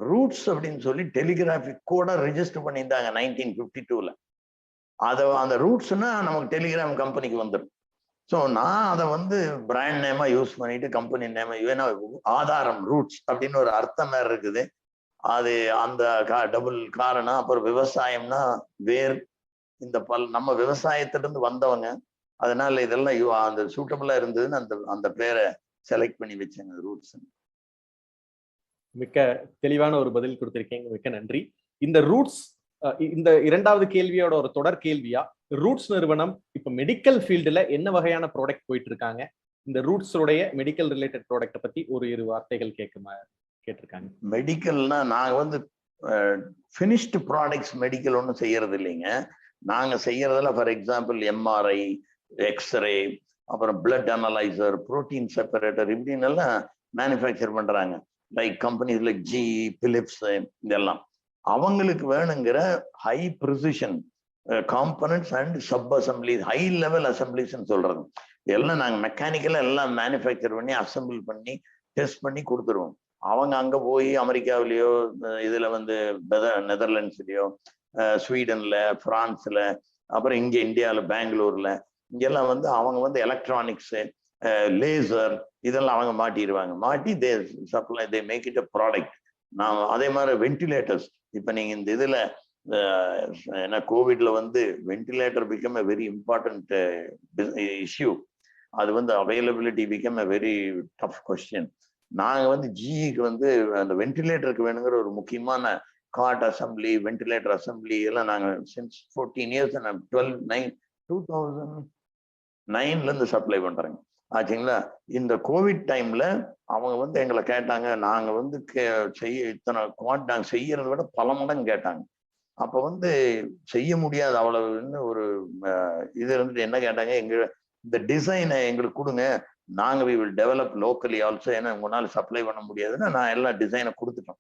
ரூட்ஸ் அப்படின்னு சொல்லி டெலிகிராஃபிக் கோடை ரிஜிஸ்டர் பண்ணியிருந்தாங்க 1952ல. அந்த ரூட்ஸ்னா நமக்கு டெலிகிராம் கம்பெனிக்கு வந்துடும். ஸோ நான் அதை வந்து பிராண்ட் நேமா யூஸ் பண்ணிட்டு கம்பெனி நேமா, ஏன்னா ஆதாரம் ரூட்ஸ் அப்படின்னு ஒரு அர்த்தம் வேற இருக்குது. அது அந்த டபுள் காரணம். அப்புறம் விவசாயம்னா வேர், இந்த நம்ம விவசாயத்திலிருந்து வந்தவங்க, அதனால இதெல்லாம் அந்த சூட்டபிளா இருந்ததுன்னு அந்த பேரை செலக்ட் பண்ணி வச்சாங்க ரூட்ஸ். மிக்க தெளிவான ஒரு பதில் கொடுத்திருக்கீங்க, மிக்க நன்றி. இந்த ரூட்ஸ் இந்த இரண்டாவது கேள்வியோட ஒரு தொடர் கேள்வியா, ரூட்ஸ் நிறுவனம் இப்ப மெடிக்கல் ஃபீல்டுல என்ன வகையான ப்ராடக்ட் போயிட்டு இருக்காங்க, இந்த ரூட்ஸோடைய மெடிக்கல் ரிலேட்டட் ப்ராடக்ட்டை பத்தி ஒரு இரு வார்த்தைகள் கேட்டிருக்காங்க. மெடிக்கல்னா நாங்க வந்து ஃபினிஷ்டு ப்ராடக்ட்ஸ் மெடிக்கல் ஒன்றும் செய்யறது இல்லைங்க. நாங்க செய்யறதுல ஃபார் எக்ஸாம்பிள் எம்ஆர்ஐ, எக்ஸ்ரே, அப்புறம் பிளட் அனலைசர், புரோட்டீன் செப்பரேட்டர், இப்படின்னு எல்லாம் மேனுஃபேக்சர் பண்றாங்க. Like companies like G, Philips, இதெல்லாம் அவங்களுக்கு வேணுங்கிற high precision components and sub assembly, high level அசம்பிளிஸ்ன்னு சொல்றது எல்லாம் நாங்கள் மெக்கானிக்கலா எல்லாம் மேனுஃபேக்சர் பண்ணி அசம்பிள் பண்ணி டெஸ்ட் பண்ணி கொடுத்துருவோம். அவங்க அங்க போய் அமெரிக்காவிலேயோ இதுல வந்து நெதர்லாண்ட்ஸ்லயோ, ஸ்வீடன்ல, பிரான்ஸ்ல, அப்புறம் இங்க இந்தியாவில் பெங்களூர்ல இங்கெல்லாம் வந்து அவங்க வந்து எலக்ட்ரானிக்ஸ், லேசர் இதெல்லாம் அவங்க மாட்டிடுவாங்க. மாட்டி they supply, they make it a product. நான் அதே மாதிரி வென்டிலேட்டர்ஸ், இப்ப நீங்க இந்த இதுல ஏன்னா கோவிட்ல வந்து ventilator become a very important issue. அது வந்து availability become a very tough question. நாங்க வந்து ஜிஇக்கு வந்து அந்த வென்டிலேட்டருக்கு வேணுங்கிற ஒரு முக்கியமான கார்ட் அசம்பிளி, வென்டிலேட்டர் அசம்பிளி எல்லாம் நாங்க சின்ஸ் 14 இயர்ஸ் 2009ல இருந்து சப்ளை பண்றேங்க ஆச்சுங்களா. இந்த கோவிட் டைம்ல அவங்க வந்து எங்களை கேட்டாங்க, நாங்க வந்து இத்தனை குவாட் நாங்க செய்யறதை விட பல மடங்கு கேட்டாங்க. அப்ப வந்து செய்ய முடியாது அவ்வளவுன்னு ஒரு இது இருந்துட்டு என்ன கேட்டாங்க, இந்த டிசைனை எங்களுக்கு கொடுங்க, நாங்க we will develop locally also. ஏன்னா உங்களால சப்ளை பண்ண முடியாதுன்னா நான் எல்லா டிசைனை கொடுத்துட்டோம்,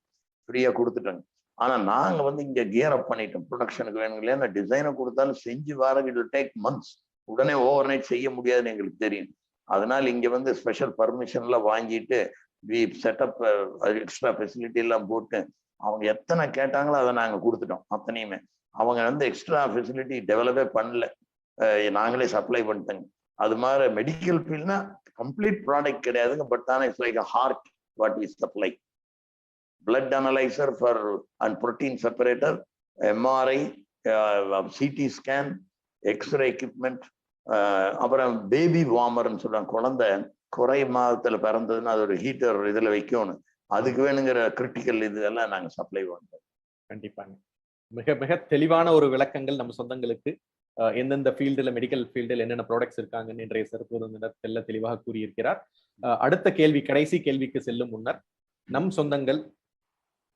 ஃப்ரீயா கொடுத்துட்டேங்க. ஆனா நாங்க வந்து இங்க கியர் அப் பண்ணிட்டோம், ப்ரொடக்ஷனுக்கு வேணும் இல்லையா, டிசைனை கொடுத்தாலும் செஞ்சு வர இட் வில் டேக் மந்த்ஸ், உடனே ஓவர் நைட் செய்ய முடியாதுன்னு எங்களுக்கு தெரியும். அதனால இங்க வந்து ஸ்பெஷல் பர்மிஷன் எல்லாம் வாங்கிட்டு செட்டப் எக்ஸ்ட்ரா ஃபெசிலிட்டி எல்லாம் போட்டு அவங்க எத்தனை கேட்டாங்களோ அதை நாங்க கொடுத்துட்டோம் அத்தனையுமே. அவங்க வந்து எக்ஸ்ட்ரா ஃபெசிலிட்டி டெவலப்பே பண்ணல, நாங்களே சப்ளை பண்ணிட்டோங்க. அது மாதிரி மெடிக்கல் ஃபீல்ட்னா கம்ப்ளீட் ப்ராடக்ட் கிடையாதுங்க, பட் ஆனால் it's like a heart what we supply. Blood analyser for and protein separator, MRI, CT scan, X-ray equipment, அப்புறம் பேபி வார்மர்னு சொல்றாங்க, குழந்தை குறை மாதத்துல பிறந்ததுன்னா அது ஒரு ஹீட்டர் இதுல வைக்கணும், அதுக்கு வேணுங்கிற கிரிட்டிக்கல் இதெல்லாம் நாங்க சப்ளை பண்றோம். கண்டிப்பாங்க. மிக மிக தெளிவான ஒரு விளக்கங்கள் நம்ம சொந்தங்களுக்கு எந்தெந்த ஃபீல்டுல, மெடிக்கல் ஃபீல்டில் என்னென்ன ப்ராடக்ட்ஸ் இருக்காங்கன்னு இன்றைய சிறப்பு விருந்தினர் தெளிவாக கூறியிருக்கிறார். அடுத்த கேள்வி, கடைசி கேள்விக்கு செல்லும் முன்னர், நம் சொந்தங்கள்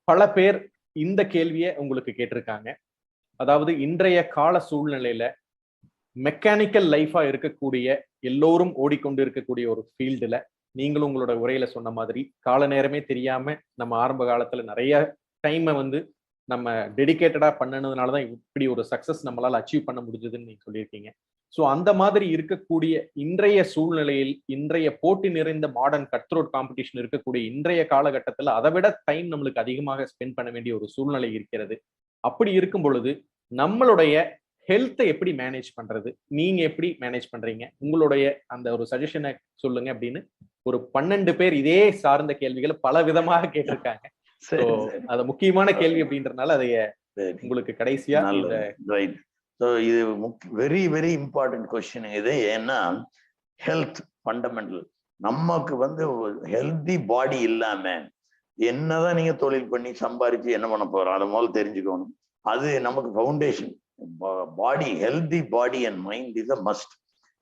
பல பேர் இந்த கேள்வியை உங்களுக்கு கேட்டிருக்காங்க. அதாவது இன்றைய கால சூழ்நிலையில மெக்கானிக்கல் லைஃபா இருக்கக்கூடிய எல்லோரும் ஓடிக்கொண்டு இருக்கக்கூடிய ஒரு ஃபீல்டுல நீங்களும் உங்களோட உரையில சொன்ன மாதிரி கால நேரமே தெரியாம நம்ம ஆரம்ப காலத்துல நிறைய டைமை வந்து நம்ம டெடிகேட்டடா பண்ணனதுனாலதான் இப்படி ஒரு சக்சஸ் நம்மளால அச்சீவ் பண்ண முடிஞ்சதுன்னு நீங்க சொல்லியிருக்கீங்க. ஸோ அந்த மாதிரி இருக்கக்கூடிய இன்றைய சூழ்நிலையில், இன்றைய போட்டி நிறைந்த மாடர்ன் கட் த்ரோட் காம்படிஷன் இருக்கக்கூடிய இன்றைய காலகட்டத்துல அதை விட டைம் நம்மளுக்கு அதிகமாக ஸ்பெண்ட் பண்ண வேண்டிய ஒரு சூழ்நிலை இருக்கிறது. அப்படி இருக்கும் பொழுது நம்மளுடைய ஹெல்த்தை எப்படி மேனேஜ் பண்றது, நீங்க எப்படி மேனேஜ் பண்றீங்க, உங்களுடைய அந்த ஒரு சஜஷனை சொல்லுங்க அப்படின்னு ஒரு 12 பேர் இதே சார்ந்த கேள்விகளை பல விதமாக கேட்டிருக்காங்க. அது முக்கியமான கேள்வி அப்படின்றதுனால அதைய உங்களுக்கு கடைசியா இது வெரி வெரி இம்பார்ட்டன்ட் கொஸ்டின் இது. ஏன்னா ஹெல்த் ஃபண்டமெண்டல். நமக்கு வந்து ஹெல்தி பாடி இல்லாம என்னதான் நீங்க தொழில் பண்ணி சம்பாதிச்சு என்ன பண்ண போறோம், அதை முதல்ல தெரிஞ்சுக்கணும். அது நமக்கு foundation. Body, healthy body and mind is a must.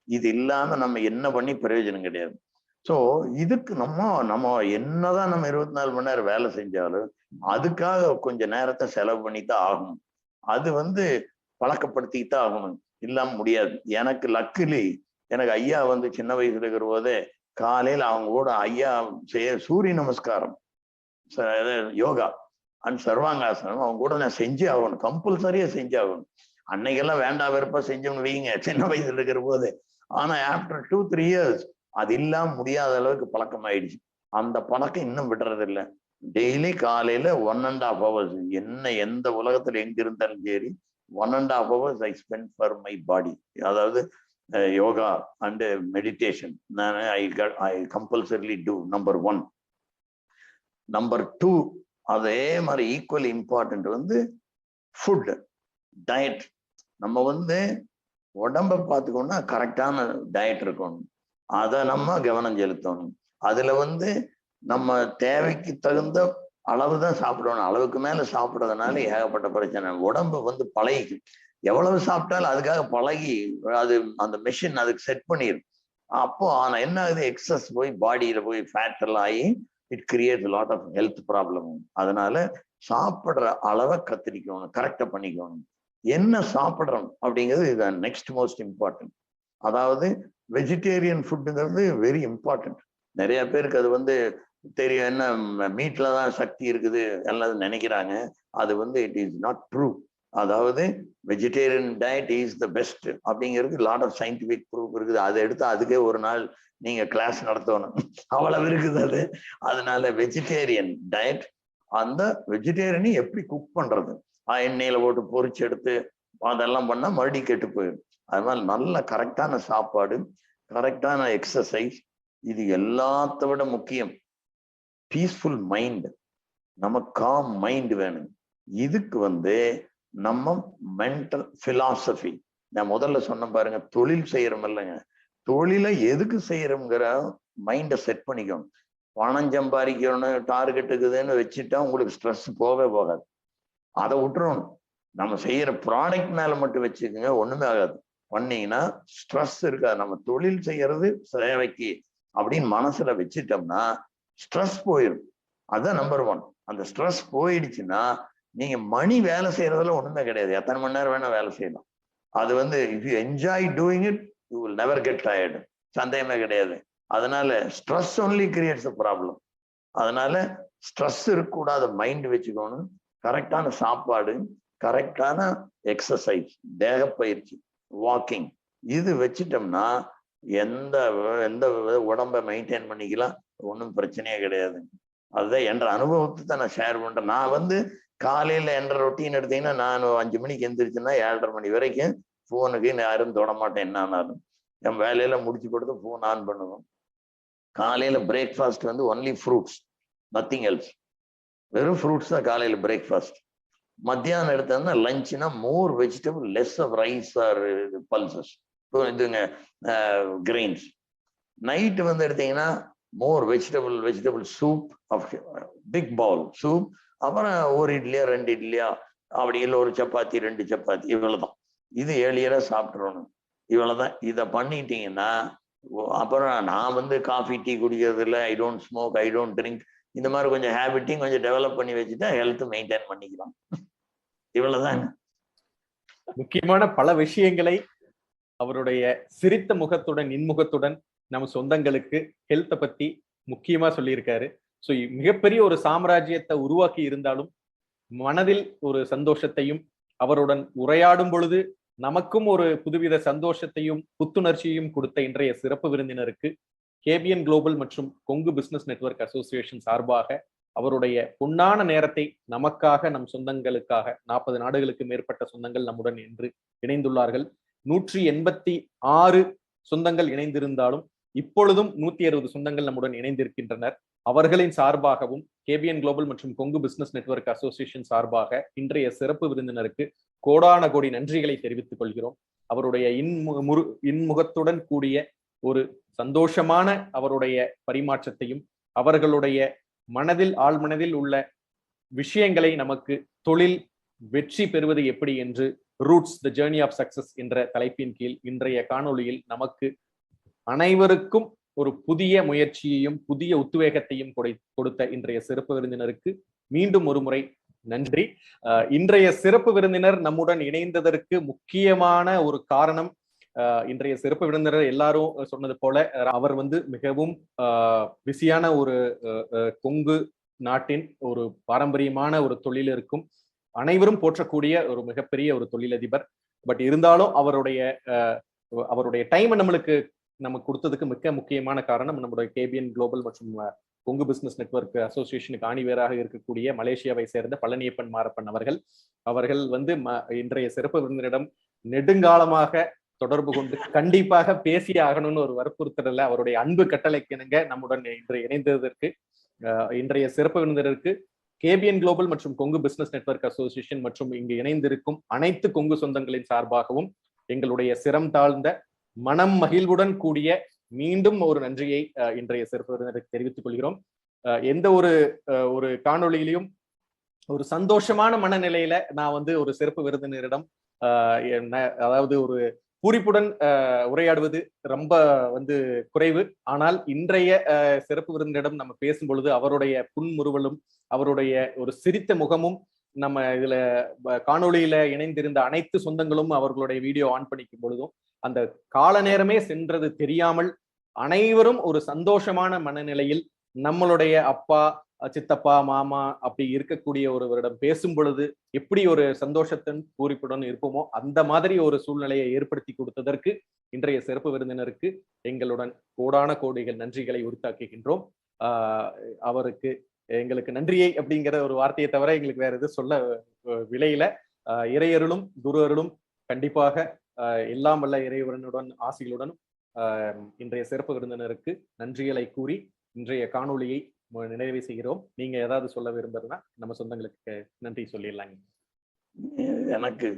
இது இல்லாம நம்ம என்ன பண்ணி பிரயோஜனம் கிடையாது. ஸோ இதுக்கு நம்ம என்னதான் நம்ம 24 மணி நேரம் வேலை செஞ்சாலும் அதுக்காக கொஞ்சம் நேரத்தை செலவு பண்ணித்தான் ஆகணும். அது வந்து பழக்கப்படுத்தித்தான் ஆகணும், இல்லாம முடியாது. எனக்கு லக்கிலி எனக்கு ஐயா வந்து சின்ன வயசுல இருக்கிற போதே காலையில் அவங்க கூட ஐயா சூரிய நமஸ்காரம், யோகா அண்ட் சர்வாங்காசனம் அவங்க கூட நான் செஞ்சே ஆகணும், கம்பல்சரியா செஞ்சே ஆகணும். அன்னைக்கெல்லாம் வேண்டாம் வெறுப்பா செஞ்சவங்க வைங்க சின்ன வயசுல இருக்கிற போது. ஆனா ஆஃப்டர் 2-3 இயர்ஸ் அது இல்லாம முடியாத அளவுக்கு பழக்கம் ஆயிடுச்சு. அந்த பழக்கம் இன்னும் விடுறது இல்லை. டெய்லி காலையில 1.5 hours, என்ன எந்த உலகத்துல எங்க இருந்தாலும் சரி 1.5 hours I spend for my body. அதாவது யோகா அண்ட் மெடிடேஷன் நான் ஐ கம்பல்சரிலி டூ. நம்பர் 1. நம்பர் 2, அதே மாதிரி ஈக்குவலி இம்பார்ட்டன்ட் வந்து ஃபுட், டயட். நம்ம வந்து உடம்ப பார்த்துக்கணும்னா கரெக்டான டயட் இருக்கணும், அதை நம்ம கவனம் செலுத்தணும். அதுல வந்து நம்ம தேவைக்கு தகுந்த அளவு தான் சாப்பிடணும். அளவுக்கு மேல சாப்பிட்றதுனால ஏகப்பட்ட பிரச்சனை. உடம்பு வந்து பழகிக்கும், எவ்வளவு சாப்பிட்டாலும் அதுக்காக பழகி அது அந்த மெஷின் அதுக்கு செட் பண்ணிடும். அப்போ ஆனா என்ன ஆகுது, எக்ஸஸ் போய் பாடியில போய் ஃபேட் எல்லாம் ஆகி it creates lot of health problem. அதனால சாப்பிட்ற அளவை கத்திரிக்கணும், கரெக்டா பண்ணிக்கணும். என்ன சாப்பிட்றோம் அப்படிங்கிறது இதுதான் நெக்ஸ்ட் மோஸ்ட் இம்பார்ட்டன்ட். அதாவது வெஜிடேரியன் ஃபுட்டுங்கிறது வெரி இம்பார்ட்டன்ட். நிறைய பேருக்கு அது வந்து தெரியும், என்ன மீட்ல தான் சக்தி இருக்குது எல்லாம் நினைக்கிறாங்க. அது வந்து இட் இஸ் நாட் ட்ரூ. அதாவது vegetarian diet is the best அப்படிங்கிறது லாட் ஆஃப் சயின்டிபிக் ப்ரூஃப் இருக்குது. அதை எடுத்து அதுக்கே ஒரு நாள் நீங்க கிளாஸ் நடத்தணும், அவ்வளவு இருக்குது அது. அதனால வெஜிடேரியன் டயட், அந்த வெஜிடேரியனை எப்படி குக் பண்றது, எண்ணெயில போட்டு பொரிச்சு எடுத்து அதெல்லாம் பண்ணா மறுபடியும் கெட்டு போயிடும். அதனால நல்ல கரெக்டான சாப்பாடு, கரெக்டான எக்ஸசைஸ், இது எல்லாத்த விட முக்கியம் பீஸ்ஃபுல் மைண்ட். நம்ம காம் மைண்ட் வேணும். இதுக்கு வந்து நம்ம மென்டல் பிலாசபி, நான் முதல்ல சொன்ன பாருங்க, தொழில் செய்யறோம் இல்லைங்க, தொழிலை எதுக்கு செய்யறோங்கிற மைண்டை செட் பண்ணிக்கணும். பணம் சம்பாதிக்கணும் டார்கெட்டுக்குதுன்னு வச்சுட்டா உங்களுக்கு ஸ்ட்ரெஸ் போகவே போகாது. அதை விட்டுறணும். நம்ம செய்யற ப்ராடக்ட் மேல மட்டும் வச்சுக்கோங்க, ஒண்ணுமே ஆகாது. பண்ணீங்கன்னா ஸ்ட்ரெஸ் இருக்காது. நம்ம தொழில் செய்யறது சேவைக்கு அப்படின்னு மனசுல வச்சுட்டோம்னா ஸ்ட்ரெஸ் போயிடும். அதுதான் நம்பர் 1. அந்த ஸ்ட்ரெஸ் போயிடுச்சுன்னா நீங்க மணி வேலை செய்யறதுல ஒண்ணுமே கிடையாது. எத்தனை மணி நேரம் வேணா வேலை செய்யலாம். அது வந்து if you enjoy doing it you will never get tired, சந்தேகமே கிடையாது. அதனால stress only creates a problem. அதனால ஸ்ட்ரெஸ் இருக்கக்கூடாத மைண்ட் வச்சுக்கணும், கரெக்டான சாப்பாடு, கரெக்டான எக்ஸசைஸ், தேக பயிற்சி, வாக்கிங், இது வச்சுட்டோம்னா எந்த எந்த உடம்ப மெயின்டைன் பண்ணிக்கலாம், ஒன்றும் பிரச்சனையே கிடையாது. அதுதான் என்ற அனுபவத்தை தான் நான் ஷேர் பண்றேன். நான் காலையில என்ற ரொட்டீன் எடுத்தீங்கன்னா, நான் 5 மணிக்கு எந்திரிச்சுன்னா 7:30 மணி வரைக்கும் போனுக்கு யாரும் தொட மாட்டேன். என்ன ஆனாலும் என் வேலையில முடிச்சு கொடுத்து போன் ஆன் பண்ணுவோம். காலையில breakfast only fruits, nothing else. வெறும் ஃப்ரூட்ஸ் தான் காலையில பிரேக்ஃபாஸ்ட். மத்தியானம் எடுத்தோம்னா லஞ்ச்னா more vegetable, less of rice or pulses, இதுங்க கிரெயின்ஸ். நைட்டு எடுத்தீங்கன்னா more vegetable soup of big bowl soup, அப்புறம் ஒரு இட்லியா 2 இட்லியா, அப்படி இல்லை ஒரு சப்பாத்தி 2 சப்பாத்தி, இவ்வளவுதான். இது ஏர்லியரா சாப்பிட்றணும், இவ்வளவுதான். இதை பண்ணிட்டீங்கன்னா அப்புறம் நான் காஃபி டீ குடிக்கிறது இல்லை, I don't smoke, I don't drink, இந்த மாதிரி கொஞ்சம் ஹேபிட்டையும் கொஞ்சம் டெவலப் பண்ணி வச்சுட்டா ஹெல்த் மெயின்டைன் பண்ணிக்கலாம். இவ்வளவுதான். முக்கியமான பல விஷயங்களை அவருடைய சிரித்த முகத்துடன் இன்முகத்துடன் நம்ம சொந்தங்களுக்கு ஹெல்த்தை பத்தி முக்கியமா சொல்லியிருக்காரு. ஸோ மிகப்பெரிய ஒரு சாம்ராஜ்யத்தை உருவாக்கி இருந்தாலும் மனதில் ஒரு சந்தோஷத்தையும், அவருடன் உரையாடும் பொழுது நமக்கும் ஒரு புதுவித சந்தோஷத்தையும் புத்துணர்ச்சியையும் கொடுத்த இன்றைய சிறப்பு விருந்தினருக்கு கேபிஎன் குளோபல் மற்றும் கொங்கு பிசினஸ் நெட்வொர்க் அசோசியேஷன் சார்பாக அவருடைய பொன்னான நேரத்தை நமக்காக, நம் சொந்தங்களுக்காக, 40 நாடுகளுக்கு மேற்பட்ட சொந்தங்கள் நம்முடன் என்று இணைந்துள்ளார்கள். 186 சொந்தங்கள் இணைந்திருந்தாலும் இப்பொழுதும் 160 சொந்தங்கள் நம்முடன் இணைந்திருக்கின்றனர். அவர்களின் சார்பாகவும் கேபிஎன் குளோபல் மற்றும் கொங்கு பிசினஸ் நெட்வொர்க் அசோசியேஷன் சார்பாக இன்றைய சிறப்பு விருந்தினருக்கு கோடான கோடி நன்றிகளை தெரிவித்துக் கொள்கிறோம். அவருடைய இன்முகத்துடன் கூடிய ஒரு சந்தோஷமான அவருடைய பரிமாற்றத்தையும், அவர்களுடைய ஆழ்மனதில் உள்ள விஷயங்களை நமக்கு தொழில் வெற்றி பெறுவது எப்படி என்று roots the journey of success என்ற தலைப்பின் கீழ் இன்றைய காணொளியில் நமக்கு அனைவருக்கும் ஒரு புதிய முயற்சியையும் புதிய உத்வேகத்தையும் கொடுத்த இன்றைய சிறப்பு விருந்தினருக்கு மீண்டும் ஒரு முறை நன்றி. இன்றைய சிறப்பு விருந்தினர் நம்முடன் இணைந்ததற்கு முக்கியமான ஒரு காரணம், இன்றைய சிறப்பு விருந்தினர் எல்லாரும் சொன்னது போல அவர் மிகவும் பிஸியான ஒரு கொங்கு நாட்டின் ஒரு பாரம்பரியமான ஒரு தொழில் இருக்கும், அனைவரும் போற்றக்கூடிய ஒரு மிகப்பெரிய ஒரு தொழிலதிபர். பட் இருந்தாலும் அவருடைய டைம் நமக்கு கொடுத்ததுக்கு மிக முக்கியமான காரணம் நம்முடைய கேபிஎன் குளோபல் மற்றும் கொங்கு பிசினஸ் நெட்வொர்க் அசோசியேஷனுக்கு ஆணிவேராக இருக்கக்கூடிய மலேசியாவை சேர்ந்த பழனியப்பன் மாரப்பன் அவர்கள் இன்றைய சிறப்பு விருந்தினரிடம் நெடுங்காலமாக தொடர்பு கொண்டு கண்டிப்பாக பேசி ஆகணும்னு ஒரு வற்புறுத்தல அவருடைய அன்பு கட்டளைக்கு இணங்க நம்முடன் இன்று இணைந்ததற்கு இன்றைய சிறப்பு விருந்தினருக்கு கேபிஎன் குளோபல் மற்றும் கொங்கு பிசினஸ் நெட்வொர்க் அசோசியேஷன் மற்றும் இங்கு இணைந்திருக்கும் அனைத்து கொங்கு சொந்தங்களின் சார்பாகவும் எங்களுடைய சிரம் தாழ்ந்த மனம் மகிழ்வுடன் கூடிய மீண்டும் ஒரு நன்றியை இன்றைய சிறப்பு விருந்தினருக்கு தெரிவித்துக் கொள்கிறோம். எந்த ஒரு காணொளியிலையும் ஒரு சந்தோஷமான மனநிலையில நான் ஒரு சிறப்பு விருந்தினரிடம் அதாவது ஒரு பூரிப்புடன் உரையாடுவது ரொம்ப குறைவு. ஆனால் இன்றைய சிறப்பு விருந்தினரிடம் நம்ம பேசும் பொழுது அவருடைய புன்முறுவலும் அவருடைய ஒரு சிரித்த முகமும், நம்ம இதுல காணொளியில இணைந்திருந்த அனைத்து சொந்தங்களும் அவர்களுடைய வீடியோ ஆன் பண்ணிக்கும் பொழுதும் அந்த கால நேரமே சென்றது தெரியாமல் அனைவரும் ஒரு சந்தோஷமான மனநிலையில் நம்மளுடைய அப்பா, சித்தப்பா, மாமா அப்படி இருக்கக்கூடிய ஒருவரிடம் பேசும் பொழுது எப்படி ஒரு சந்தோஷத்தின் பூரிப்புடன் இருப்போமோ அந்த மாதிரி ஒரு சூழ்நிலையை ஏற்படுத்தி கொடுத்ததற்கு இன்றைய சிறப்பு விருந்தினருக்கு எங்களுடன் கோடான கோடிகள் நன்றிகளை உரித்தாக்குகின்றோம். அவருக்கு எங்களுக்கு நன்றியை அப்படிங்கிற ஒரு வார்த்தையை தவிர எங்களுக்கு வேற எதுவும் சொல்ல விளையில. இறையருளும் குரு அருளும் கண்டிப்பாக எல்லாம் வல்ல இறைவனுடன் ஆசிகளுடன் இன்றைய சிறப்பு விருந்தினருக்கு நன்றிகளை கூறி இன்றைய காணொளியை நிறைவு செய்கிறோம். நீங்க ஏதாவது சொல்ல விரும்புறதுன்னா நம்ம சொந்தங்களுக்கு நன்றி சொல்லிடலாங்க. எனக்கு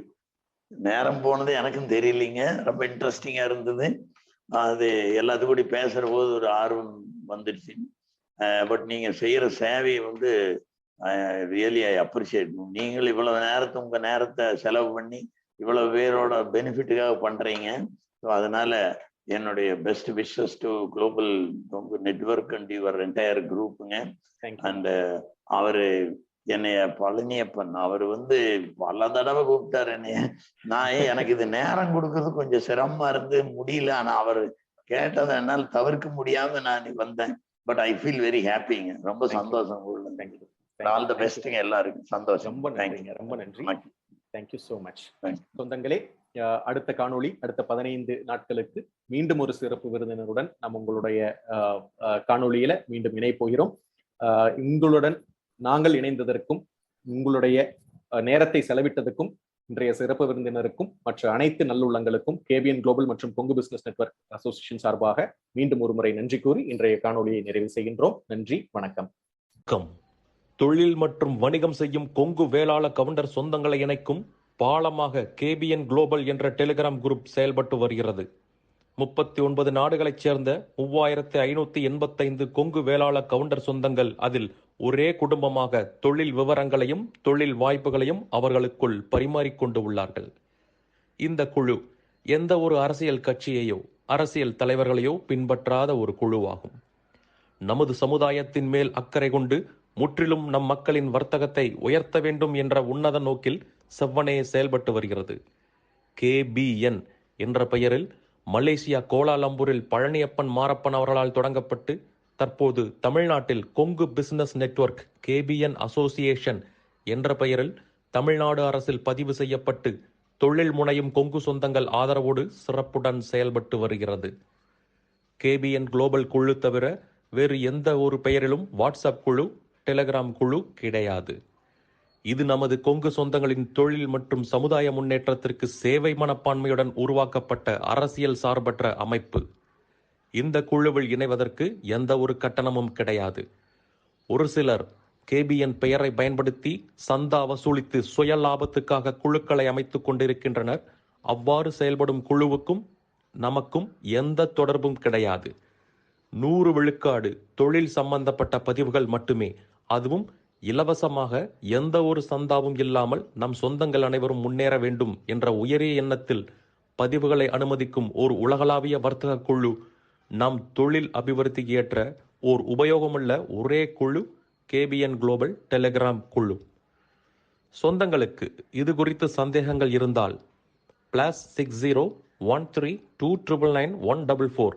நேரம் போனது எனக்கும் தெரியலீங்க, ரொம்ப இன்ட்ரெஸ்டிங்கா இருந்தது. அது எல்லாத்துக்கும் கூட பேசுற போது ஒரு ஆர்வம் வந்துடுச்சு. பட் நீங்க செய்யற சேவையை ரியலி ஐ அப்ரிஷியேட். நீங்கள் இவ்வளவு நேரத்தை உங்க நேரத்தை செலவு பண்ணி இவ்வளவு பேரோட பெனிஃபிட்டுக்காக பண்றீங்க. ஸோ அதனால என்னுடைய best wishes to global network and your entire குரூப்புங்க. அண்ட் அவரு என்னைய பழனியப்பன் அவர் பல தடவை கூப்பிட்டாரு என்னைய. எனக்கு இது நேரம் கொடுக்கறது கொஞ்சம் சிரமமா இருந்து முடியல. ஆனா அவர் கேட்டதை என்னால் தவிர்க்க முடியாம நான் வந்தேன். பட் ஐ ஃபீல் வெரி ஹாப்பிங்க. ரொம்ப சந்தோஷம். தேங்க்யூ. ஆல் தி பெஸ்ட்ங்க எல்லாருக்கும். சந்தோஷம். ரொம்ப நன்றிங்க, ரொம்ப நன்றி. Thank you. Thank you so much. Thank you. சொந்தங்களே, அடுத்த காணொளி அடுத்த 15 நாட்களுக்கு மீண்டும் ஒரு சிறப்பு விருந்தினருடன் நாம் உங்களுடைய காணொளியில மீண்டும் இணைய போகிறோம். உங்களுடன் நாங்கள் இணைந்ததற்கும் உங்களுடைய நேரத்தை செலவிட்டதற்கும் இன்றைய சிறப்பு விருந்தினருக்கும் மற்ற அனைத்து நல்லுள்ளங்களுக்கும் கேபிஎன் குளோபல் மற்றும் கொங்கு பிசினஸ் நெட்வொர்க் அசோசியேஷன் சார்பாக மீண்டும் ஒரு முறை நன்றி கூறி இன்றைய காணொளியை நிறைவு செய்கின்றோம். நன்றி, வணக்கம். தொழில் மற்றும் வணிகம் செய்யும் கொங்கு வேளாள கவுண்டர் சொந்தங்களை இணைக்கும் பாலமாக கேபிஎன் குளோபல் என்ற டெலிகிராம் குரூப் செயல்பட்டு வருகிறது. 39 நாடுகளைச் சேர்ந்த 3585 கொங்கு வேளாள கவுண்டர் சொந்தங்கள் அதில் ஒரே குடும்பமாக தொழில் விவரங்களையும் தொழில் வாய்ப்புகளையும் அவர்களுக்குள் பரிமாறிக்கொண்டு உள்ளார்கள். இந்த குழு எந்த ஒரு அரசியல் கட்சியையோ அரசியல் தலைவர்களையோ பின்பற்றாத ஒரு குழுவாகும். நமது சமுதாயத்தின் மேல் அக்கறை கொண்டு முற்றிலும் நம் மக்களின் வர்த்தகத்தை உயர்த்த வேண்டும் என்ற உன்னத நோக்கில் செவ்வனே செயல்பட்டு வருகிறது. KBN என்ற பெயரில் மலேசியா கோலாலம்பூரில் பழனியப்பன் மாரப்பன் அவர்களால் தொடங்கப்பட்டு தற்போது தமிழ்நாட்டில் Kongu business network KBN association என்ற பெயரில் தமிழ்நாடு அரசில் பதிவு செய்யப்பட்டு தொழில் முனையும் கொங்கு சொந்தங்கள் ஆதரவோடு சிறப்புடன் செயல்பட்டு வருகிறது. KBN குளோபல் குழு தவிர வேறு எந்த ஒரு பெயரிலும் வாட்ஸ்அப் குழு, டெலிகிராம் குழு கிடையாது. இது நமது கொங்கு சொந்தங்களின் தொழில் மற்றும் சமுதாய முன்னேற்றத்திற்கு சேவை மனப்பான்மையுடன் உருவாக்கப்பட்ட அரசியல் சார்பற்ற அமைப்பு. இந்த குழுவில் இணைவதற்கு எந்த ஒரு கட்டணமும் கிடையாது. ஒரு சிலர் KBN பெயரை பயன்படுத்தி சந்தா வசூலித்து சுய லாபத்துக்காக குழுக்களை அமைத்துக் கொண்டிருக்கின்றனர். அவ்வாறு செயல்படும் குழுவுக்கும் நமக்கும் எந்த தொடர்பும் கிடையாது. 100 விழுக்காடு தொழில் சம்பந்தப்பட்ட பதிவுகள் மட்டுமே, அதுவும் இலவசமாக, எந்த ஒரு சந்தாவும் இல்லாமல் நம் சொந்தங்கள் அனைவரும் முன்னேற வேண்டும் என்ற உயரிய எண்ணத்தில் பதிவுகளை அனுமதிக்கும் ஓர் உலகளாவிய வர்த்தக குழு. நம் தொழில் அபிவிருத்திக்கு ஏற்ற ஓர் உபயோகமுள்ள ஒரே குழு KBN குளோபல் டெலிகிராம் குழு. சொந்தங்களுக்கு இது குறித்து சந்தேகங்கள் இருந்தால் +60 13299144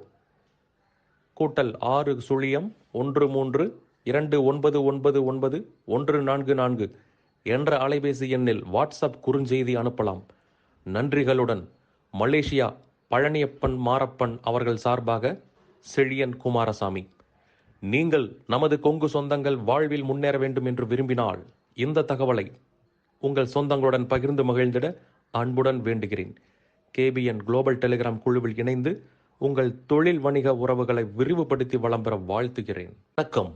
+6 0 13 299144 என்ற அலைபேசி எண்ணில் வாட்ஸ்அப் குறுஞ்செய்தி அனுப்பலாம். நன்றிகளுடன் மலேசியா பழனியப்பன் மாரப்பன் அவர்கள் சார்பாக செழியன் குமாரசாமி. நீங்கள் நமது கொங்கு சொந்தங்கள் வாழ்வில் முன்னேற வேண்டும் என்று விரும்பினால் இந்த தகவலை உங்கள் சொந்தங்களுடன் பகிர்ந்து மகிழ்ந்திட அன்புடன் வேண்டுகிறேன். KBN குளோபல் டெலிகிராம் குழுவில் இணைந்து உங்கள் தொழில் வணிக உறவுகளை விரிவுபடுத்தி வளம் பெற வாழ்த்துகிறேன். வணக்கம்.